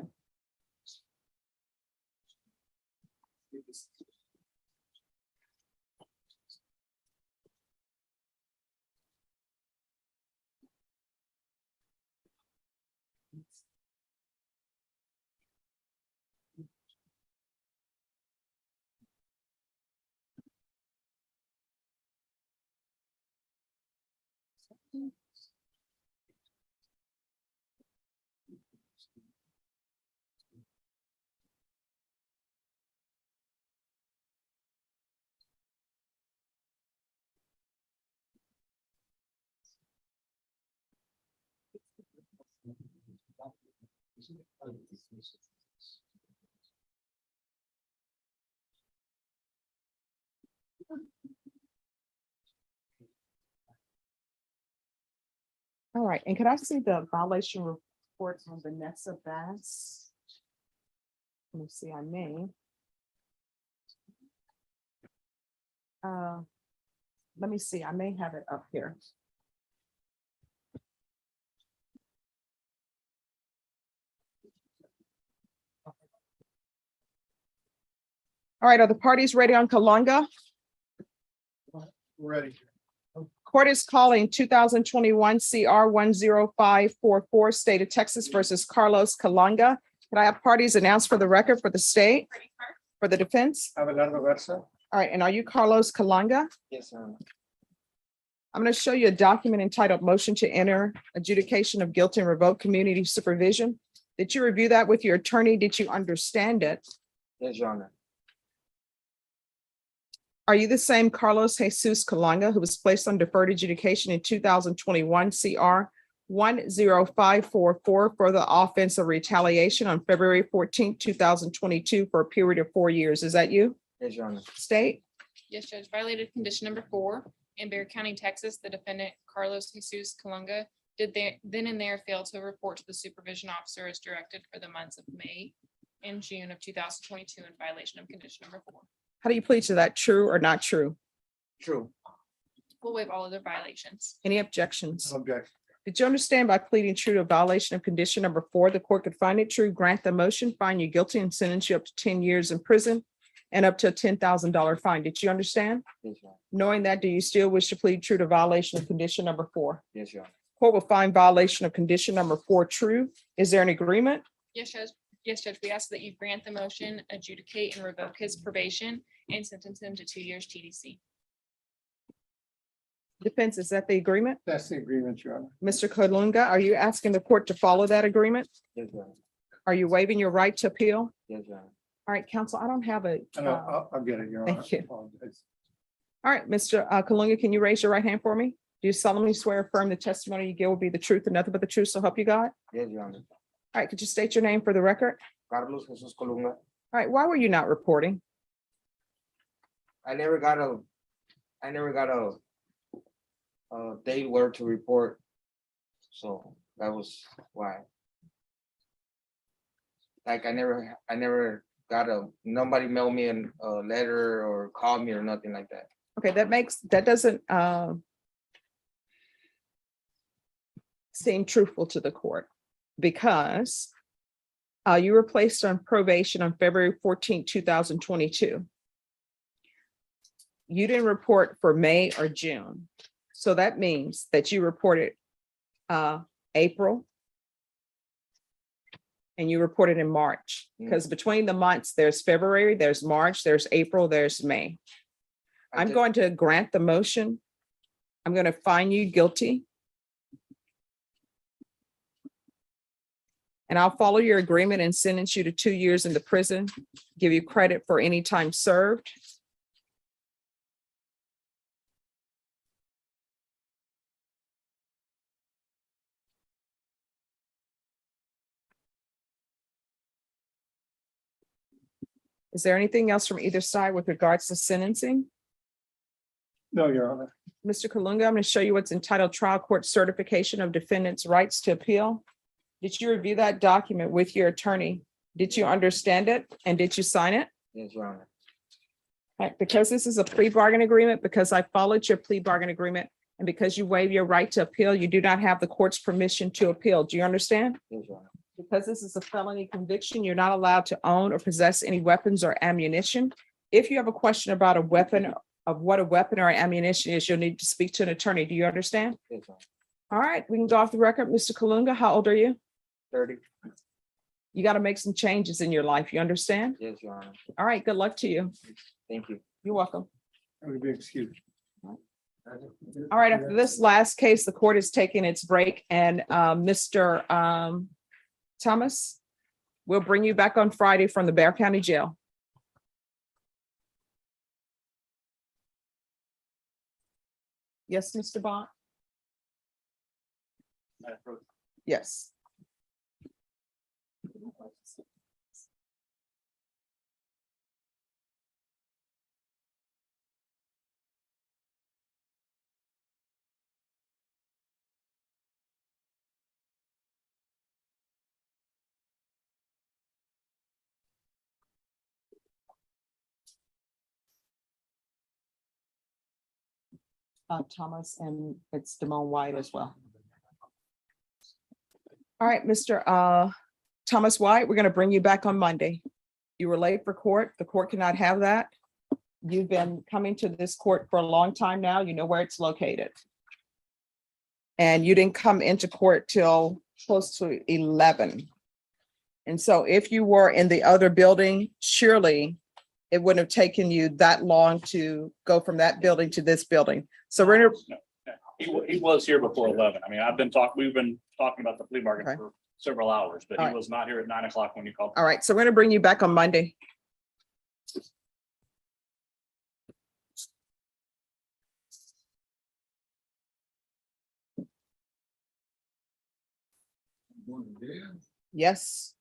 All right, and could I see the violation report on Vanessa Bass? Let me see, I may. Let me see, I may have it up here. All right, are the parties ready on Kalanga? Ready. Court is calling 2021 CR 10544, State of Texas versus Carlos Kalanga. Can I have parties announced for the record for the state, for the defense? Abelardo Garza? All right, and are you Carlos Kalanga? Yes, sir. I'm going to show you a document entitled Motion to Enter Adjudication of Guilt and Revoke Community Supervision. Did you review that with your attorney? Did you understand it? Yes, Your Honor. Are you the same Carlos Jesus Kalanga who was placed on deferred adjudication in 2021 CR 10544 for the offense of retaliation on February 14th, 2022 for a period of 4 years. Is that you? Yes, Your Honor. State? Yes, Judge, violated condition number 4 in Bexar County, Texas. The defendant Carlos Jesus Kalunga did then and there fail to report to the supervision officer as directed for the months of May and June of 2022 in violation of condition number 4. How do you plead to that? True or not true? True. We'll waive all other violations. Any objections? Object. Did you understand by pleading true to a violation of condition number 4, the court could find it true, grant the motion, find you guilty, and sentence you up to 10 years in prison and up to a $10,000 fine? Did you understand? Yes, Your Honor. Knowing that, do you still wish to plead true to violation of condition number 4? Yes, Your Honor. Court will find violation of condition number 4 true. Is there an agreement? Yes, Judge. Yes, Judge, we ask that you grant the motion, adjudicate and revoke his probation and sentence him to 2 years TDC. Defense, is that the agreement? That's the agreement, Your Honor. Mr. Kalunga, are you asking the court to follow that agreement? Yes, Your Honor. Are you waiving your right to appeal? Yes, Your Honor. All right, counsel, I don't have a. I'll get it, Your Honor. Thank you. Apologize. All right, Mr. Kalunga, can you raise your right hand for me? Do you solemnly swear or affirm the testimony you give will be the truth and nothing but the truth, so help you God? Yes, Your Honor. All right, could you state your name for the record? Carlos Jesus Colunga. All right, why were you not reporting? I never got a day where to report. So that was why. Like I never got nobody mailed me a letter or called me or nothing like that. Okay, that doesn't seem truthful to the court because you were placed on probation on February 14th, 2022. You didn't report for May or June. So that means that you reported April and you reported in March, because between the months, there's February, there's March, there's April, there's May. I'm going to grant the motion. I'm going to find you guilty. And I'll follow your agreement and sentence you to 2 years in the prison, give you credit for any time served. Is there anything else from either side with regards to sentencing? No, Your Honor. Mr. Kalunga, I'm going to show you what's entitled Trial Court Certification of Defendant's Rights to Appeal. Did you review that document with your attorney? Did you understand it? And did you sign it? Yes, Your Honor. Right, because this is a plea bargain agreement, because I followed your plea bargain agreement, and because you waive your right to appeal, you do not have the court's permission to appeal. Do you understand? Yes, Your Honor. Because this is a felony conviction, you're not allowed to own or possess any weapons or ammunition. If you have a question about a weapon, of what a weapon or ammunition is, you'll need to speak to an attorney. Do you understand? Yes, Your Honor. All right, we can go off the record. Mr. Kalunga, how old are you? 30. You got to make some changes in your life. You understand? Yes, Your Honor. All right, good luck to you. Thank you. You're welcome. That would be excused. All right, after this last case, the court is taking its break, and Mr. Thomas, we'll bring you back on Friday from the Bexar County Jail. Yes, Mr. Bond? Yes. Thomas, and it's Damone White as well. All right, Mr. Thomas White, we're going to bring you back on Monday. You were late for court. The court cannot have that. You've been coming to this court for a long time now. You know where it's located. And you didn't come into court till close to 11. And so if you were in the other building, surely it wouldn't have taken you that long to go from that building to this building. So we're gonna. He was here before 11. I mean, we've been talking about the plea bargain Okay. for several hours, but All he right. was not here at 9 o'clock when you called. All right, so we're gonna bring you back on Monday. Yes.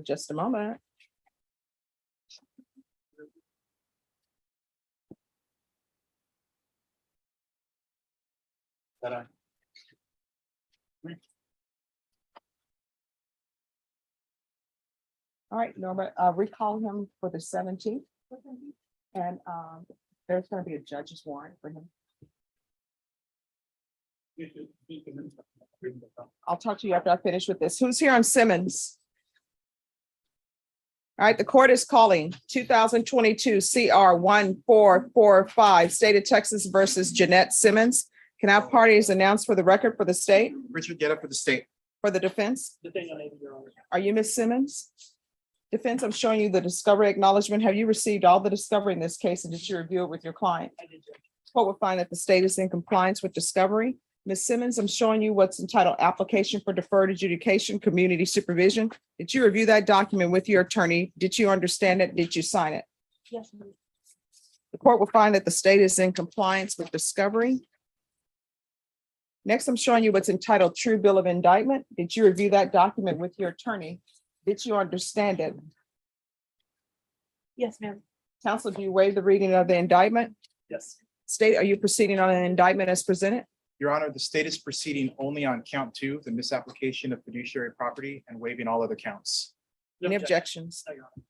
Just a moment. All right, Norbert, recall him for the 17th. And there's gonna be a judge's warrant for him. I'll talk to you after I finish with this. Who's here on Simmons? All right, the court is calling 2022 CR 1445, State of Texas versus Jeanette Simmons. Can our parties announce for the record for the state, Richard, get up for the state. for the defense? Nathaniel Navy, Your Honor. Are you Miss Simmons? Defense, I'm showing you the discovery acknowledgement. Have you received all the discovery in this case and did you review it with your client? I did, Judge. Court will find that the state is in compliance with discovery. Ms. Simmons, I'm showing you what's entitled Application for Deferred Adjudication, Community Supervision. Did you review that document with your attorney? Did you understand it? Did you sign it? Yes, ma'am. The court will find that the state is in compliance with discovery. Next, I'm showing you what's entitled True Bill of Indictment. Did you review that document with your attorney? Did you understand it? Yes, ma'am. Counsel, do you waive the reading of the indictment? Yes. State, are you proceeding on an indictment as presented? Your Honor, the state is proceeding only on count 2, the misapplication of fiduciary property, and waiving all other counts. Any objections? No, Your Honor.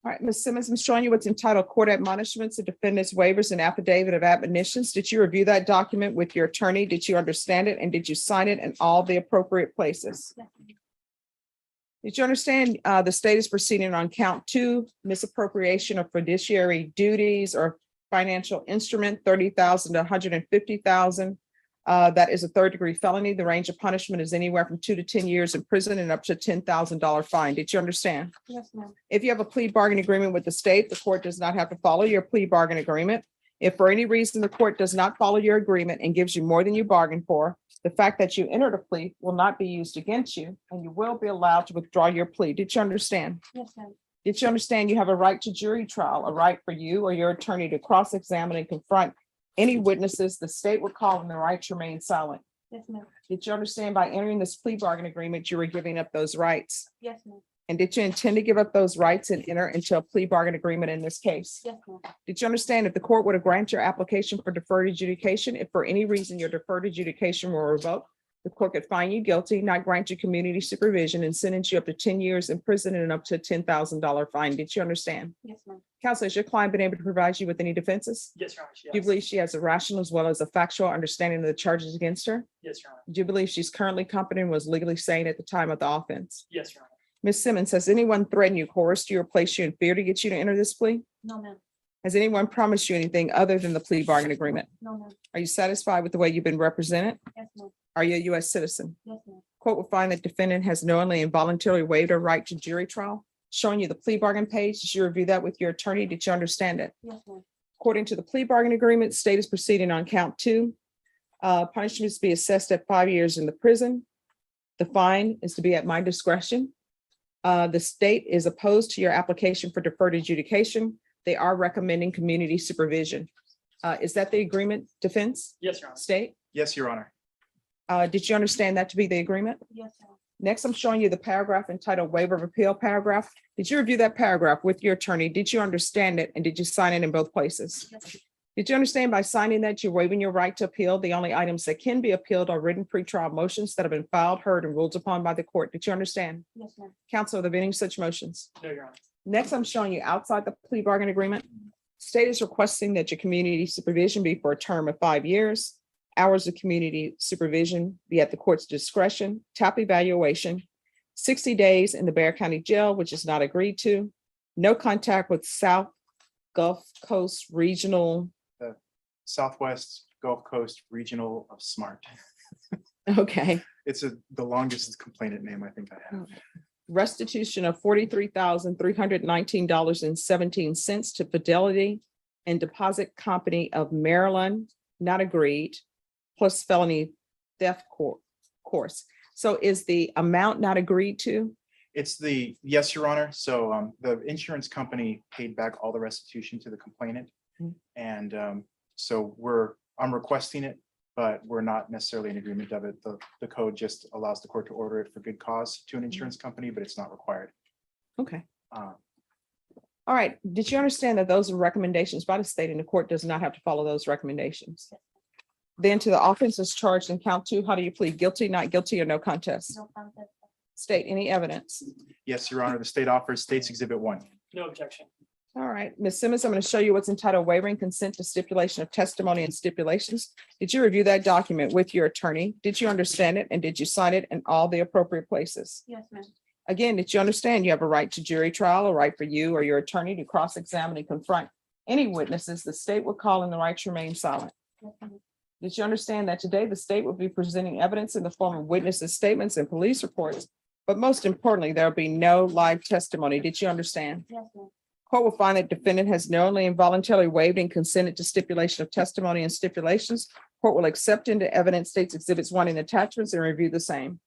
All right, Ms. Simmons, I'm showing you what's entitled Court Admonishments, the Defendant's Waivers and Affidavit of Admonitions. Did you review that document with your attorney? Did you understand it? And did you sign it in all the appropriate places? Did you understand the state is proceeding on count 2, misappropriation of fiduciary duties or financial instrument, 30,000 to 150,000. That is a third-degree felony. The range of punishment is anywhere from 2 to 10 years in prison and up to $10,000 fine. Did you understand? Yes, ma'am. If you have a plea bargain agreement with the state, the court does not have to follow your plea bargain agreement. If for any reason the court does not follow your agreement and gives you more than you bargained for, the fact that you entered a plea will not be used against you and you will be allowed to withdraw your plea. Did you understand? Yes, ma'am. Did you understand you have a right to jury trial, a right for you or your attorney to cross-examine and confront any witnesses the state would call and the right to remain silent? Yes, ma'am. Did you understand by entering this plea bargain agreement, you were giving up those rights? Yes, ma'am. And did you intend to give up those rights and enter into a plea bargain agreement in this case? Yes, ma'am. Did you understand if the court were to grant your application for deferred adjudication, if for any reason your deferred adjudication were revoked, the court could find you guilty, not grant you community supervision, and sentence you up to 10 years in prison and up to a $10,000 fine? Did you understand? Yes, ma'am. Counsel, has your client been able to provide you with any defenses? Yes, Your Honor. Do you believe she has a rational as well as a factual understanding of the charges against her? Yes, Your Honor. Do you believe she's currently competent and was legally sane at the time of the offense? Yes, Your Honor. Ms. Simmons, has anyone threatened you, coerced you, or placed you in fear to get you to enter this plea? No, ma'am. Has anyone promised you anything other than the plea bargain agreement? No, ma'am. Are you satisfied with the way you've been represented? Yes, ma'am. Are you a U.S. citizen? Yes, ma'am. Court will find that defendant has knowingly and voluntarily waived her right to jury trial. Showing you the plea bargain page. Did you review that with your attorney? Did you understand it? Yes, ma'am. According to the plea bargain agreement, state is proceeding on count 2. Punishment is to be assessed at 5 years in the prison. The fine is to be at my discretion. The state is opposed to your application for deferred adjudication. They are recommending community supervision. Is that the agreement, defense? Yes, Your Honor. State? Yes, Your Honor. Did you understand that to be the agreement? Yes, Your Honor. Next, I'm showing you the paragraph entitled Waiver of Appeal paragraph. Did you review that paragraph with your attorney? Did you understand it? And did you sign it in both places? Yes. Did you understand by signing that you're waiving your right to appeal? The only items that can be appealed are written pretrial motions that have been filed, heard, and ruled upon by the court. Did you understand? Yes, ma'am. Counsel, are there any such motions? No, Your Honor. Next, I'm showing you outside the plea bargain agreement. State is requesting that your community supervision be for a term of 5 years. Hours of community supervision be at the court's discretion, top evaluation, 60 days in the Bexar County Jail, which is not agreed to. No contact with South Gulf Coast Regional. Southwest Gulf Coast Regional of SMART. Okay. It's the longest complainant name I think I have. Restitution of $43,319.17 to Fidelity and Deposit Company of Maryland, not agreed, plus felony theft course. So is the amount not agreed to? It's yes, Your Honor. So the insurance company paid back all the restitution to the complainant. And so I'm requesting it, but we're not necessarily in agreement of it. The code just allows the court to order it for good cause to an insurance company, but it's not required. Okay. All right. Did you understand that those are recommendations by the state and the court does not have to follow those recommendations? Then to the offenses charged in count 2, how do you plead? Guilty, not guilty, or no contest? No contest. State any evidence? Yes, Your Honor. The state offers State's Exhibit 1. No objection. All right, Ms. Simmons, I'm going to show you what's entitled waiving consent to stipulation of testimony and stipulations. Did you review that document with your attorney? Did you understand it? And did you sign it in all the appropriate places? Yes, ma'am. Again, did you understand you have a right to jury trial, a right for you or your attorney to cross-examine and confront any witnesses the state would call in the right to remain silent? Yes, ma'am. Did you understand that today the state will be presenting evidence in the form of witnesses' statements and police reports? But most importantly, there will be no live testimony. Did you understand? Yes, ma'am. Court will find that defendant has knowingly and voluntarily waived and consented to stipulation of testimony and stipulations. Court will accept into evidence State's Exhibits 1 and attachments and review the same.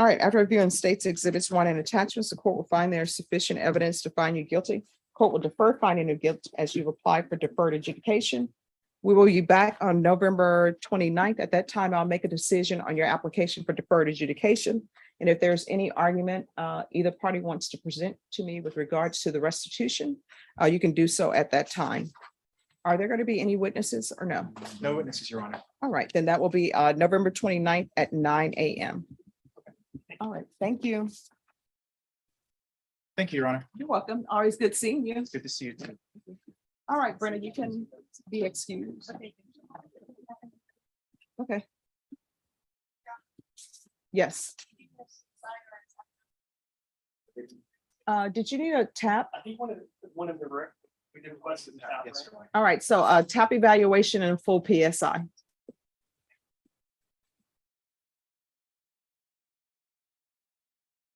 All right, after reviewing State's Exhibits 1 and attachments, the court will find there is sufficient evidence to find you guilty. Court will defer finding of guilt as you apply for deferred adjudication. We will be back on November 29th. At that time, I'll make a decision on your application for deferred adjudication. And if there's any argument either party wants to present to me with regards to the restitution, you can do so at that time. Are there going to be any witnesses or no? No witnesses, Your Honor. All right, then that will be November 29th at 9 a.m. All right, thank you. Thank you, Your Honor. You're welcome. Always good seeing you. Good to see you too. All right, Brenda, you can be excused. Okay. Yes. Did you need a tap? I think one of the, we did request a tap, Yes, right? All right, so tap evaluation and full PSI.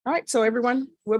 All right, so everyone, we'll